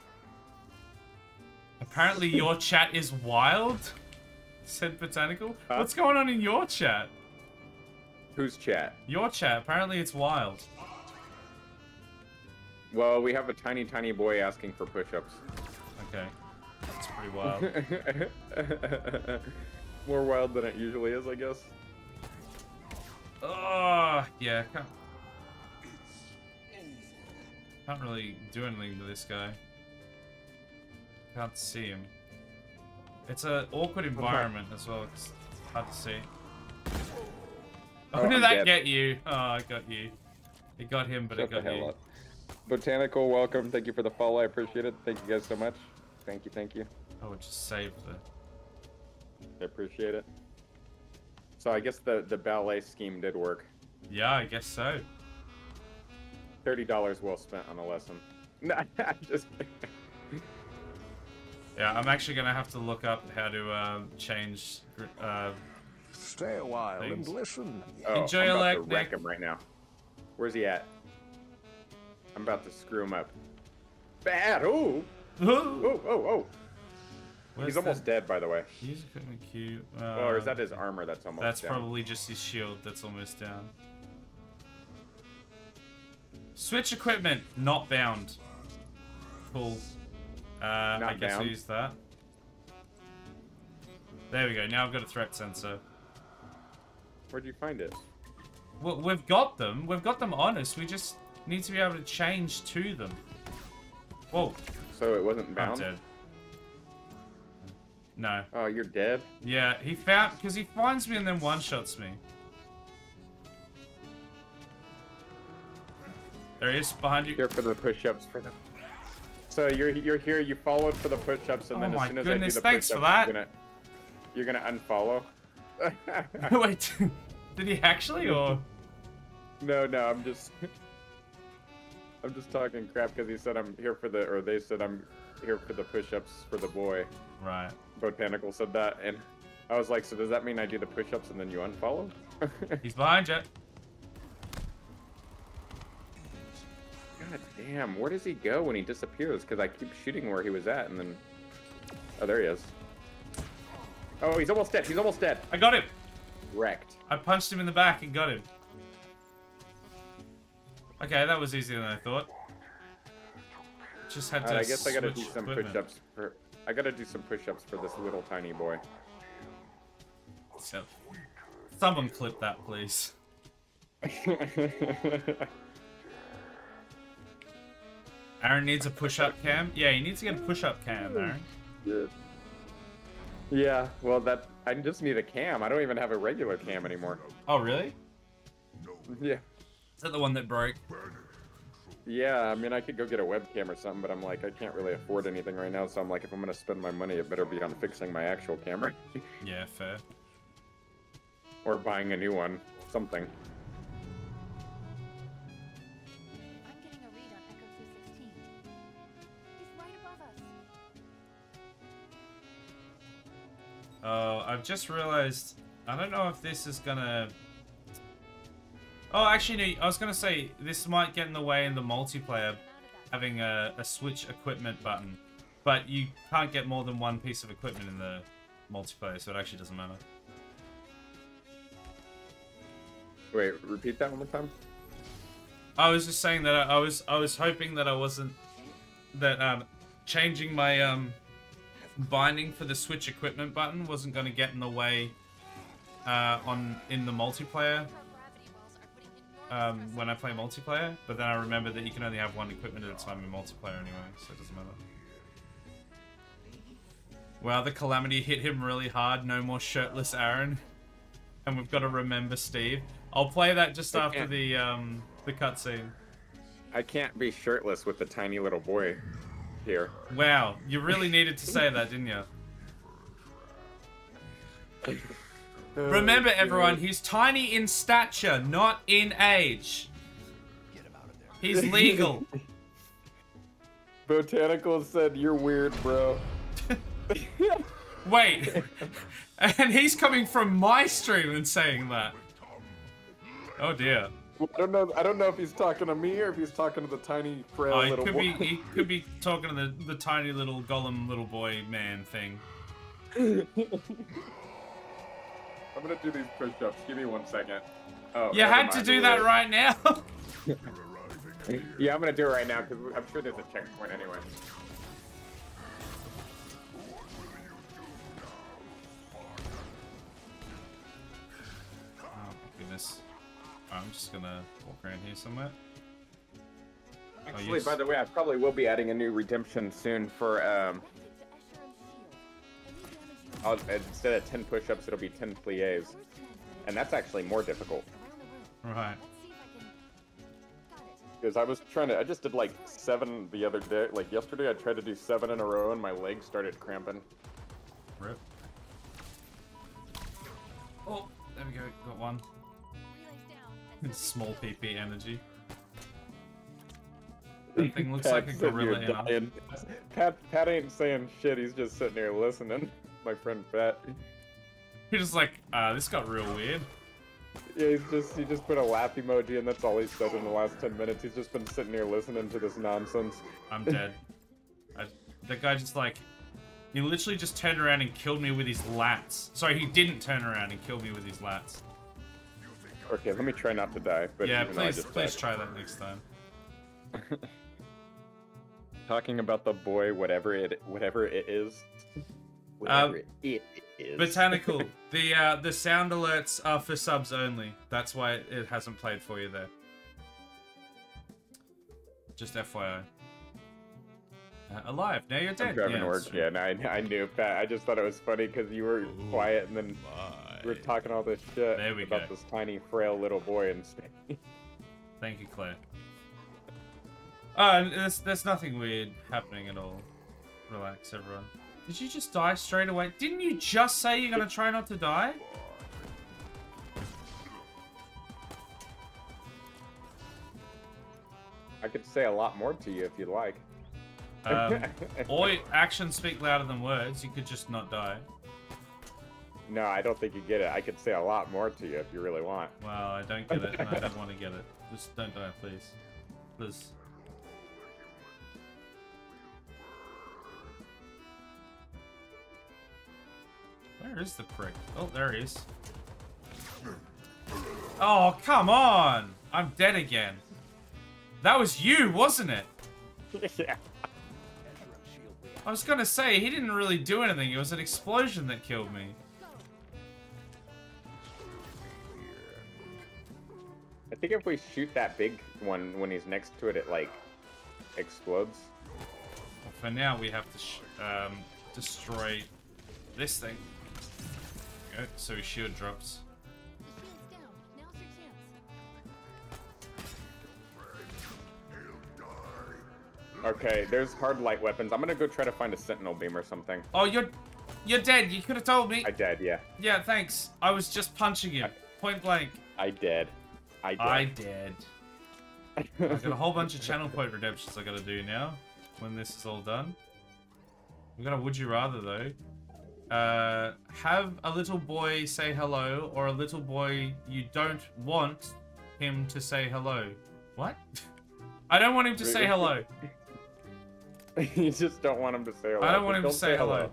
Apparently your chat is wild, said Botanical. Huh? What's going on in your chat? Whose chat? Your chat. Apparently it's wild. Well, we have a tiny boy asking for push-ups. Okay. That's pretty wild. More wild than it usually is, I guess. Oh, yeah. Can't really do anything to this guy. Can't see him. It's an awkward environment as well. It's hard to see. Oh, Oh, did I'm that dead. get you? Oh, I got you. It got him, but Shut it got the hell you. up. Botanical, welcome. Thank you for the follow. I appreciate it. Thank you guys so much. Thank you. Oh, it just saved the... I appreciate it. So I guess the ballet scheme did work. Yeah, I guess so. $30 well spent on a lesson. No, I'm just Yeah, I'm actually gonna have to look up how to change. Stay a while Things. and listen. Enjoy I'm your about leg, to wreck Nick. him right now. Where's he at? I'm about to screw him up. Bad! Oh! Oh! He's almost dead, by the way. Use equipment queue. Or is that his armor that's almost That's down? probably just his shield that's almost down. Switch equipment, not bound. Cool. I guess bound? I'll use that. There we go. Now I've got a threat sensor. Where'd you find it? Well, we've got them. We've got them on us. We just need to be able to change to them. Whoa. So it wasn't I'm bound? dead. No. Oh, you're dead? Yeah, he found... Because he finds me and then one-shots me. There he is, behind you. Here for the push-ups for the... So you're here, you followed for the push-ups, and Oh then my as soon as goodness, I do the thanks for push-ups, that. you're gonna unfollow? Wait, did he actually, or...? No, I'm just... I'm just talking crap because he said I'm here for the... Or they said I'm here for the push-ups for the boy. Right. Botanical said that, and I was like, so does that mean I do the push-ups and then you unfollow? He's behind you. God damn, where does he go when he disappears? Because I keep shooting where he was at, and then... Oh, there he is. Oh, he's almost dead. He's almost dead. I got him. Wrecked. I punched him in the back and got him. Okay, that was easier than I thought. Just had to I guess I gotta do switch some equipment. push-ups for... I gotta do some push-ups for this little tiny boy. So, someone clip that, please. Aaron needs a push-up cam. Yeah, he needs to get a push-up cam, Aaron. Yeah, well, I just need a cam. I don't even have a regular cam anymore. Oh, really? Yeah. Is that the one that broke? Yeah, I mean, I could go get a webcam or something, but I'm like, I can't really afford anything right now, so I'm like, if I'm gonna spend my money, it better be on fixing my actual camera. Yeah, fair. Or buying a new one. Something. I'm getting a read on Echo 216. He's right above us. Oh, I've just realized. I don't know if this is gonna. Oh, actually, no, I was gonna say this might get in the way in the multiplayer, having a switch equipment button, but you can't get more than one piece of equipment in the multiplayer, so it actually doesn't matter. Wait, repeat that one more time. I was just saying that I was hoping that I wasn't that changing my binding for the switch equipment button wasn't going to get in the way in the multiplayer when I play multiplayer, but then I remember that you can only have one equipment at a time in multiplayer anyway, so it doesn't matter. Wow, the calamity hit him really hard. No more shirtless Aaron, and we've got to remember Steve. I'll play that just after the cutscene. I can't be shirtless with the tiny little boy here. Wow, you really needed to say that, didn't you? Remember, everyone, he's tiny in stature, not in age. He's legal. Botanical said, "You're weird, bro." Wait, and he's coming from my stream and saying that. Oh dear. I don't know if he's talking to me or if he's talking to the tiny, frail little boy. He could be talking to the tiny little golem little boy man thing. I'm gonna do these push-ups. Give me 1 second. Oh, you had to do that right now. Yeah, I'm gonna do it right now because I'm sure there's a checkpoint anyway. Oh my goodness. I'm just gonna walk around here somewhere. Actually, oh, yes. by the way, I probably will be adding a new redemption soon for instead of 10 push-ups, it'll be 10 plies, and that's actually more difficult. Right. Because I just did like 7 the other day. Like yesterday, I tried to do 7 in a row, and my legs started cramping. Rip. Oh, there we go. Got one. Small PP energy. That thing looks like a gorilla. Pat ain't saying shit. He's just sitting here listening. My friend Pat. He's just like, this got real weird. Yeah, he just put a laugh emoji, and that's all he's said in the last 10 minutes. He's just been sitting here listening to this nonsense. I'm dead. That guy just like, he literally just turned around and killed me with his lats. Sorry, he didn't turn around and kill me with his lats. Okay, let me try not to die. But yeah, please try that next time. Talking about the boy, whatever it is. Whatever it is. Botanical. The sound alerts are for subs only. That's why it hasn't played for you there. Just FYI. Alive. Now you're dead. I'm driving to work. Yeah, no, I knew, Pat. I just thought it was funny because you were quiet and then we were talking all this shit about this tiny, frail little boy in space. Thank you, Claire. There's nothing weird happening at all. Relax, everyone. Did you just die straight away? Didn't you just say you're gonna try not to die? I could say a lot more to you if you'd like. Or actions speak louder than words. You could just not die. No, I don't think you get it. I could say a lot more to you if you really want. Well, I don't get it, and I don't want to get it. Just don't die, please. Please. Where is the prick? Oh, there he is. Oh, come on! I'm dead again. That was you, wasn't it? Yeah. I was gonna say, he didn't really do anything. It was an explosion that killed me. I think if we shoot that big one when he's next to it, it like explodes. Well, for now, we have to destroy this thing. Okay, so his shield drops. Okay, there's hard light weapons. I'm gonna go try to find a sentinel beam or something. Oh, you're dead. You could have told me. I dead, yeah. Yeah, thanks. I was just punching him. Point blank. I dead. I dead. I've got a whole bunch of channel point redemptions I gotta do now. When this is all done. We got a would you rather though. Have a little boy say hello, or a little boy you don't want him to say hello. What? I don't want him to say hello. You just don't want him to say hello. I don't want him to say say hello.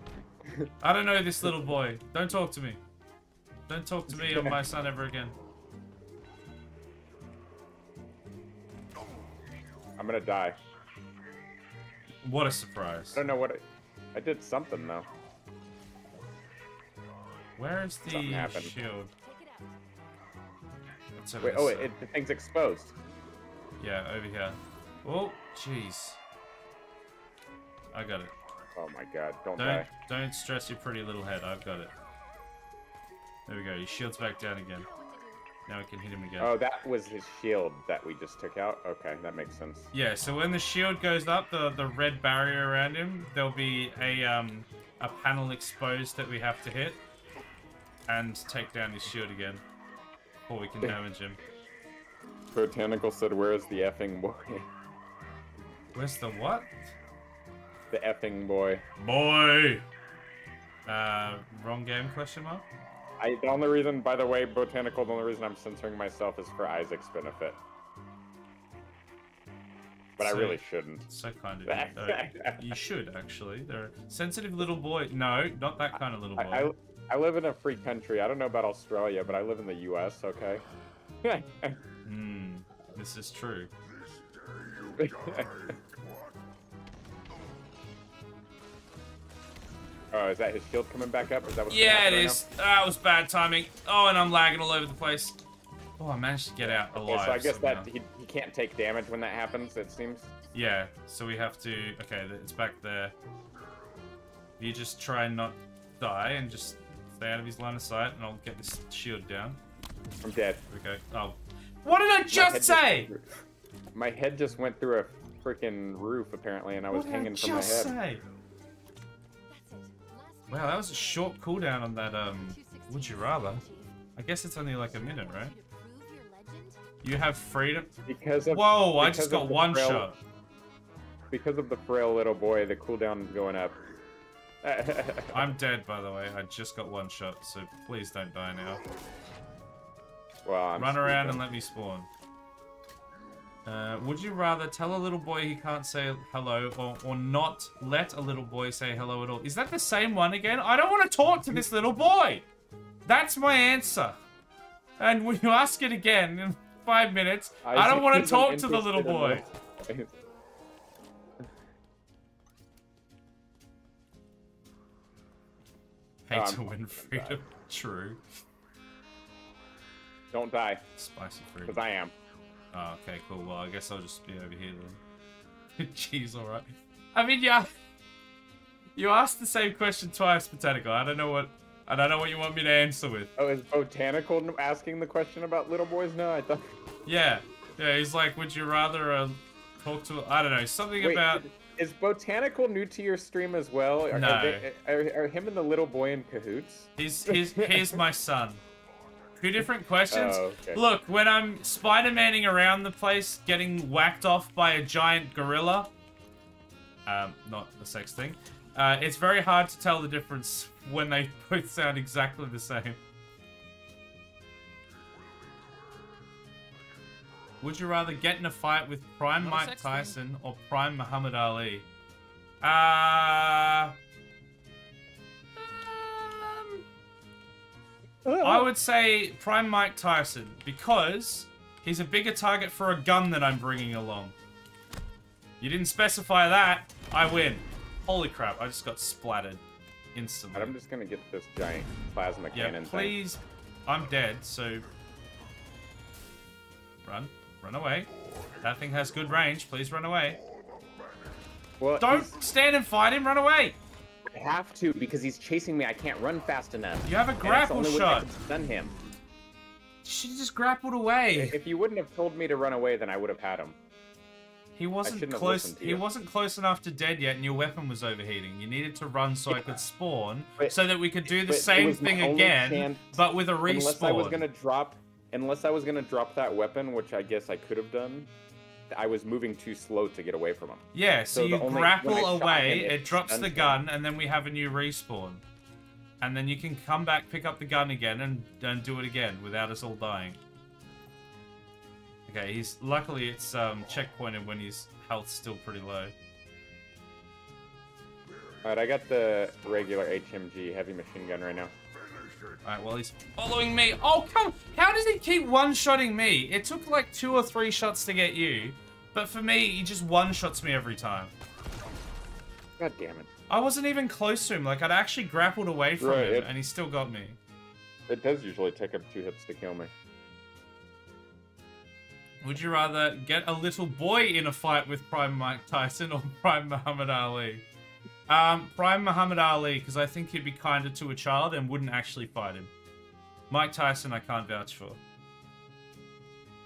I don't know this little boy. Don't talk to me. Don't talk to me or my son ever again. I'm gonna die. What a surprise. I don't know what I did something though. Where is the Something happened. shield? It's over Wait, this oh, side. the thing's exposed. Yeah, over here. Oh, jeez. I got it. Oh my god, don't die. Don't stress your pretty little head. I've got it. There we go. Your shield's back down again. Now we can hit him again. Oh, that was his shield that we just took out? Okay, that makes sense. Yeah, so when the shield goes up, the red barrier around him, there'll be a panel exposed that we have to hit and take down his shield again before we can damage him. Botanical said, where's the effing boy? Where's the what? The effing boy. Boy! Wrong game, question mark? The only reason, by the way, Botanical, the only reason I'm censoring myself is for Isaac's benefit. But So- I really shouldn't. So kind of you, though. You should, actually. They're a sensitive little boy. No, not that kind of little boy. I live in a free country. I don't know about Australia, but I live in the US, okay? This is true. Oh, is that his shield coming back up? Is that what's Yeah, gonna it happen right is. That was bad timing. Oh, and I'm lagging all over the place. Oh, I managed to get out now? alive. Okay, so I guess somehow. that he can't take damage when that happens, it seems. Yeah, so we have to... Okay, it's back there. You just try and not die and just stay out of his line of sight, and I'll get this shield down. I'm dead. Okay. Oh. What did I just say? My head just went through a freaking roof, apparently, and I was What did I hanging from my head. just say? Wow, that was a short cooldown on that, Would You Rather? I guess it's only like a minute, right? You have freedom? Because of, Whoa, I because just of got the one frail- shot. Because of the frail little boy, the cooldown is going up. I'm dead, by the way. I just got one shot, so please don't die now. Well, I'm Run around stupid. and let me spawn. Would you rather tell a little boy he can't say hello, or not let a little boy say hello at all? Is that the same one again? I don't want to talk to this little boy! That's my answer. And when you ask it again in 5 minutes, I don't want to talk to the little boy. Hate to win freedom. True. Don't die. Spicy freedom. Because I am. Oh, okay, cool. Well, I guess I'll just be over here then. Jeez, alright. I mean, yeah. You asked the same question twice, Botanical. I don't know what you want me to answer with. Oh, is Botanical asking the question about little boys now? I thought... Yeah. Yeah, he's like, would you rather talk to... I don't know, something Wait, about... Is Botanical new to your stream as well? No. Are him and the little boy in cahoots? Here's my son. 2 different questions. Oh, okay. Look, when I'm Spider-Maning around the place, getting whacked off by a giant gorilla, not a sex thing, it's very hard to tell the difference when they both sound exactly the same. Would you rather get in a fight with Prime Not a Mike sex thing. Tyson or Prime Muhammad Ali? I would say Prime Mike Tyson, because he's a bigger target for a gun that I'm bringing along. You didn't specify that, I win. Holy crap, I just got splattered instantly. I'm just gonna get this giant plasma Yeah, cannon thing. please. I'm dead, so... Run. Run away. That thing has good range. Please run away. Well, Don't stand and fight him. Run away. I have to because he's chasing me. I can't run fast enough. You have a And that's the grapple only way I shot. can stun him. You should have just grappled away. If you wouldn't have told me to run away, then I would have had him. He wasn't shouldn't have close. listened to He you. wasn't close enough to dead yet, and your weapon was overheating. You needed to run so I could spawn, But- so that we could do the but it same was my thing only again, chance- but with a Unless I was respawn. gonna drop that weapon, which I guess I could have done. I was moving too slow to get away from him. Yeah, so So you the only- grapple when I shot away, him, it drops stunned the him. gun, and then we have a new respawn. and then you can come back, pick up the gun again, and do it again without us all dying. Okay, he's luckily it's checkpointed when his health's still pretty low. Alright, I got the regular HMG heavy machine gun right now. Alright, well he's following me. Oh, come! How does he keep one-shotting me? It took like 2 or 3 shots to get you, but for me, he just one-shots me every time. God damn it. I wasn't even close to him. Like, I'd actually grappled away from Right, him, and he still got me. It does usually take up 2 hits to kill me. Would you rather get a little boy in a fight with Prime Mike Tyson or Prime Muhammad Ali? Prime Muhammad Ali, because I think he'd be kinder to a child and wouldn't actually fight him. Mike Tyson, I can't vouch for.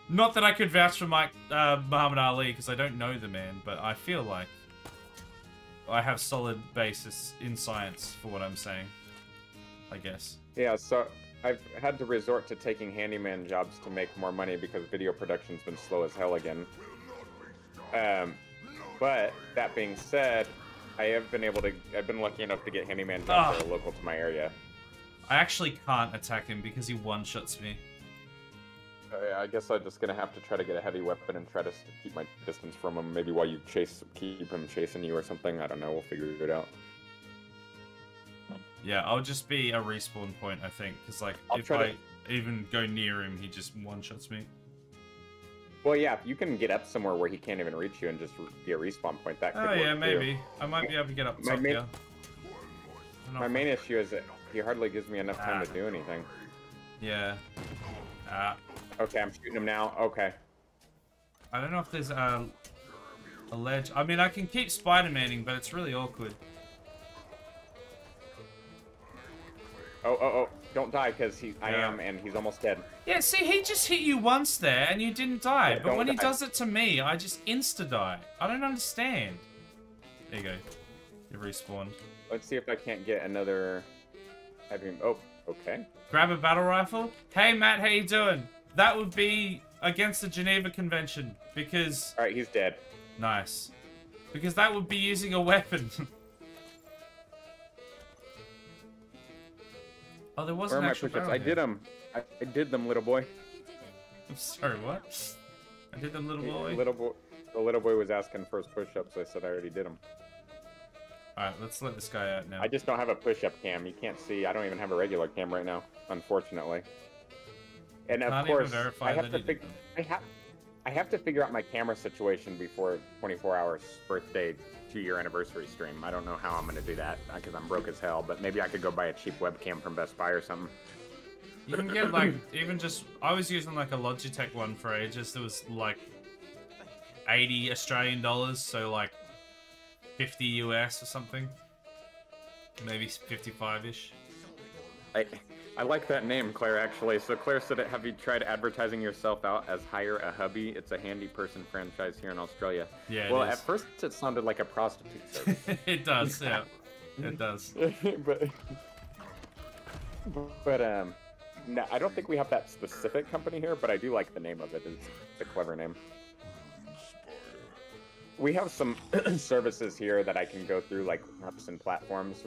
Not that I could vouch for Muhammad Ali, because I don't know the man, but I feel like I have solid basis in science for what I'm saying, I guess. Yeah, so I've had to resort to taking handyman jobs to make more money because video production's been slow as hell again. But that being said, I've been lucky enough to get handyman jobs that are local to my area. I actually can't attack him because he one-shots me. I guess I'm just gonna have to try to get a heavy weapon and try to keep my distance from him. Maybe while you keep him chasing you or something. I don't know. We'll figure it out. Yeah, I'll just be a respawn point, I think, because like if I even go near him, he just one-shots me. Well, yeah, if you can get up somewhere where he can't even reach you and just be a respawn point, that could work. Oh yeah, too. maybe. I might be able to get up top here. My main issue is that he hardly gives me enough time to do anything. Yeah. Okay, I'm shooting him now. Okay. I don't know if there's a ledge. I mean, I can keep Spider-Maning, but it's really awkward. Oh, don't die, because I am, and he's almost dead. Yeah, see, he just hit you once there, and you didn't die. Yeah, but when he die. does it to me, I just insta-die. I don't understand. There you go. You respawned. Let's see if I can't get another heavy... Oh, okay. Grab a battle rifle? Hey, Matt, how you doing? That would be against the Geneva Convention, because... Alright, he's dead. Nice. Because that would be using a weapon. Oh, there wasn't Where are my actual push-ups? barrel I did them. I did them, little boy. I'm sorry, what? I did them, little boy? The little boy was asking for his push-ups. I said I already did them. Alright, let's let this guy out now. I just don't have a push-up cam. You can't see. I don't even have a regular cam right now, unfortunately. And of course, I have to figure out my camera situation before 24 Hours birthday 2-year anniversary stream. I don't know how I'm going to do that because I'm broke as hell, but maybe I could go buy a cheap webcam from Best Buy or something. You can get like, even just, I was using like a Logitech one for ages. It was like 80 Australian dollars, so like 50 US or something. Maybe 55-ish. I like that name, Claire, actually. So Claire said, have you tried advertising yourself out as Hire a Hubby? It's a handy person franchise here in Australia. Yeah, well, at first it sounded like a prostitute service. It does, yeah. It does. but no, I don't think we have that specific company here, but I do like the name of it. It's a clever name. We have some services here that I can go through, like apps and platforms.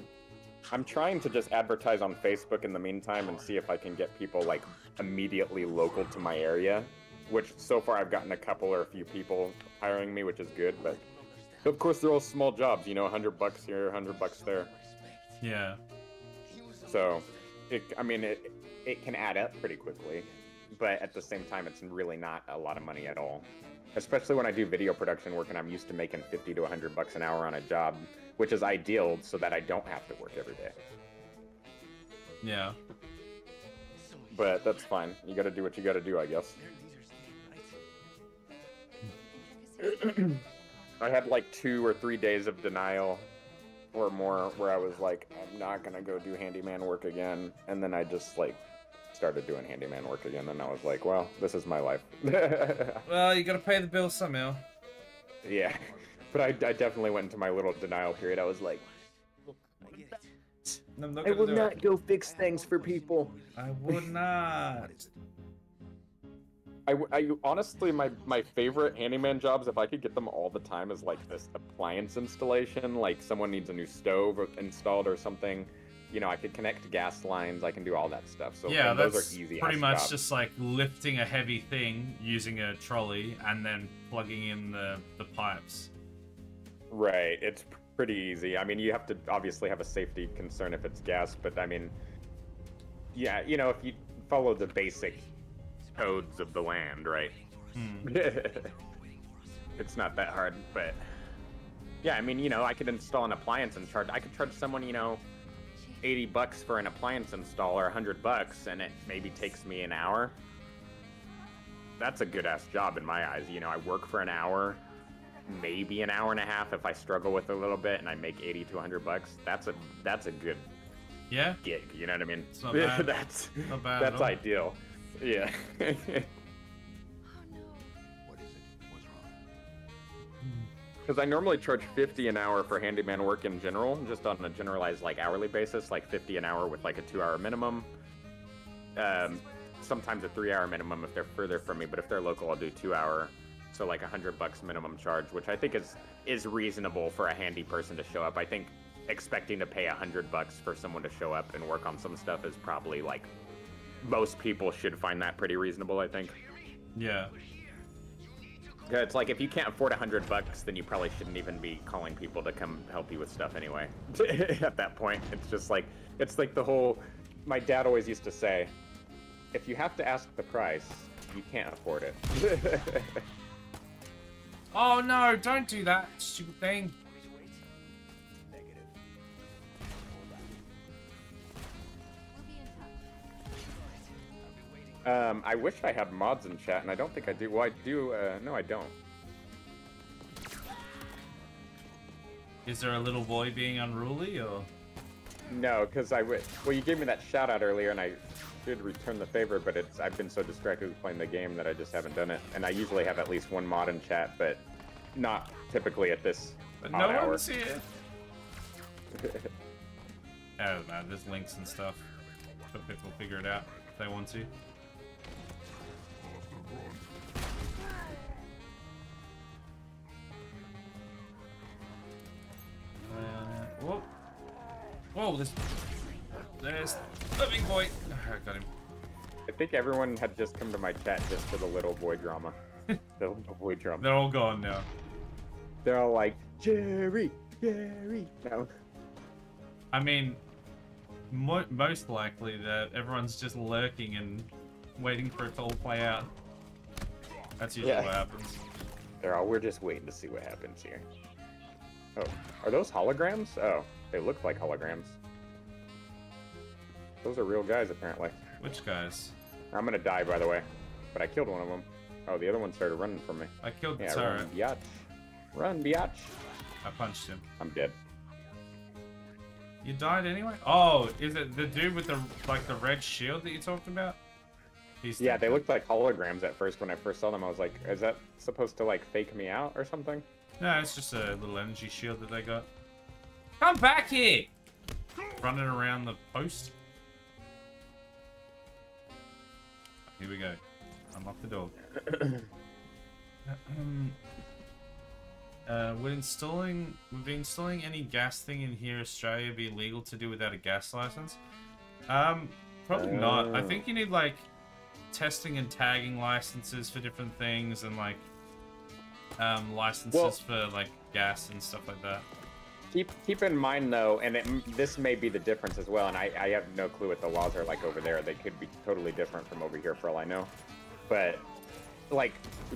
I'm trying to just advertise on Facebook in the meantime and see if I can get people like immediately local to my area, which so far I've gotten a couple or a few people hiring me, which is good, but of course they're all small jobs, you know, $100 here, $100 there. Yeah. So, it can add up pretty quickly, but at the same time, it's really not a lot of money at all. Especially when I do video production work and I'm used to making 50 to $100 an hour on a job, which is ideal so that I don't have to work every day. Yeah. But that's fine. You gotta do what you gotta do, I guess. I had like 2 or 3 days of denial or more where I was like, I'm not gonna go do handyman work again. And then I just like started doing handyman work again, and I was like, well, this is my life. Well, you gotta pay the bill somehow. Yeah, but I definitely went into my little denial period. I was like, I will not go fix things for people. I would not. I honestly, my favorite handyman jobs, if I could get them all the time, is like this appliance installation. Like someone needs a new stove installed or something. You know, I could connect gas lines. I can do all that stuff. So Yeah, and that's those are easy. pretty much jobs. just like lifting a heavy thing using a trolley and then plugging in the pipes. Right. It's pretty easy. I mean, you have to obviously have a safety concern if it's gas, but I mean, yeah, you know, if you follow the basic codes of the land, right? It's not that hard, but yeah, I mean, you know, I could install an appliance and I could charge someone, you know, $80 for an appliance install or $100, and it maybe takes me an hour. That's a good ass job in my eyes. You know, I work for an hour, maybe an hour and a half if I struggle with a little bit, and I make $80 to $100. That's a good gig. You know what I mean? It's not bad. that's not bad. that's ideal. Yeah. Because I normally charge $50 an hour for handyman work in general, just on a generalized like hourly basis, like $50 an hour with like a 2-hour minimum. Sometimes a 3-hour minimum if they're further from me, but if they're local, I'll do 2-hour. So like $100 minimum charge, which I think is reasonable for a handy person to show up. I think expecting to pay $100 for someone to show up and work on some stuff is probably like most people should find that pretty reasonable. I think. Yeah. Yeah, it's like if you can't afford $100, then you probably shouldn't even be calling people to come help you with stuff anyway. At that point, it's like the whole. My dad always used to say, if you have to ask the price, you can't afford it. Oh no! Don't do that stupid thing. I wish I had mods in chat, and I don't think I do. Well, I do. No, I don't. Is there a little boy being unruly, or? No, because well, you gave me that shout out earlier, and I should return the favor, but I've been so distracted with playing the game that I just haven't done it. And I usually have at least one mod in chat, but not typically at this But odd no hour. one's here. Oh man, there's links and stuff. So people figure it out if they want to. Whoa. Whoa, there's the big boy. I got him. I think everyone had just come to my chat just for the little boy drama. The little boy drama. They're all gone now. They're all like, Jerry, Jerry. No. I mean, most likely that everyone's just lurking and waiting for it to all play out. That's usually what happens. We're just waiting to see what happens here. Oh, are those holograms? Oh, they look like holograms. Those are real guys, apparently. Which guys? I'm gonna die, by the way. But I killed one of them. Oh, the other one started running from me. I killed the Run, turret. biatch. Run, biatch. I punched him. I'm dead. You died anyway? Oh, is it the dude with the red shield that you talked about? Yeah, they looked like holograms at first when I first saw them. I was like, is that supposed to like fake me out or something? No, it's just a little energy shield that they got. Come back here! Running around the post. Here we go. Unlock the door. Would installing any gas thing in here, Australia, be illegal to do without a gas license? Probably not. I think you need like testing and tagging licenses for different things, and like licenses for like gas and stuff like that. Keep in mind though, and this may be the difference as well, and I have no clue what the laws are like over there. They could be totally different from over here for all I know. But like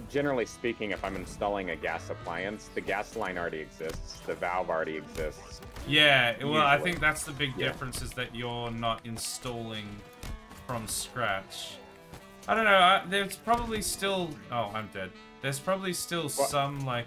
generally speaking, if I'm installing a gas appliance, the gas line already exists, the valve already exists. Yeah, well, usually. I think that's the big difference, is that you're not installing from scratch. I don't know, there's probably still... Oh, I'm dead. There's probably still some, like,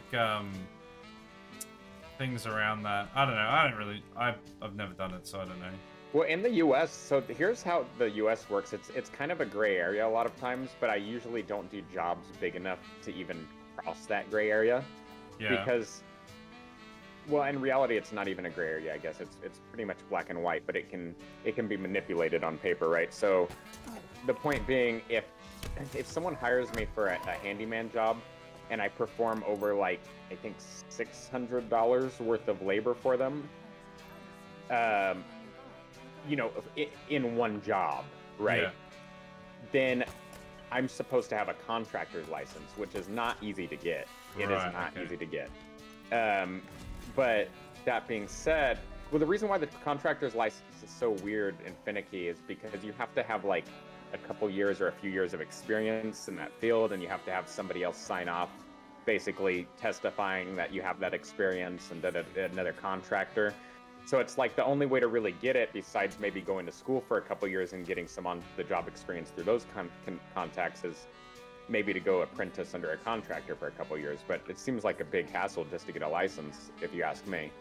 things around that. I don't know, I've never done it, so I don't know. Well, in the U.S., so here's how the U.S. works. It's kind of a gray area a lot of times, but I usually don't do jobs big enough to even cross that gray area. Yeah. Because, well, in reality, it's not even a gray area. I guess it's pretty much black and white, but it can be manipulated on paper, right? So, the point being, if someone hires me for a handyman job, and I perform over like I think $600 worth of labor for them, you know, in one job, right? Yeah. Then I'm supposed to have a contractor's license, which is not easy to get. It is Right, not okay. easy to get. But that being said, well, the reason why the contractor's license is so weird and finicky is because you have to have like a couple years or a few years of experience in that field, and you have to have somebody else sign off, basically testifying that you have that experience, and another contractor. So it's like the only way to really get it, besides maybe going to school for a couple years and getting some on-the-job experience through those contacts, is maybe to go apprentice under a contractor for a couple years. But it seems like a big hassle just to get a license, if you ask me.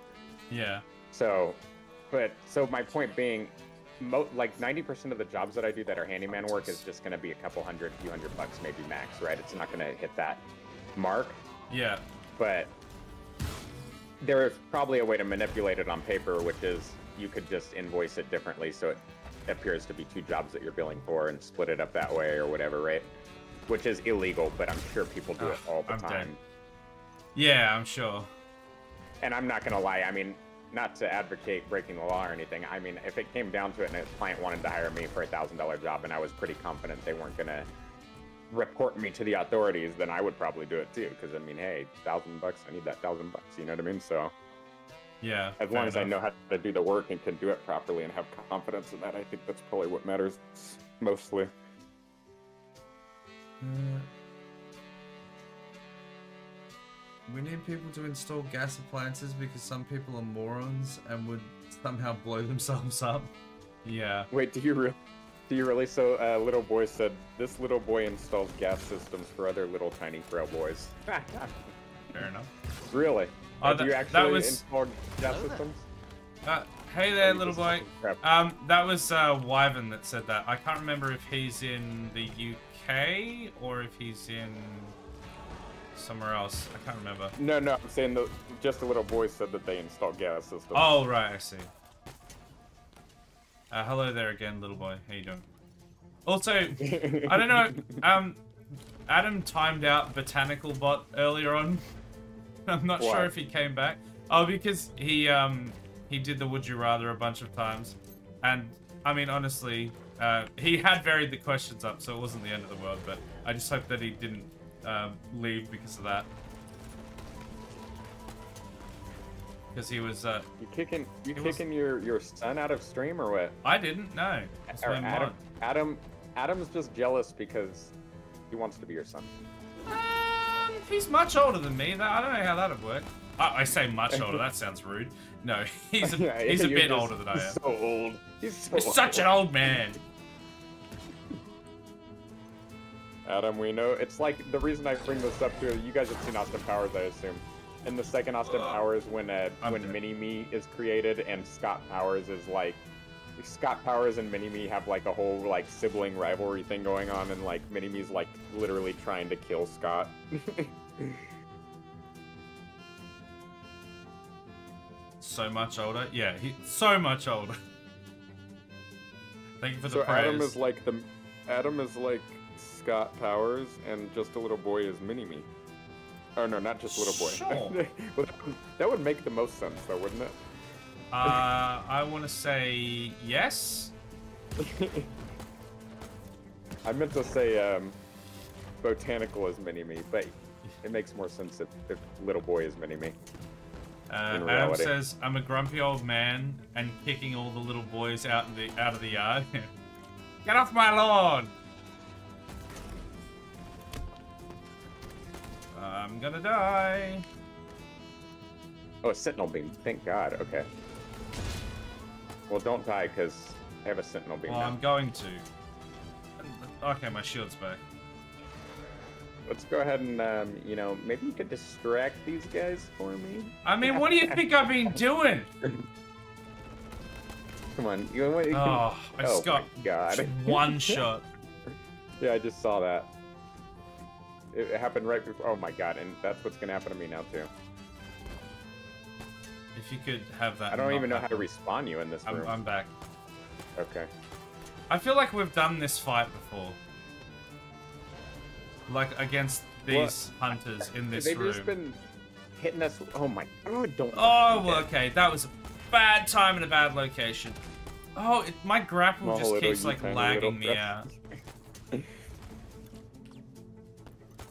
Yeah. So my point being, like 90% of the jobs that I do that are handyman work is just going to be a few hundred bucks, maybe max, right? It's not going to hit that mark. Yeah. But there is probably a way to manipulate it on paper, which is you could just invoice it differently so it appears to be 2 jobs that you're billing for and split it up that way or whatever, right? Which is illegal, but I'm sure people do it all the time. Dead. Yeah, I'm sure. And I'm not going to lie, I mean, not to advocate breaking the law or anything. I mean, if it came down to it and a client wanted to hire me for a $1,000 job and I was pretty confident they weren't going to report me to the authorities, then I would probably do it too. Because I mean, hey, $1,000, I need that $1,000. You know what I mean? So yeah, as long as I know how to do the work and can do it properly and have confidence in that, I think that's probably what matters mostly. We need people to install gas appliances because some people are morons and would somehow blow themselves up. Yeah. Wait, do you really? So, little boy said, this little boy installs gas systems for other little tiny frail boys. Fair enough. Really? Oh, do you actually install gas systems? Hey there, little boy. That was Wyvern that said that. I can't remember if he's in the UK or if he's in somewhere else. I can't remember. No, I'm saying just a little boy said that they install gas systems. Oh, right, I see. Hello there again, little boy. How you doing? Also, I don't know. Adam timed out Botanical Bot earlier on. I'm not sure if he came back. Oh, because he did the Would You Rather a bunch of times, and I mean honestly, he had varied the questions up, so it wasn't the end of the world. But I just hope that he didn't leave because of that. Because he was you kicking your son out of stream or what? I didn't know. Adam's just jealous because he wants to be your son. He's much older than me. I don't know how that'd work. I say much older. That sounds rude. No, he's a bit older than I am. So old. He's such an old man. Adam, we know it's like the reason I bring this up to you guys have seen Austin Powers, I assume. In the second Austin Powers, when Mini-Me is created and Scott Powers is like, Scott Powers and Mini-Me have like a whole like sibling rivalry thing going on, and like Mini-Me's like literally trying to kill Scott. So much older? Yeah, he's so much older. Thank you for the praise. Adam is like Scott Powers, and Just a Little Boy is Mini-Me. Oh no, not Just a Little Boy. Sure. That would make the most sense, though, wouldn't it? I want to say yes. I meant to say Botanical is Mini-Me, but it makes more sense if Little Boy is Mini-Me. Adam says, I'm a grumpy old man and kicking all the little boys out of the yard. Get off my lawn! I'm gonna die. Oh, a Sentinel Beam. Thank God. Okay. Well, don't die, because I have a Sentinel Beam now. I'm going to. Okay, my shield's back. Let's go ahead and, you know, maybe you could distract these guys for me? I mean, what do you think I've been doing? Come on. I just got one shot. Yeah, I just saw that. It happened right before. Oh my God, and that's what's gonna happen to me now too. If you could have that. I don't even know how to respawn you in this room. I'm back. Okay. I feel like we've done this fight before. Like against these hunters in this room. They've just been hitting us. Oh my God! Don't. Oh, well, okay. That was a bad time in a bad location. Oh, my grapple Small just little keeps you, like tiny lagging little me out.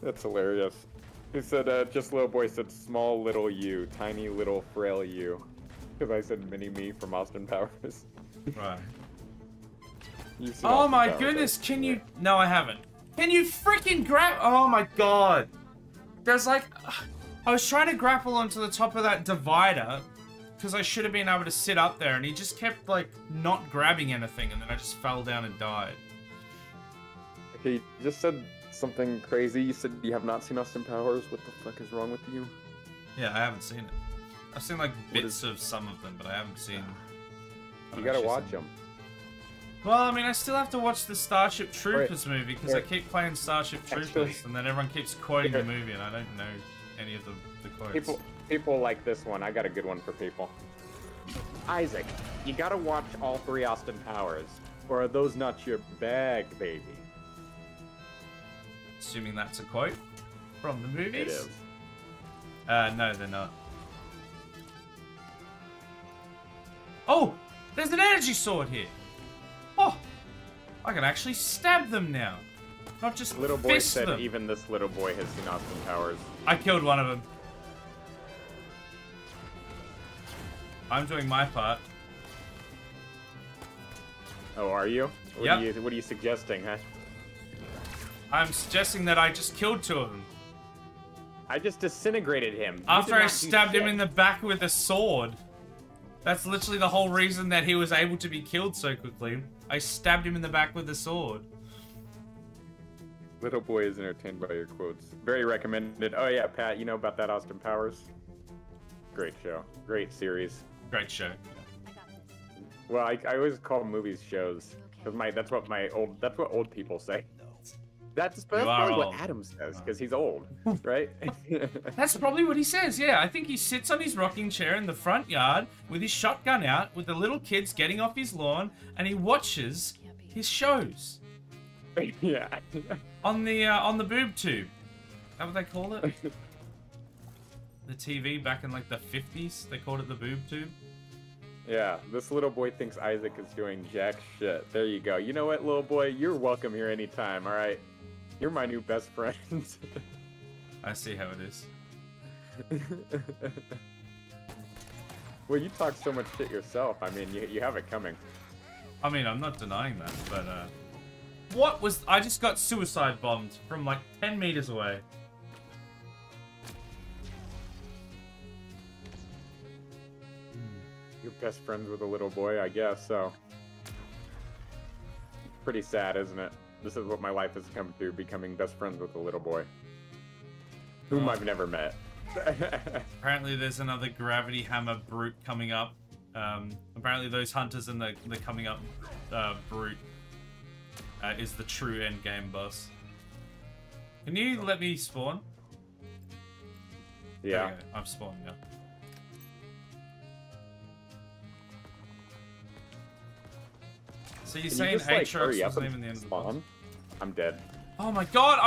That's hilarious. He said, just little boy said, small little you, tiny little frail you. Because I said mini me from Austin Powers. Right. You've seen Oh Austin my Powers, goodness, right? can you... No, I haven't. Can you freaking grab... Oh my god. There's like... I was trying to grapple onto the top of that divider because I should have been able to sit up there and he just kept like not grabbing anything and then I just fell down and died. Okay, you just said something crazy. You said you have not seen Austin Powers. What the fuck is wrong with you? Yeah, I haven't seen it. I've seen like bits of some of them, but I haven't seen... You gotta watch them. Well, I mean, I still have to watch the Starship Troopers movie because I keep playing Starship Troopers and then everyone keeps quoting the movie and I don't know any of the quotes. People like this one. I got a good one for people. Isaac, you gotta watch all 3 Austin Powers, or are those not your bag, baby? Assuming that's a quote from the movies? It is. No, they're not. Oh! There's an energy sword here! Oh! I can actually stab them now! Not just Little boy fist said them. even this little boy has seen Austin Powers. I killed one of them. I'm doing my part. Oh, are you? Yep. What are you suggesting, huh? I'm suggesting that I just killed 2 of them. I just disintegrated him. You After did I not do stabbed him shit. in the back with a sword. That's literally the whole reason that he was able to be killed so quickly. I stabbed him in the back with a sword. Little boy is entertained by your quotes. Very recommended. Oh yeah, Pat, you know about that Austin Powers? Great show. Great series. Great show. Well, I always call movies shows because that's what old people say. That's probably what Adam says because he's old, right? That's probably what he says, yeah. I think he sits on his rocking chair in the front yard with his shotgun out with the little kids getting off his lawn and he watches his shows. Yeah. On the boob tube. Is that what they called it? The TV back in like the 50s, they called it the boob tube. Yeah, this little boy thinks Isaac is doing jack shit. There you go. You know what, little boy? You're welcome here anytime, alright? You're my new best friend. I see how it is. Well, you talk so much shit yourself. I mean, you have it coming. I mean, I'm not denying that, but what was... I just got suicide bombed from like 10 meters away. You're best friends with a little boy, I guess, so. Pretty sad, isn't it? This is what my life has come to, becoming best friends with a little boy. Whom I've never met. Apparently there's another Gravity Hammer brute coming up. Apparently those hunters in the coming up brute is the true endgame boss. Can you let me spawn? Yeah. There we go. I'm spawned now. So you're saying Aatrox was naming the end of the boss? I'm dead. Oh my god,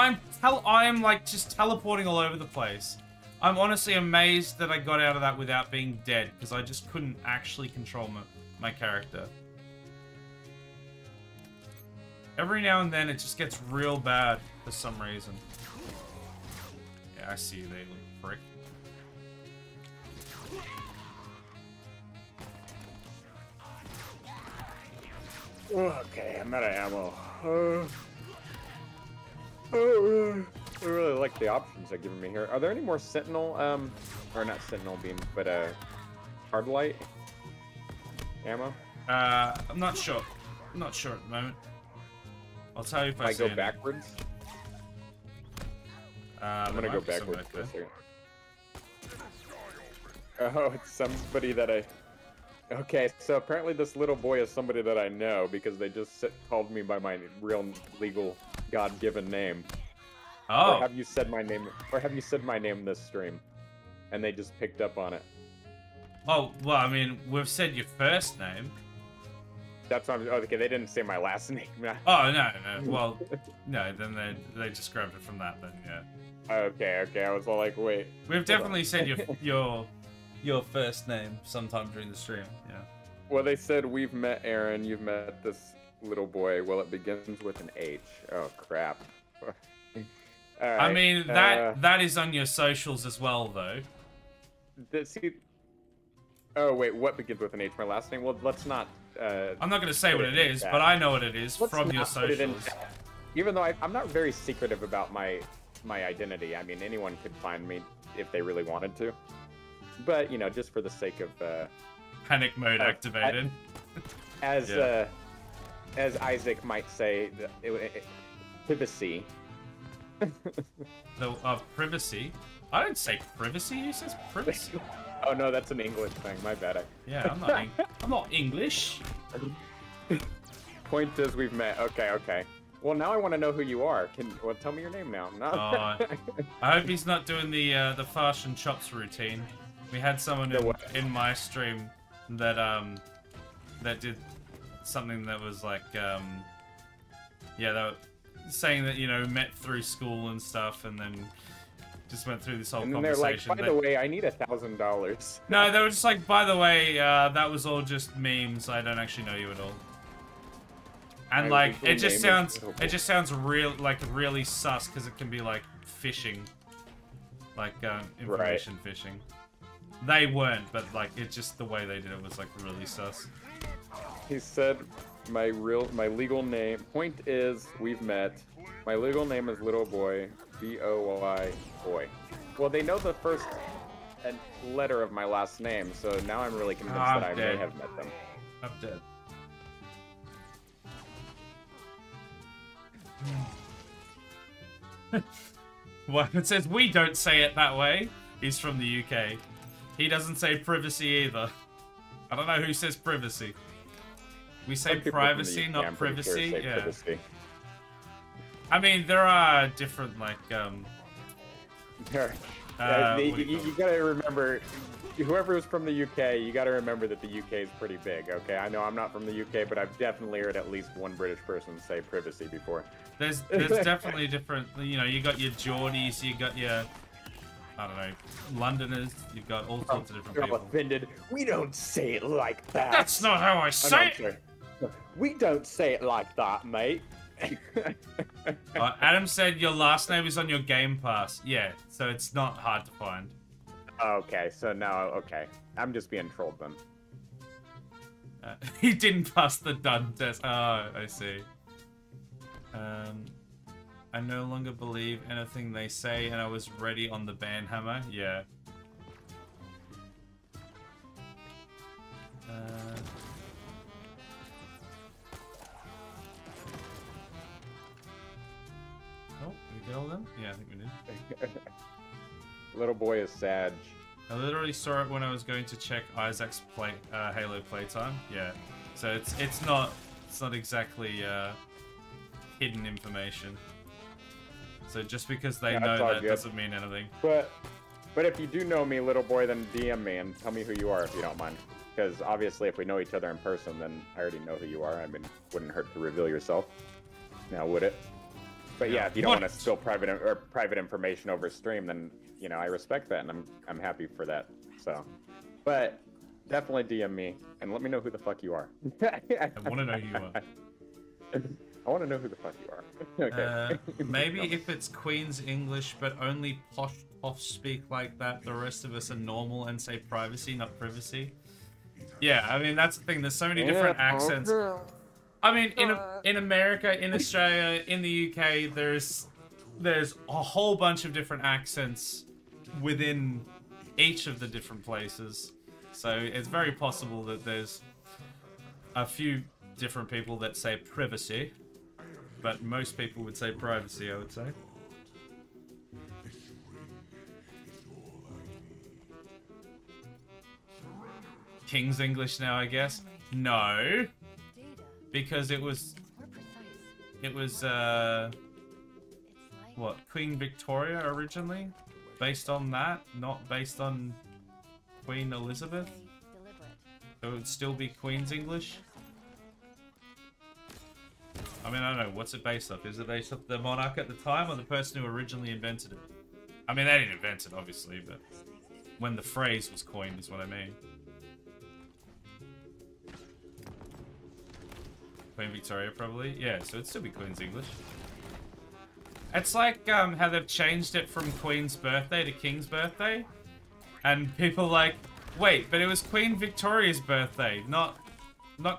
I'm like just teleporting all over the place. I'm honestly amazed that I got out of that without being dead, because I just couldn't actually control my character. Every now and then it just gets real bad for some reason. Yeah, I see you there, little prick. Okay, I'm out of ammo. I really like the options they're giving me here. Are there any more Sentinel, or not Sentinel beam, but hard light ammo? I'm not sure. I'm not sure at the moment. I'll tell you if I go see backwards. I'm gonna go backwards for a second. Oh, it's somebody that I... Okay, so apparently this little boy is somebody that I know because they just called me by my real legal God-given name. Oh. Or have you said my name? Or have you said my name this stream? And they just picked up on it. Oh, well, I mean, we've said your first name. That's what I'm... Okay, they didn't say my last name. Oh, no. Well, no, then they just grabbed it from that then, yeah. Okay, I was all like, wait. We've definitely said your first name sometime during the stream, yeah. Well, they said we've met Aaron. You've met this little boy. Well, it begins with an H. Oh crap. All right. I mean, that is on your socials as well, though. See. Oh wait, what begins with an H? My last name? Well, let's not. I'm not going to say what it is, but I know what it is from your not put it in socials. chat. Even though I'm not very secretive about my identity. I mean, anyone could find me if they really wanted to. But you know, just for the sake of Panic mode activated. As Isaac might say, privacy. The privacy. I don't say privacy. You says privacy. Oh no, that's an English thing. My bad. Yeah, I'm not English. Point is, we've met. Okay. Well, now I want to know who you are. Tell me your name now. No. I hope he's not doing the Farsh and Chops routine. We had someone in my stream that that did something that was like they were saying that, you know, met through school and stuff, and then just went through this whole and then conversation. They're like, by the way, I need $1,000. No, they were just like, by the way, that was all just memes. I don't actually know you at all. And like, it just sounds really sus, because it can be like phishing, like information phishing. They weren't, but like, it's just the way they did it was like really sus. He said, my legal name. Point is, we've met. My legal name is Little Boy, B-O-Y, boy. Well, they know the first letter of my last name, so now I'm really convinced that I may have met them. I'm dead. Well, it says we don't say it that way. He's from the UK. He doesn't say privacy either. I don't know who says privacy. We say privacy, not privacy. Sure yeah. Privacy. I mean, there are different like you gotta remember, whoever is from the UK, you gotta remember that the UK is pretty big. Okay, I know I'm not from the UK, but I've definitely heard at least one British person say privacy before. There's definitely different. You know, you got your Geordies, you got your, I don't know, Londoners. You've got all sorts of different people. Offended. We don't say it like that. That's not how I say it. We don't say it like that, mate. Adam said your last name is on your Game Pass. Yeah, so it's not hard to find. Okay, so now, okay. I'm just being trolled then. He didn't pass the done test. Oh, I see. I no longer believe anything they say, and I was ready on the banhammer. Yeah. Oh, we get all them? Yeah, I think we did. Little boy is Sag. I literally saw it when I was going to check Isaac's Halo playtime. Yeah, so it's not exactly hidden information. So just because they know that doesn't mean anything. But if you do know me, little boy, then DM me and tell me who you are if you don't mind. Because obviously, if we know each other in person, then I already know who you are. I mean, wouldn't hurt to reveal yourself. Now, would it? But yeah, if you don't want to spill private information over stream, then you know I respect that, and I'm happy for that. So, but definitely DM me and let me know who the fuck you are. I want to know who you are. I want to know who the fuck you are. Okay. Maybe if it's Queen's English, but only posh speak like that, the rest of us are normal and say privacy, not privacy. Yeah, I mean that's the thing. There's so many different accents. I mean, in America, in Australia, in the UK, there's a whole bunch of different accents within each of the different places. So it's very possible that there's a few different people that say privacy, but most people would say privacy, I would say. King's English now, I guess? No. Because it was what, Queen Victoria originally? Based on that, not based on Queen Elizabeth? So it would still be Queen's English? I mean, I don't know, what's it based off? Is it based off the monarch at the time or the person who originally invented it? I mean, they didn't invent it, obviously, but when the phrase was coined is what I mean. Queen Victoria, probably. Yeah, so it'd still be Queen's English. It's like how they've changed it from Queen's birthday to King's birthday. And people like, wait, but it was Queen Victoria's birthday, not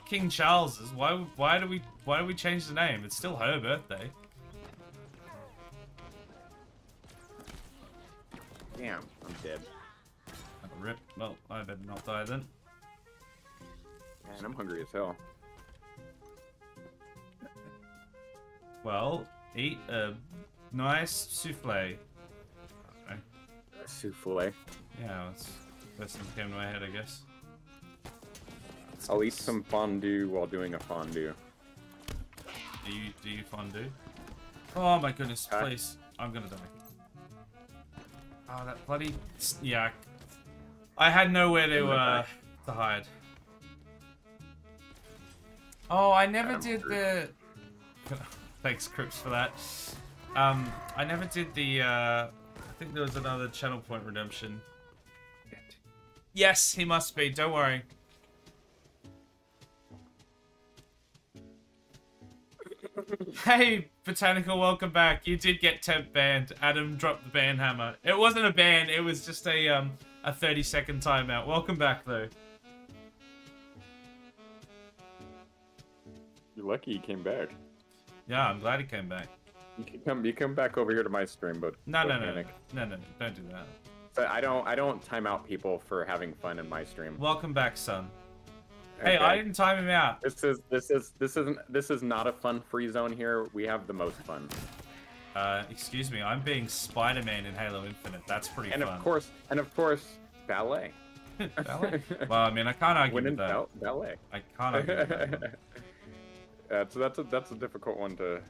King Charles's. Why do we change the name? It's still her birthday. Damn, I'm dead. Oh, rip. Well, I better not die then. Man, I'm hungry as hell. Well, eat a nice souffle. Okay. Souffle. Yeah, that's the first thing that came to my head, I guess. I'll eat some fondue while doing a fondue. Do you fondue? Oh my goodness, please. I'm gonna die. Oh, that bloody... Yeah. I had nowhere to hide. Oh, I never did the... Thanks, Crips, for that. I never did the, I think there was another channel point redemption. Yes, he must be. Don't worry. Hey, Botanical, welcome back. You did get temp banned. Adam dropped the ban hammer. It wasn't a ban. It was just a 30-second timeout. Welcome back, though. You're lucky you came back. Yeah, I'm glad he came back. You come back over here to my stream, but No, don't do that. But I don't time out people for having fun in my stream. Welcome back, son. Okay. Hey, I didn't time him out. This is not a fun free zone here. We have the most fun. Excuse me, I'm being Spider-Man in Halo Infinite. That's pretty fun. And of course, ballet. Ballet? Well, I mean, I can't argue with that. Ballet. I can't argue with that. So that's a difficult one to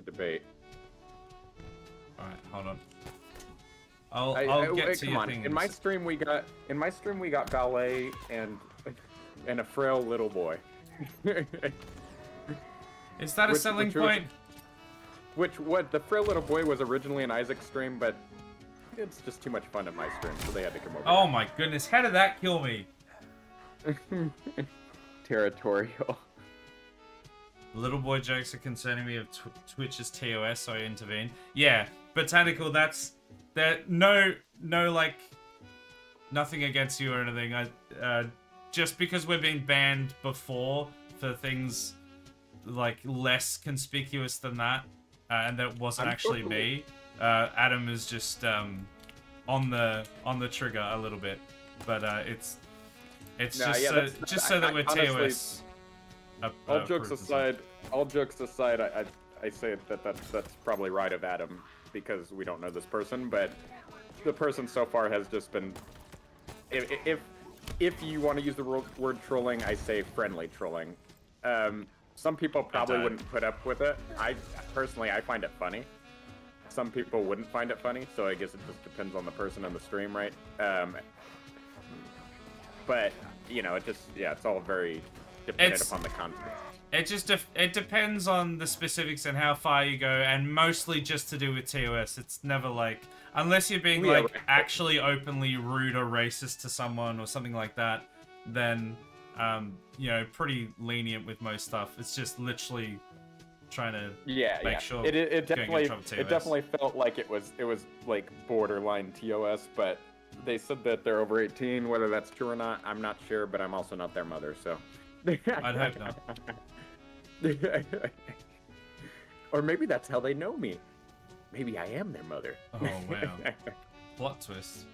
debate. All right, hold on. I'll get to your things. In my stream we got ballet and a frail little boy. Is that a selling point? What the frail little boy was originally an Isaac stream, but it's just too much fun in my stream, so they had to come over. Oh my goodness, how did that kill me? Territorial. Little boy jokes are concerning me of Twitch's TOS, so I intervene. Yeah, Botanical, that's no like nothing against you or anything. Just because we're being banned before for things like less conspicuous than that, and that wasn't actually me. Adam is just on the trigger a little bit, but it's just so that we're TOS. All jokes aside, I say that's probably right of Adam because we don't know this person, but the person so far has just been. If you want to use the word trolling, I say friendly trolling. Some people probably wouldn't put up with it. Personally, I find it funny. Some people wouldn't find it funny, so I guess it just depends on the person on the stream, right? But you know, it's all very dependent upon the context. It depends on the specifics and how far you go, and mostly just to do with TOS. It's never like, unless you're being actually openly rude or racist to someone or something like that, then you know, pretty lenient with most stuff. It's just literally trying to make sure. It definitely felt like it was like borderline TOS, but they said that they're over 18. Whether that's true or not, I'm not sure. But I'm also not their mother, so. I'd hope not. Or maybe that's how they know me. Maybe I am their mother. Oh wow! Plot twist.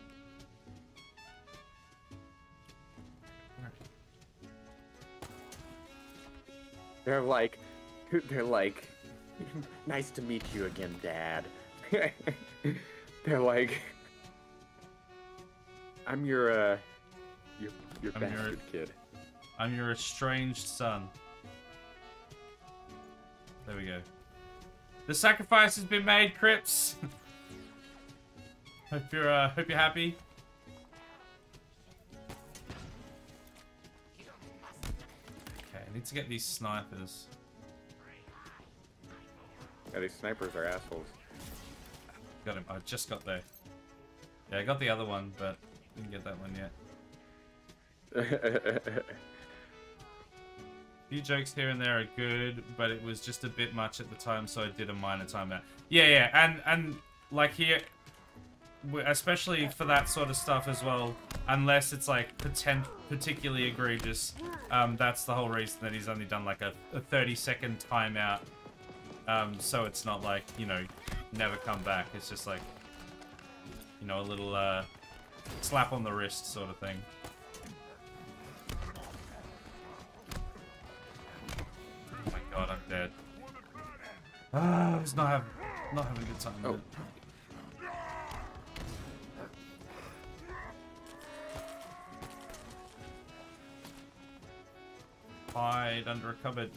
They're like, nice to meet you again, Dad. They're like, I'm your bastard kid. I'm your estranged son. There we go. The sacrifice has been made, Crips. hope you're happy. Okay, I need to get these snipers. Yeah, these snipers are assholes. Got him. I just got there. Yeah, I got the other one, but didn't get that one yet. few jokes here and there are good, but it was just a bit much at the time, so I did a minor timeout. Yeah, and like here, especially for that sort of stuff as well, unless it's like particularly egregious, that's the whole reason that he's only done like a 30-second timeout. So it's not like, you know, never come back. It's just like, you know, a little slap on the wrist sort of thing. Oh my god, I'm dead. I was not having a good time. Oh. Hide under a cupboard.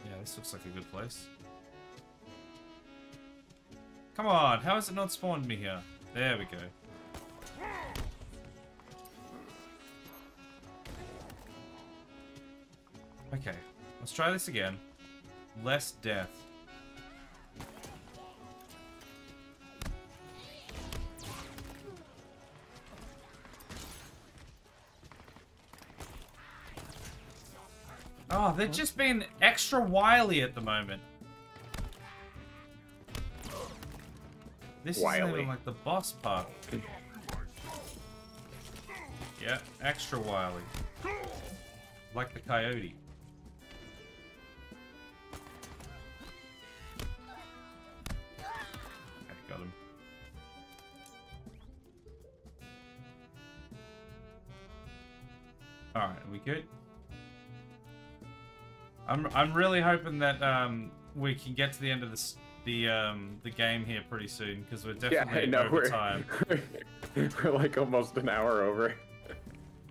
Yeah, this looks like a good place. Come on, how has it not spawned me here? There we go. Okay, let's try this again. Less death. Oh, they're just being extra wily at the moment. This isn't even like the boss part. Yeah, extra wily. Like the coyote. Okay, got him. Alright, are we good? I'm really hoping that we can get to the end of this the game here pretty soon, because we're definitely over time. We're like almost an hour over.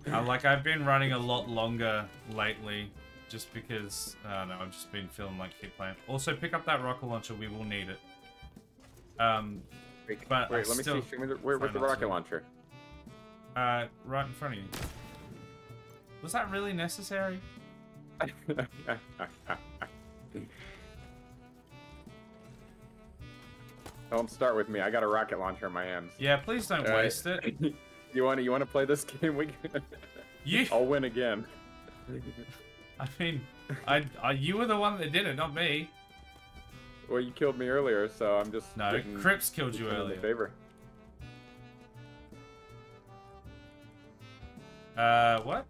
Like I've been running a lot longer lately, just because I don't know, I've just been feeling like keep playing. Also, pick up that rocket launcher. We will need it. Wait, but let me see. Where's the rocket launcher? Right in front of you. Was that really necessary? Don't start with me. I got a rocket launcher in my hands. Yeah, please don't waste it. You want to play this game? I'll win again. I mean, you were the one that did it, not me. Well, you killed me earlier, so I'm just no. Crips killed you earlier. Favor. What?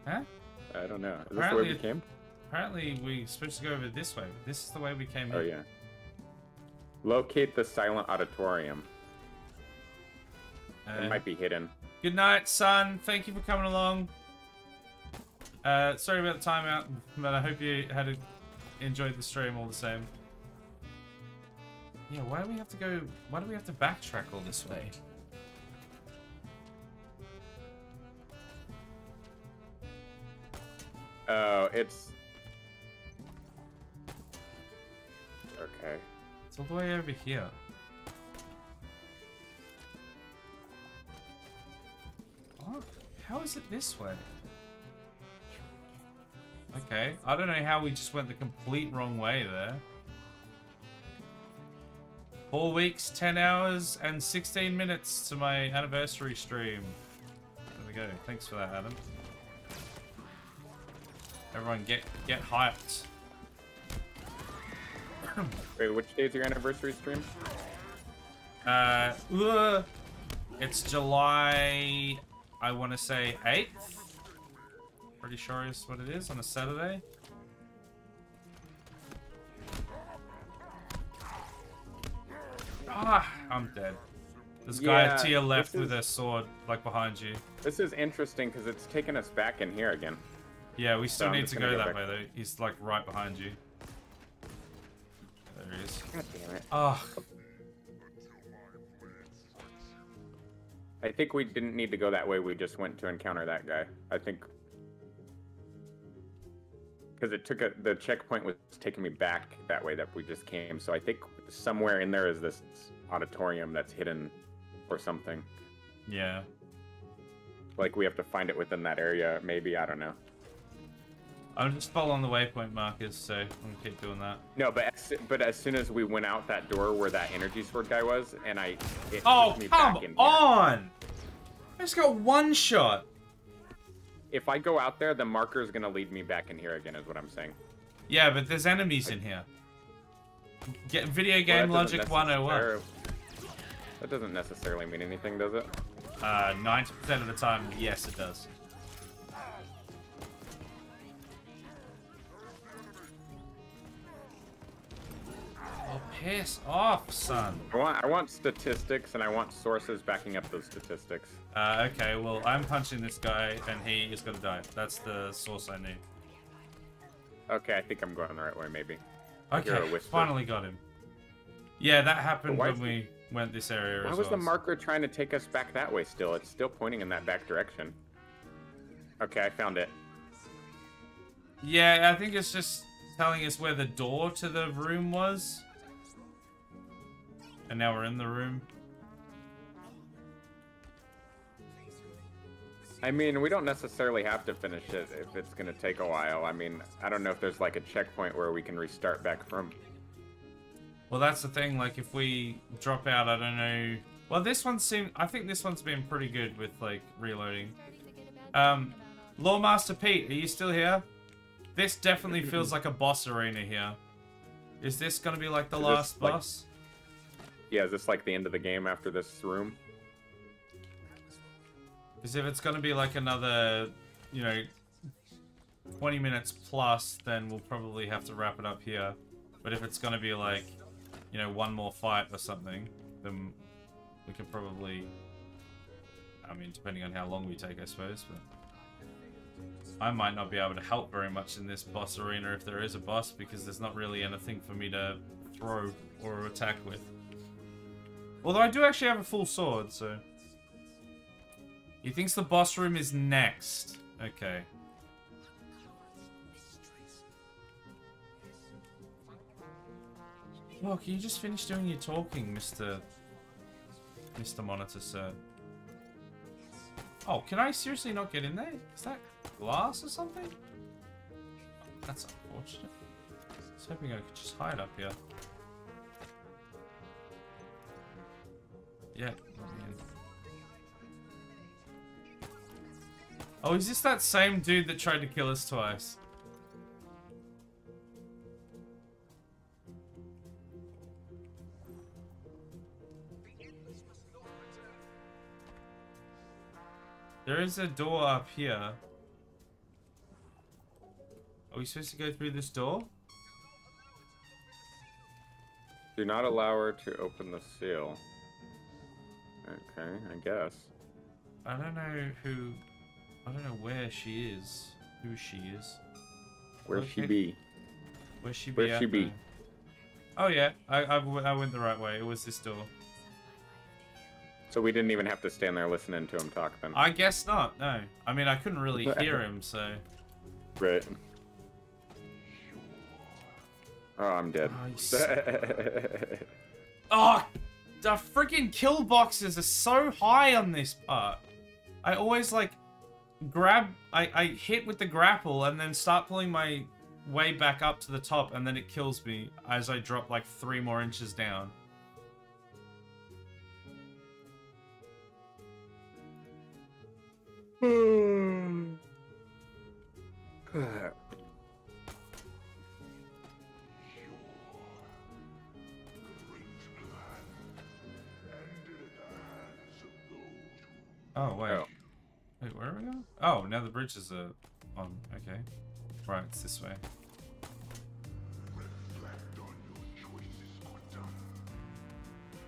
Huh? I don't know. Is this the way we came? Apparently, we're supposed to go over this way. But this is the way we came. Oh yeah. Locate the silent auditorium. It might be hidden. Good night, son. Thank you for coming along. Sorry about the timeout, but I hope you enjoyed the stream all the same. Yeah, why do we have to go? Why do we have to backtrack all this way? Oh, it's... Okay. It's all the way over here. Oh, how is it this way? Okay, I don't know how we just went the complete wrong way there. 4 weeks, 10 hours, and 16 minutes to my anniversary stream. There we go. Thanks for that, Adam. Everyone get hyped. Wait, which day is your anniversary stream? It's July, I want to say 8th. Pretty sure is what it is, on a Saturday. Ah, I'm dead. There's a guy to your left with a sword, like behind you. This is interesting because it's taking us back in here again. Yeah, we still need to go that way though. He's like right behind you. There he is. God damn it. Oh. I think we didn't need to go that way. We just went to encounter that guy. I think because it took the checkpoint was taking me back that way that we just came. So I think somewhere in there is this auditorium that's hidden or something. Yeah. Like we have to find it within that area. Maybe, I don't know. I'm just following the waypoint markers, so I'm gonna keep doing that. No, but as soon as we went out that door where that energy sword guy was, and it oh, pushed me come back in here. on! I just got one shot. if I go out there, the marker is gonna lead me back in here again, is what I'm saying. Yeah, but there's enemies in here. Get video game logic 101. That doesn't necessarily mean anything, does it? 90% of the time, yes, it does. Oh, piss off, son. I want statistics, and I want sources backing up those statistics. Okay, well, I'm punching this guy, and he is gonna die. That's the source I need. Okay, I think I'm going the right way, maybe. Okay, finally got him. Yeah, that happened when we went this area as well. Why was the marker trying to take us back that way still? It's still pointing in that back direction. Okay, I found it. Yeah, I think it's just telling us where the door to the room was. And now we're in the room. I mean, we don't necessarily have to finish it if it's going to take a while. I mean, I don't know if there's like a checkpoint where we can restart back from. Well, that's the thing. Like, if we drop out, I don't know. Well, this one seemed... I think this one's been pretty good with, like, reloading. Lawmaster Pete, are you still here? This definitely feels like a boss arena here. Is this going to be, like, the last boss? Yeah, is this, like, the end of the game after this room? Because if it's going to be, like, another, you know, 20 minutes plus, then we'll probably have to wrap it up here. But if it's going to be, like... you know, one more fight or something, then we could probably, I mean, depending on how long we take, I suppose, but I might not be able to help very much in this boss arena if there is a boss, because there's not really anything for me to throw or attack with. Although I do actually have a full sword, so... He thinks the boss room is next. Okay. Oh, can you just finish doing your talking, Mr. Monitor, sir? Oh, can I seriously not get in there? Is that glass or something? That's unfortunate. I was hoping I could just hide up here. Yeah, let me in. Oh, is this that same dude that tried to kill us twice? There is a door up here. Are we supposed to go through this door? Do not allow her to open the seal. Okay, I guess. I don't know who... I don't know where she is. Who she is. Where's she be? Where's she be? Where's she be? Oh yeah, I went the right way. It was this door. So we didn't even have to stand there listening to him talk then? I guess not, no. I mean, I couldn't really hear him, so... Right. Oh, I'm dead. Oh, the freaking kill boxes are so high on this part. I always, like, grab... I hit with the grapple and then start pulling my way back up to the top, and then it kills me as I drop, like, 3 more inches down. Oh, wait. Oh. Wait, where are we going? Oh, now the bridges are on. Okay. Right, it's this way.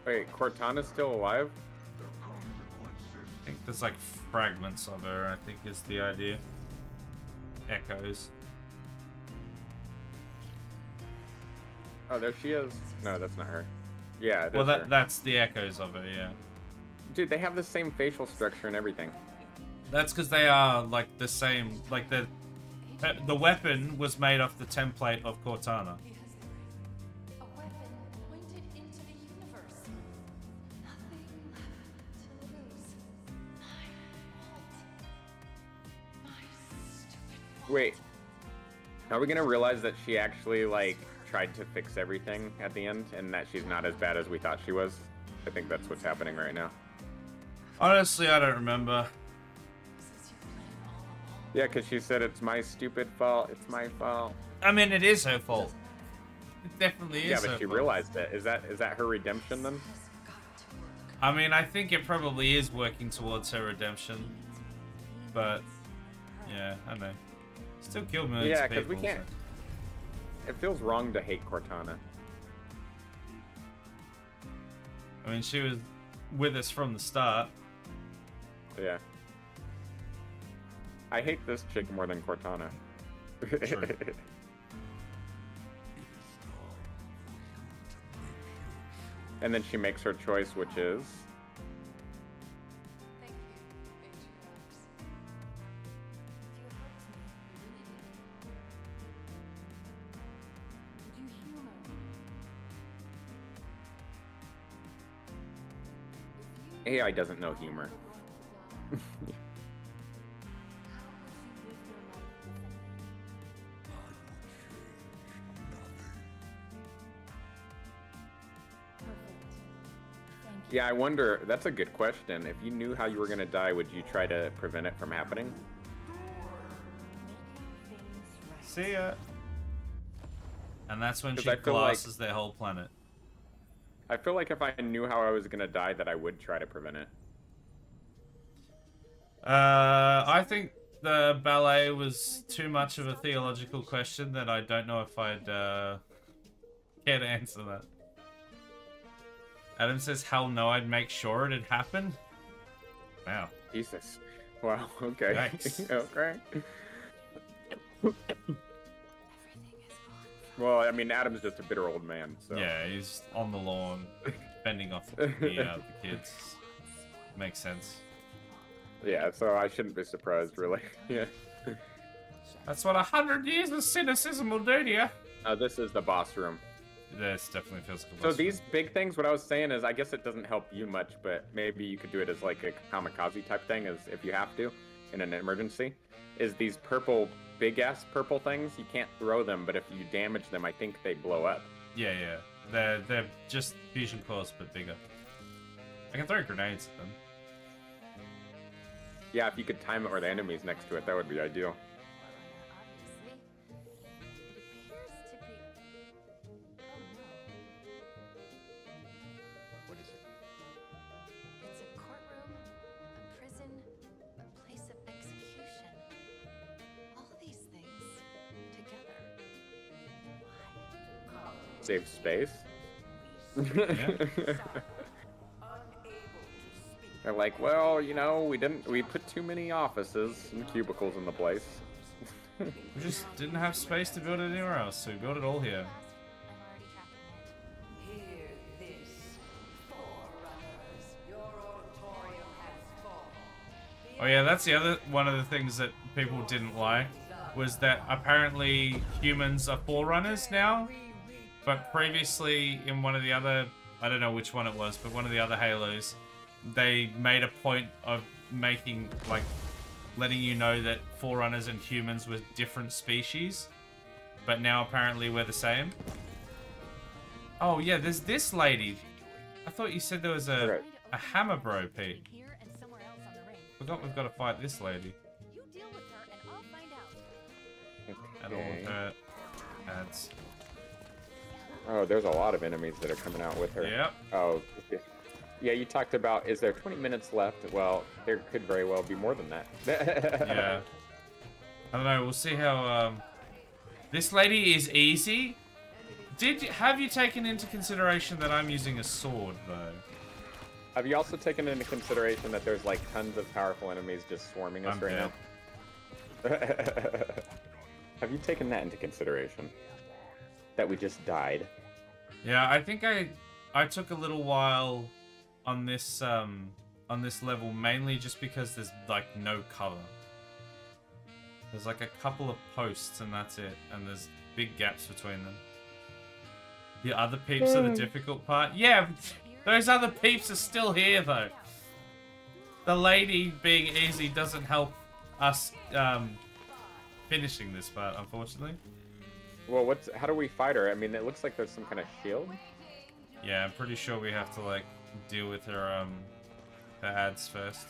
Wait, Cortana's still alive? I think there's like fragments of her, I think is the idea. Echoes. Oh, there she is. No, that's not her. Yeah, well, her. that's the echoes of her, yeah. Dude, they have the same facial structure and everything. That's because they are like the same. Like the weapon was made off the template of Cortana. A weapon pointed into the universe. Nothing left to lose. My stupid fault. Wait. Are we gonna realize that she actually, like, tried to fix everything at the end, and that she's not as bad as we thought she was? I think that's what's happening right now. Honestly, I don't remember. Yeah, because she said it's my stupid fault. It's my fault. I mean, it is her fault. It definitely is. Yeah, but her she fault. realized it. Is that her redemption then? I mean, I think it probably is working towards her redemption. But yeah, I don't know. Still killed millions Yeah, of because people. we can't. It feels wrong to hate Cortana. I mean, she was with us from the start. Yeah. I hate this chick more than Cortana. True. And then she makes her choice, which is... Thank you, Atriox. You helped me. You really did. Would you humor me? If you AI doesn't know humor. were going to die, how would you live your life differently? Perfect. Thank you. Yeah, I wonder, that's a good question. If you knew how you were going to die, would you try to prevent it from happening? Making things right. See ya. And that's when 'Cause she I feel like- glasses their whole planet. I feel like if I knew how I was going to die, that I would try to prevent it. I think the ballet was too much of a theological question that I don't know if I'd care to answer that. Adam says, hell no, I'd make sure it'd happen. Wow. Jesus. Wow, okay. Yikes. Okay. Everything is gone. Well, I mean, Adam's just a bitter old man, so... Yeah, he's on the lawn, fending off the kids. Makes sense. Yeah, so I shouldn't be surprised, really. Yeah. That's what 100 years of cynicism will do to you. This is the boss room. This definitely feels like a So boss these big things, what I was saying is, I guess it doesn't help you much, but maybe you could do it as like a kamikaze type thing, as if you have to, in an emergency. Is these purple, big-ass purple things, you can't throw them, but if you damage them, I think they blow up. Yeah, yeah. They're just fusion cores, but bigger. I can throw grenades at them. Yeah, if you could time it or the enemies next to it, that would be ideal. Obviously. It appears to be... Oh no. What is it? It's a courtroom, a prison, a place of execution. All these things together. Why? Save space. They're like, well, you know, we put too many offices and cubicles in the place. We just didn't have space to build it anywhere else, so we built it all here. I'm already tracking it. Hear this, Forerunners. Your auditorium has fallen. Oh yeah, that's the other one of the things that people didn't like, was that apparently humans are forerunners now, but previously in one of the other, I don't know which one it was, but one of the other Halos, they made a point of making, like, letting you know that forerunners and humans were different species, but now apparently we're the same. Oh yeah, there's this lady. I thought you said there was a hammer bro, Pete. Here and somewhere else on the ring. Forgot we've got to fight this lady. You deal with her and I'll find out. And all of her ads. Oh, there's a lot of enemies that are coming out with her. Yep. Oh, yeah, you talked about, is there 20 minutes left? Well, there could very well be more than that. Yeah. I don't know, we'll see how, this lady is easy. Have you taken into consideration that I'm using a sword, though? Have you also taken into consideration that there's like tons of powerful enemies just swarming us I'm right now? Have you taken that into consideration? That we just died? Yeah, I think I took a little while on this level, mainly just because there's like no cover. There's like a couple of posts and that's it, and there's big gaps between them. The other peeps are the difficult part. Yeah, those other peeps are still here though. The lady being easy doesn't help us finishing this part, unfortunately. Well, how do we fight her? I mean, it looks like there's some kind of shield. Yeah, I'm pretty sure we have to like deal with her ads first.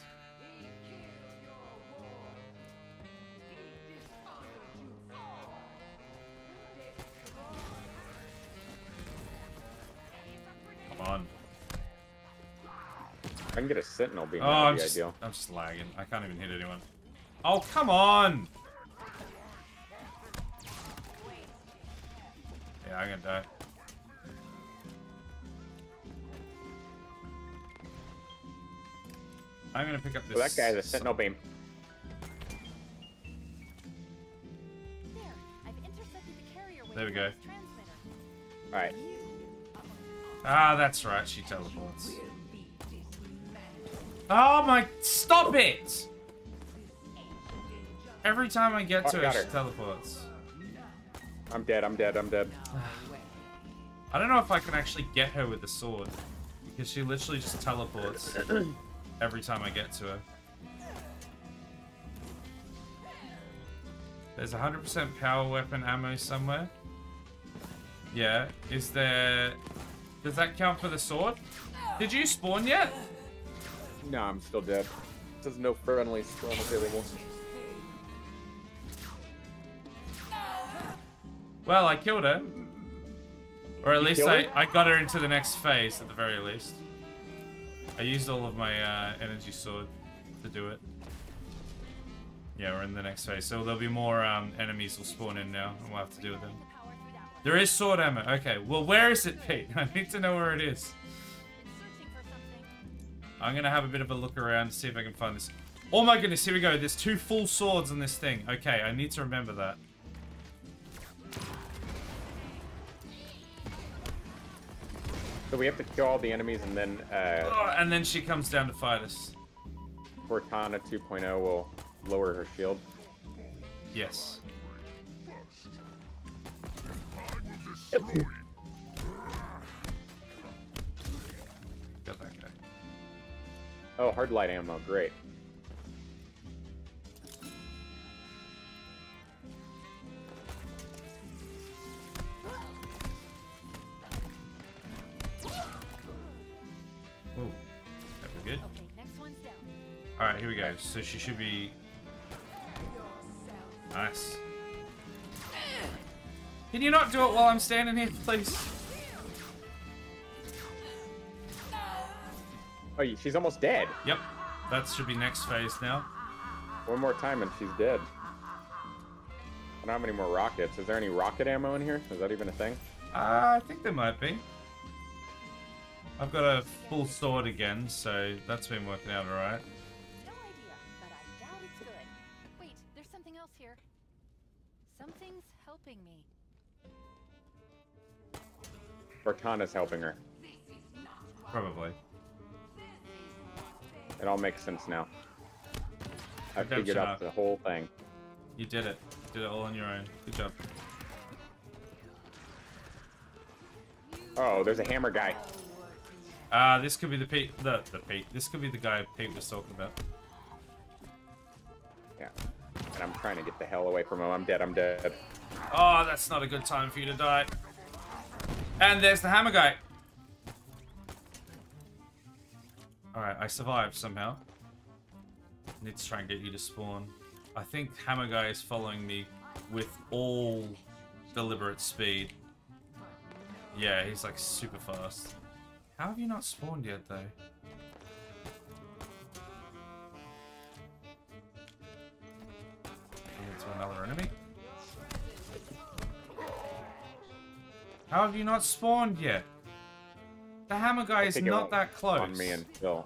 can get a sentinel beam. Oh, That would be ideal. I'm just lagging. I can't even hit anyone. Oh, come on! Yeah, I'm gonna die. I'm gonna pick up this. So that guy has a sentinel beam. There, I've intercepted the carrier wave There we from go. its transmitter. All right. Ah, that's right. She teleports. Oh my! Stop it! Every time I get Oh, to her, got she her. teleports. I'm dead. I'm dead. I'm dead. I don't know if I can actually get her with the sword. Because she literally just teleports every time I get to her. There's 100% power weapon ammo somewhere. Yeah. Is there... Does that count for the sword? Did you spawn yet? No, I'm still dead. It says no friendly storm available. Well, I killed her. Or at You least killed her? I got her into the next phase, at the very least. I used all of my energy sword to do it. Yeah, we're in the next phase. So there'll be more enemies will spawn in now, and we'll have to deal with them. There is sword ammo. Okay, well, where is it, Pete? I need to know where it is. Searching for something. I'm going to have a bit of a look around to see if I can find this. Oh my goodness, here we go. There's 2 full swords in this thing. Okay, I need to remember that. So we have to kill all the enemies, and then Oh, and then she comes down to fight us. Cortana 2.0 will lower her shield. Yes. Got that guy. Oh, hard light ammo. Great. Ooh, that was good. Okay, next one's down. Alright, here we go. So she should be... Nice. Can you not do it while I'm standing here, please? Oh, she's almost dead. Yep. That should be next phase now. One more time and she's dead. I don't have any more rockets. Is there any rocket ammo in here? Is that even a thing? I think there might be. I've got a full sword again, so that's been working out alright. No idea, but I doubt it's good. Wait, there's something else here. Something's helping me. Cortana's helping her. Probably. It all makes sense now. I Redemption figured out arc. the whole thing. You did it. Did it all on your own. Good job. Oh, there's a hammer guy. This could be the Pete. The Pete. This could be the guy Pete was talking about. Yeah. And I'm trying to get the hell away from him. I'm dead. I'm dead. Oh, that's not a good time for you to die. And there's the hammer guy. Alright, I survived somehow. Need to try and get you to spawn. I think hammer guy is following me with all deliberate speed. Yeah, he's like super fast. How have you not spawned yet, though? To another enemy. How have you not spawned yet? The hammer guy is not that close. Spawn me until.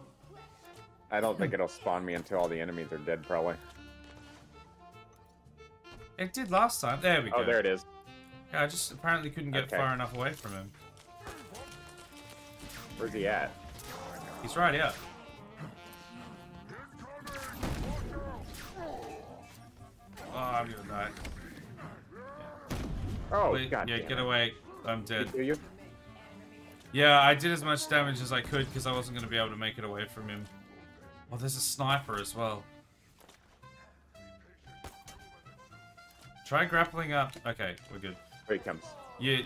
I don't think it'll spawn me until all the enemies are dead, probably. It did last time. There we go. Oh, there it is. Yeah, I just apparently couldn't get Okay. far enough away from him. Where's he at? He's right here. Oh, I'm gonna die. Oh, Wait, God. yeah, get away. I'm dead. Do you? Yeah, I did as much damage as I could because I wasn't going to be able to make it away from him. Oh, there's a sniper as well. Try grappling up. Okay, we're good. Here he comes. You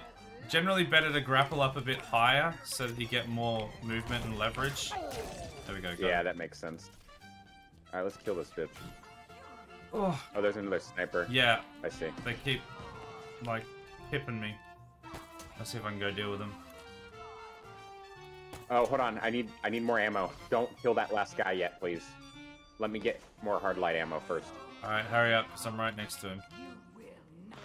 generally better to grapple up a bit higher so that you get more movement and leverage. There we go. Got Yeah, it. that makes sense. Alright, let's kill this bitch. Oh, Oh, there's another sniper. yeah, I see. they keep, like, hipping me. Let's see if I can go deal with them. Oh, hold on. I need more ammo. Don't kill that last guy yet, please. Let me get more hard light ammo first. Alright, hurry up, because I'm right next to him.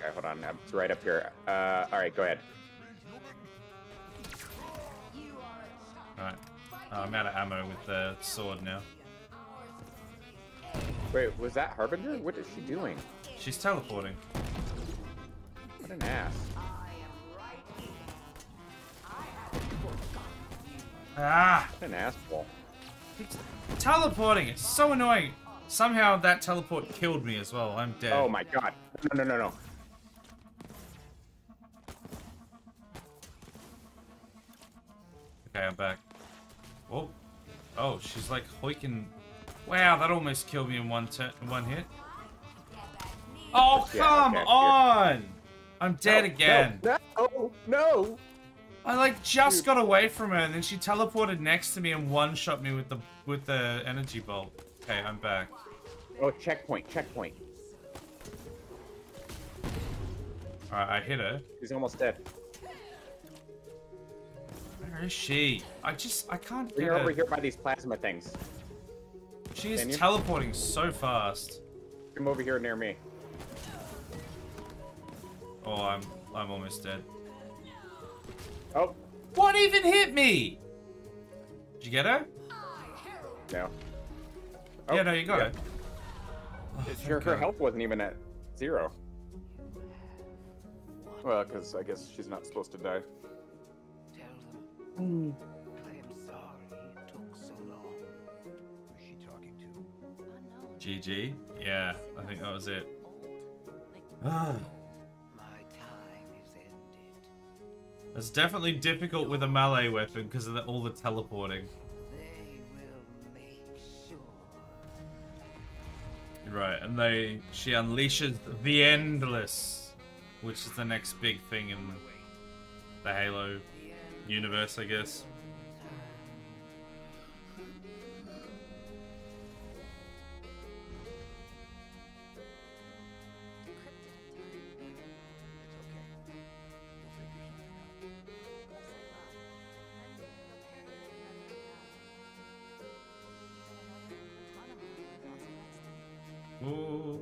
Okay, hold on. It's right up here. Alright, go ahead. Alright. I'm out of ammo with the sword now. Wait, was that Harbinger? What is she doing? She's teleporting. What an ass. Ah! What an asshole. Teleporting! It's so annoying! Somehow that teleport killed me as well. I'm dead. Oh my god. No. Okay, I'm back. Oh. Oh, she's like hoiking. Wow, that almost killed me in one hit. Oh, come on! I'm dead again. No! I like just got away from her, and then she teleported next to me and one-shot me with the energy bolt. Okay, I'm back. Oh, checkpoint. Alright, I hit her. She's almost dead. Where is she? I can't get You're her. over here by these plasma things. She is teleporting so fast. Come over here near me. Oh, I'm almost dead. Oh. What even hit me? Did you get her? No. Oh, yeah, no, you got her. Oh, her health wasn't even at 0. Well, because I guess she's not supposed to die. I am sorry it took so long. Who's she talking to? GG? Yeah, I think that was it. My time is ended. It's definitely difficult with a melee weapon because of all the teleporting. They will make sure. Right, and she unleashes the Endless, which is the next big thing in the Halo universe, I guess. Ooh.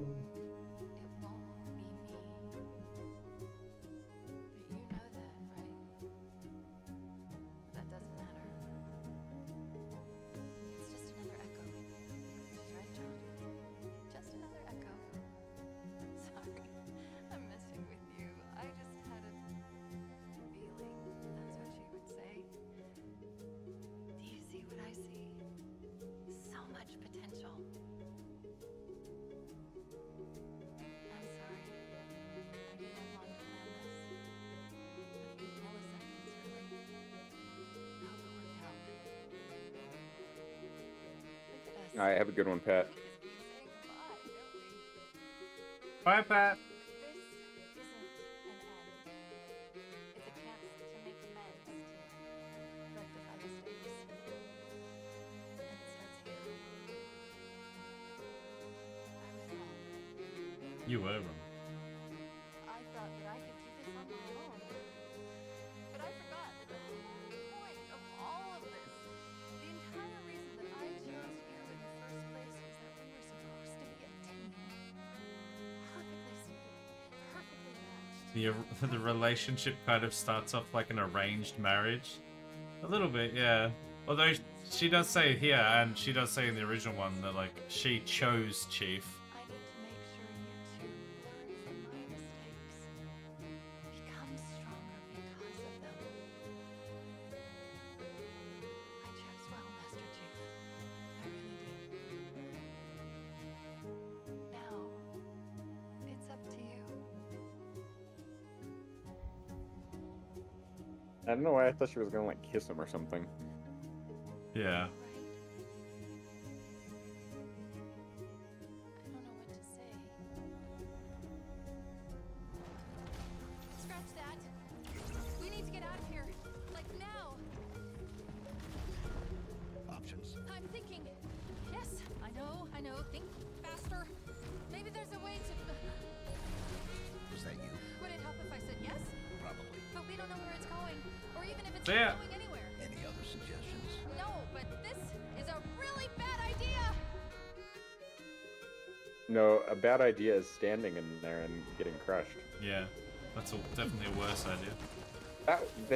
All right, have a good one, Pat. Bye, Pat. You were wrong. I thought that I could do this on my own. But I forgot that the whole point of all of this, the entire reason that I chose you in the first place was that we were supposed to be a team. Perfectly suited, perfectly matched. The relationship kind of starts off like an arranged marriage. A little bit, yeah. Although she does say here, and she does say in the original one, that like she chose Chief. I need to make sure you two learn from my mistakes. Become stronger because of them. I chose well, Master Chief. I really did. Now, it's up to you. I don't know why I thought she was gonna like kiss him or something. Yeah. Scratch that. We need to get out of here. Like now. Options. I'm thinking. Yes, I know. Think faster. Maybe there's a way to... Was that you? Would it help if I said yes? Probably. But we don't know where it's going. Or even if it's Yeah. not going anywhere. Any other suggestions? No, a bad idea is standing in there and getting crushed. Yeah, that's definitely a worse idea.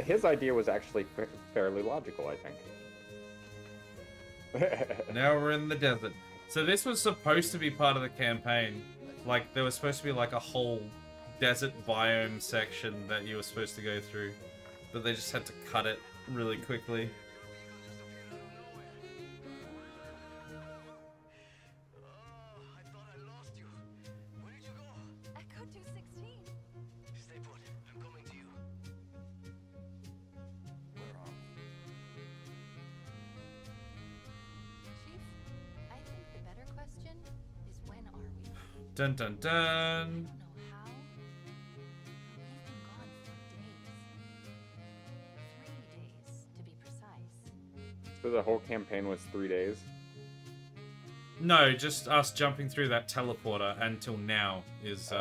His idea was actually fairly logical, I think. Now we're in the desert. So this was supposed to be part of the campaign. Like, there was supposed to be like a whole desert biome section that you were supposed to go through. But they just had to cut it really quickly. Echo 216. Stay put. I'm coming to you. Where are we? Chief, I think the better question is when are we? Dun dun dun. I don't know how. We've been gone for days. 3 days, to be precise. So the whole campaign was 3 days. No, just us jumping through that teleporter until now is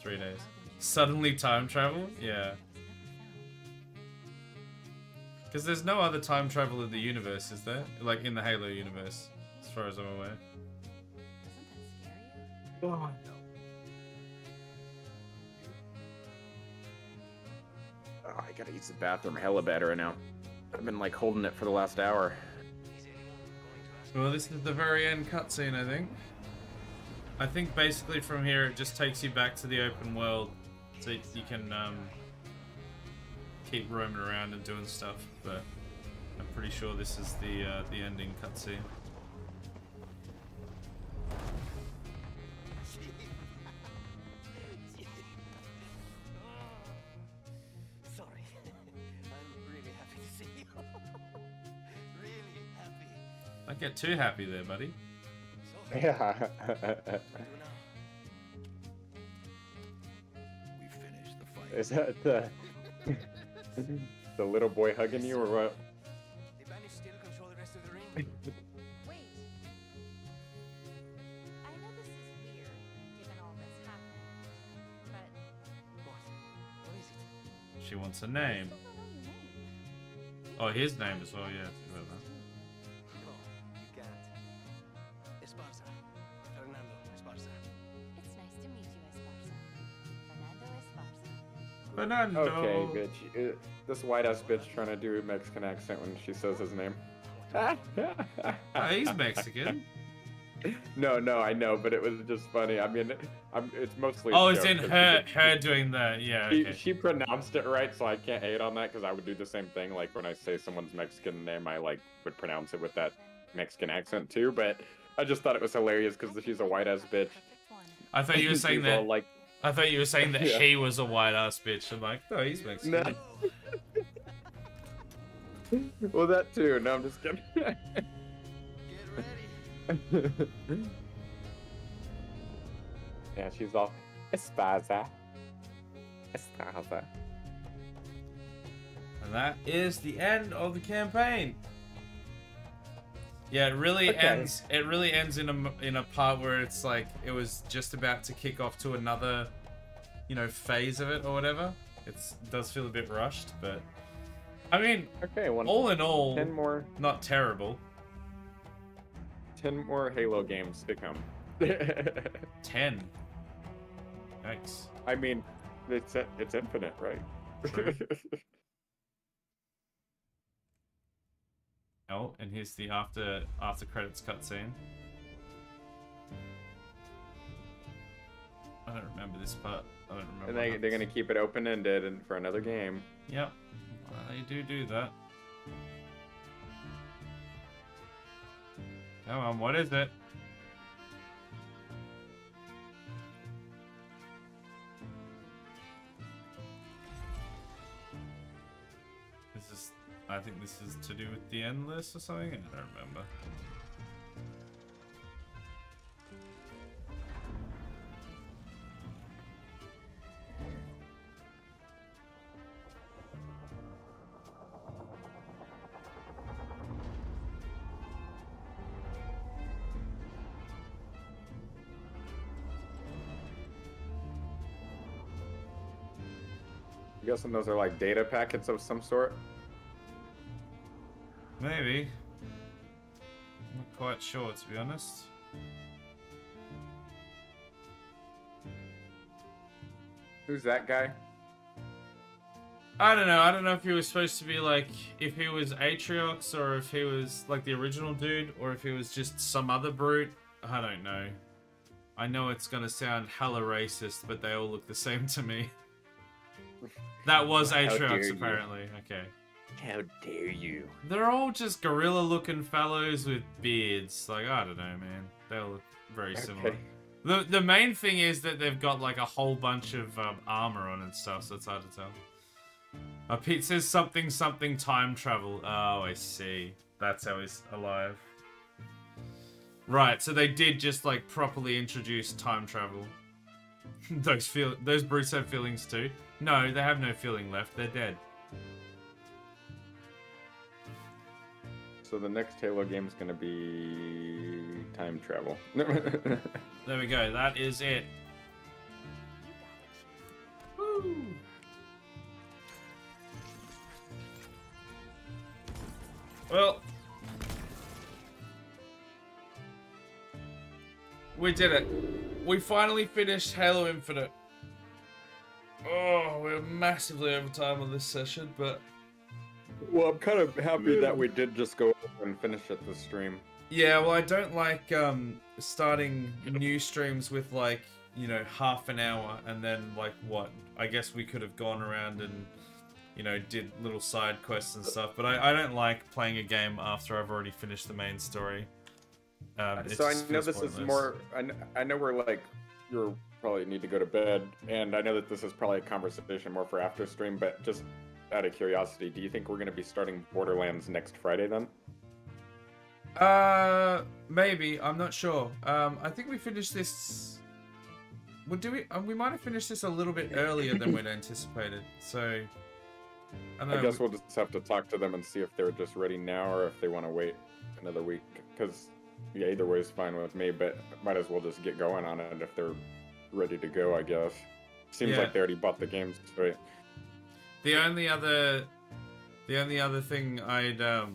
3 days. Suddenly time travel? Yeah. Because there's no other time travel in the universe, is there? Like in the Halo universe, as far as I'm aware. Doesn't that scare you? Oh, I gotta use the bathroom hella better now. I've been like holding it for the last hour. Well, this is the very end cutscene, I think. I think basically from here it just takes you back to the open world, so you can keep roaming around and doing stuff. But I'm pretty sure this is the ending cutscene. Sorry. I'm really happy to see you. Really happy. Don't get too happy there, buddy. Yeah. What do now? We finished the fight. Is that the little boy hugging you or what? Did Vanish still control the rest of the ring? Wait. I know this is weird, given all that's happened, but What? What is it? She wants a name. I still don't know your name. Oh, his name as well, yeah. No, you can't. Esparza. Fernando Esparza. It's nice to meet you, Esparza. Fernando Esparza. Fernando. Okay, bitch. This white ass bitch trying to do a Mexican accent when she says his name. Oh, he's Mexican. No, I know, but it was just funny. I mean, it's mostly. Oh, a it's joke in 'cause her doing that. Yeah. Okay. She pronounced it right, so I can't hate on that because I would do the same thing. Like when I say someone's Mexican name, I like would pronounce it with that Mexican accent too. But I just thought it was hilarious because she's a white ass bitch. Perfect one. I thought you were saying She's all that. like, I thought you were saying that Yeah. he was a white ass bitch. I'm like, no, he's Mexican. no. Well, that too. No, I'm just kidding. Get ready. Yeah, she's all Esparza. Esparza. And that is the end of the campaign. Yeah, it really Okay. ends. It really ends in a part where it's like it was just about to kick off to another, phase of it or whatever. It does feel a bit rushed, but I mean, Okay, all in all, 10 more not terrible. 10 more Halo games to come. 10. Yikes. I mean, it's infinite, right? True. Oh, and here's the after credits cutscene. I don't remember this part. I don't remember. And what they're happens. gonna keep it open-ended and for another game. Yep. They do that. Come on, what is it? I think this is to do with the Endless or something? I don't remember. I'm guessing those are like data packets of some sort. Maybe. I'm not quite sure, to be honest. Who's that guy? I don't know. I don't know if he was supposed to be like, if he was Atriox or if he was like the original dude or if he was just some other brute. I don't know. I know it's gonna sound hella racist, but they all look the same to me. That was How dare Atriox, you. apparently. Okay. How dare you? They're all just gorilla-looking fellows with beards. Like, I don't know, man. They all look very similar. The main thing is that they've got like a whole bunch of armor on and stuff, so it's hard to tell. Pete says something time travel. Oh, I see. That's how he's alive. Right, so they did just like properly introduce time travel. Those brutes have feelings too. No, they have no feeling left. They're dead. So the next Halo game is gonna be time travel. There we go. That is it. Woo! Well, we did it. We finally finished Halo Infinite. Oh, we're massively over time on this session, but Well, I'm kind of happy that we did just go and finish at the stream. yeah, well, I don't like starting new streams with like, you know, half an hour and then like what? I guess we could have gone around and, you know, did little side quests and stuff, but I don't like playing a game after I've already finished the main story. It So I just know feels this is pointless. more. I know we're like you're probably need to go to bed, and I know that this is probably a conversation more for after stream. But just out of curiosity, do you think we're going to be starting Borderlands next Friday then? Maybe. I'm not sure. I think we finished this. Well, do we? We might have finished this a little bit earlier than we'd anticipated. So, I don't know. I guess we'll just have to talk to them and see if they're just ready now or if they want to wait another week. Because yeah, either way is fine with me. But might as well just get going on it if they're ready to go. I guess. Seems Yeah. like they already bought the games, right? The only other thing I'd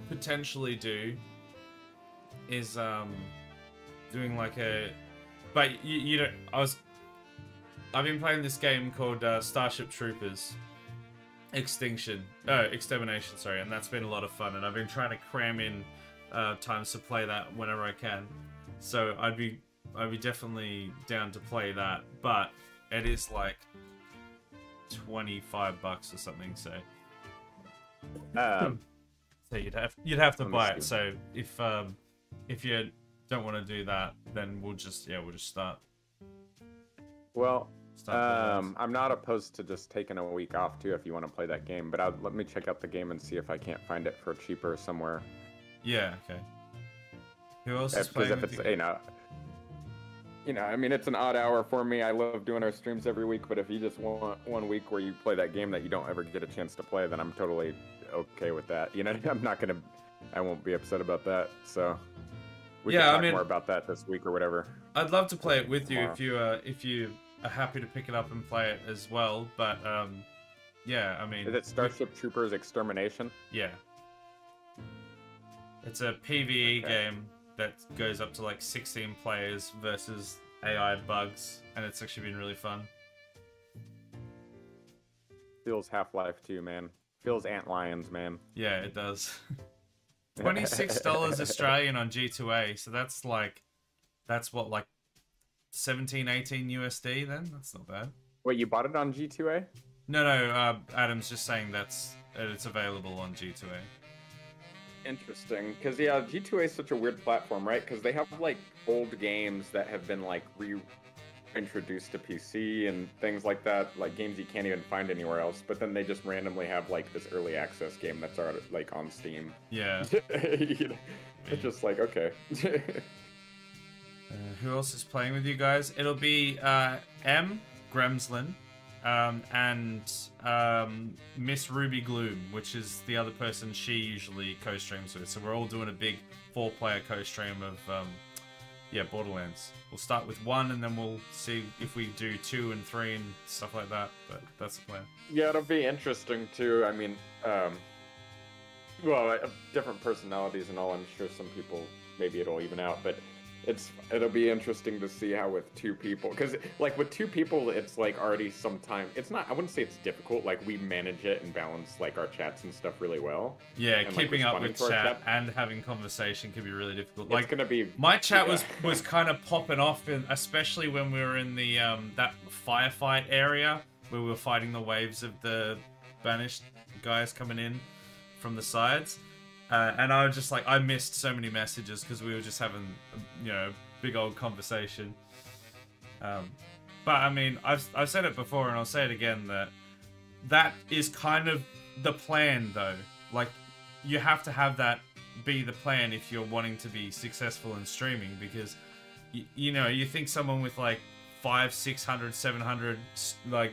potentially do is doing like a, but you don't. I've been playing this game called Starship Troopers Extinction, Extermination, sorry, and that's been a lot of fun. And I've been trying to cram in times to play that whenever I can. So I'd be definitely down to play that, but it is like $25 or something. So you'd have to buy it. So if you don't want to do that, then we'll just start. Well, Borderlands. I'm not opposed to just taking a week off too if you want to play that game, but let me check out the game and see if I can't find it for cheaper somewhere. Yeah. Okay. Who else is Because playing if with it's you? I mean, it's an odd hour for me. I love doing our streams every week, but if you just want one week where you play that game that you don't ever get a chance to play, then I'm totally okay with that. You know, I won't be upset about that. So we can talk more about that this week or whatever. I'd love to play it with you Tomorrow. if you are happy to pick it up and play it as well. But yeah, I mean, Is it Starship Troopers Extermination? yeah, it's a PvE Okay. game that goes up to like 16 players versus AI bugs, and it's actually been really fun. Feels Half-Life 2, man. Feels Antlions, man. Yeah, it does. $26 Australian on G2A, so that's what, like 17, 18 USD then? That's not bad. Wait, you bought it on G2A? No, Adam's just saying it's available on G2A. Interesting, because yeah, G2A is such a weird platform, right? Because they have like old games that have been like reintroduced to PC and things like that, like games you can't even find anywhere else. But then they just randomly have like this early access game that's already like on Steam. Yeah. It's just like okay. Who else is playing with you guys? It'll be M. Gremslin, and Miss Ruby Gloom, which is the other person she usually co-streams with. So we're all doing a big 4-player co-stream of Borderlands. We'll start with 1 and then we'll see if we do 2 and 3 and stuff like that. But that's the plan. Yeah, it'll be interesting too. I mean, different personalities and all. I'm sure some people maybe it'll even out, but it'll be interesting to see how with 2 people, because like with 2 people, it's like already sometime. It's not. I wouldn't say it's difficult. Like we manage it and balance like our chats and stuff really well. Yeah, and, keeping like, up with chat and having conversation can be really difficult. Like it's gonna be my chat was kind of popping off, especially when we were in the that firefight area where we were fighting the waves of the banished guys coming in from the sides. And I was just like, I missed so many messages because we were just having, you know, big old conversation. But I mean, I've said it before and I'll say it again, that is kind of the plan though. Like, you have to have that be the plan if you're wanting to be successful in streaming, because, you know, you think someone with like 500, 600, 700 like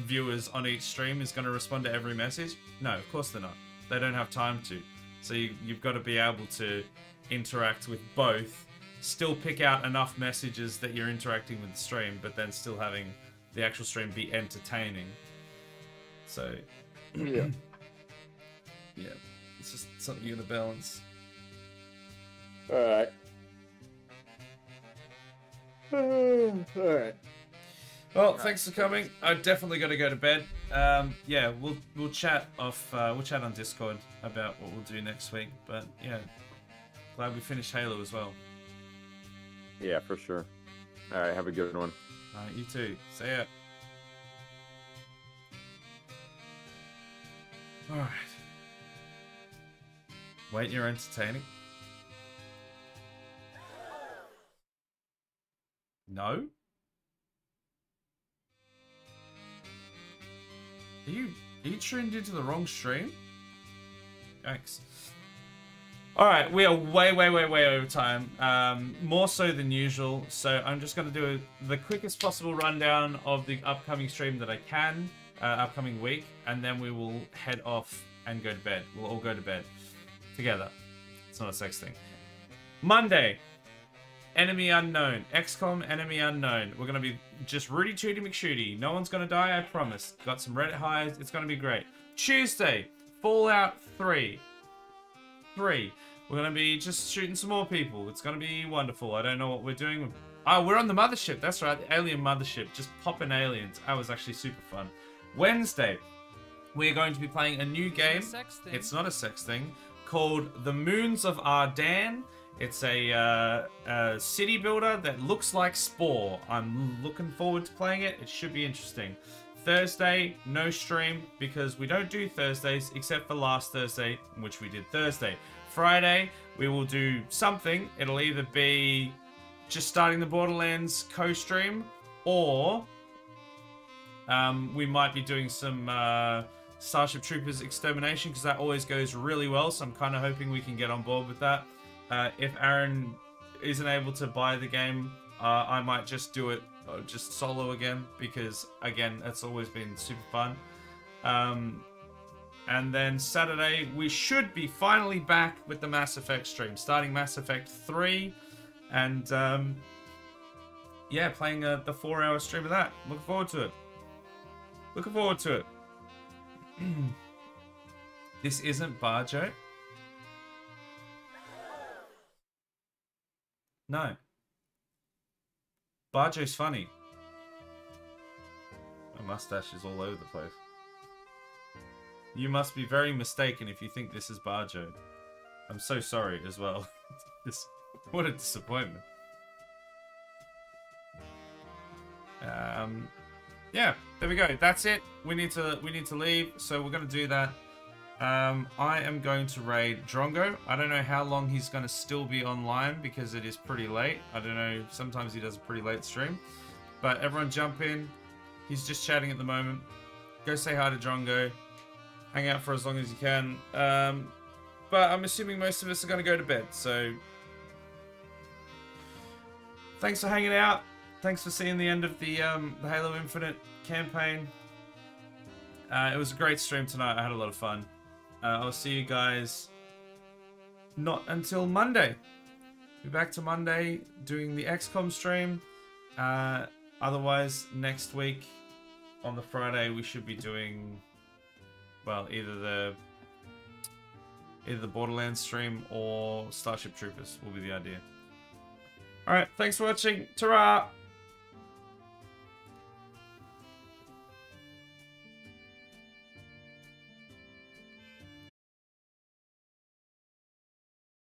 viewers on each stream is going to respond to every message? No, of course they're not. They don't have time to. So you've got to be able to interact with both, still pick out enough messages that you're interacting with the stream, but then still having the actual stream be entertaining. So, yeah. Yeah, it's just something you gotta balance. Alright. Alright. Well, thanks for coming. I definitely got to go to bed. Yeah, we'll chat off. We'll chat on Discord about what we'll do next week. But yeah, glad we finished Halo as well. Yeah, for sure. All right, have a good one. All right, you too. See ya. All right. Wait, you're entertaining. No. Are you tuned into the wrong stream? Thanks. Alright, we are way over time. More so than usual. So I'm just going to do the quickest possible rundown of the upcoming stream that I can, upcoming week, and then we will head off and go to bed. We'll all go to bed together. It's not a sex thing. Monday. Enemy unknown. XCOM Enemy unknown. We're going to be just Rudy Tooty McShooty. No one's going to die, I promise. Got some Reddit highs. It's going to be great. Tuesday. Fallout 3. We're going to be just shooting some more people. It's going to be wonderful. I don't know what we're doing. Oh, we're on the mothership. That's right. The alien mothership. Just popping aliens. That was actually super fun. Wednesday. We're going to be playing a new game. It's not a sex thing. Called The Moons of Ardan. It's a city builder that looks like Spore. I'm looking forward to playing it. It should be interesting. Thursday, no stream because we don't do Thursdays except for last Thursday, which we did Thursday. Friday, we will do something. It'll either be just starting the Borderlands co-stream, or we might be doing some Starship Troopers Extermination because that always goes really well. So I'm kind of hoping we can get on board with that. If Aaron isn't able to buy the game, I might just do it just solo again, because again, it's always been super fun. And then Saturday, we should be finally back with the Mass Effect stream, starting Mass Effect 3, and yeah, playing the 4-hour stream of that. Looking forward to it. Looking forward to it. This isn't Barjo. No. Barjo's funny. My mustache is all over the place. You must be very mistaken if you think this is Barjo. I'm so sorry as well. What a disappointment. Yeah, there we go. That's it. We need to leave, so we're gonna do that. I am going to raid Drongo. I don't know how long he's going to still be online because it is pretty late. I don't know, sometimes he does a pretty late stream. But everyone jump in. He's just chatting at the moment. Go say hi to Drongo. Hang out for as long as you can. But I'm assuming most of us are going to go to bed, so... Thanks for hanging out. Thanks for seeing the end of the Halo Infinite campaign. It was a great stream tonight. I had a lot of fun. I'll see you guys not until Monday. Be back to Monday doing the XCOM stream. Otherwise, next week on the Friday we should be doing, well, either the Borderlands stream or Starship Troopers will be the idea. Alright, thanks for watching. Ta-ra!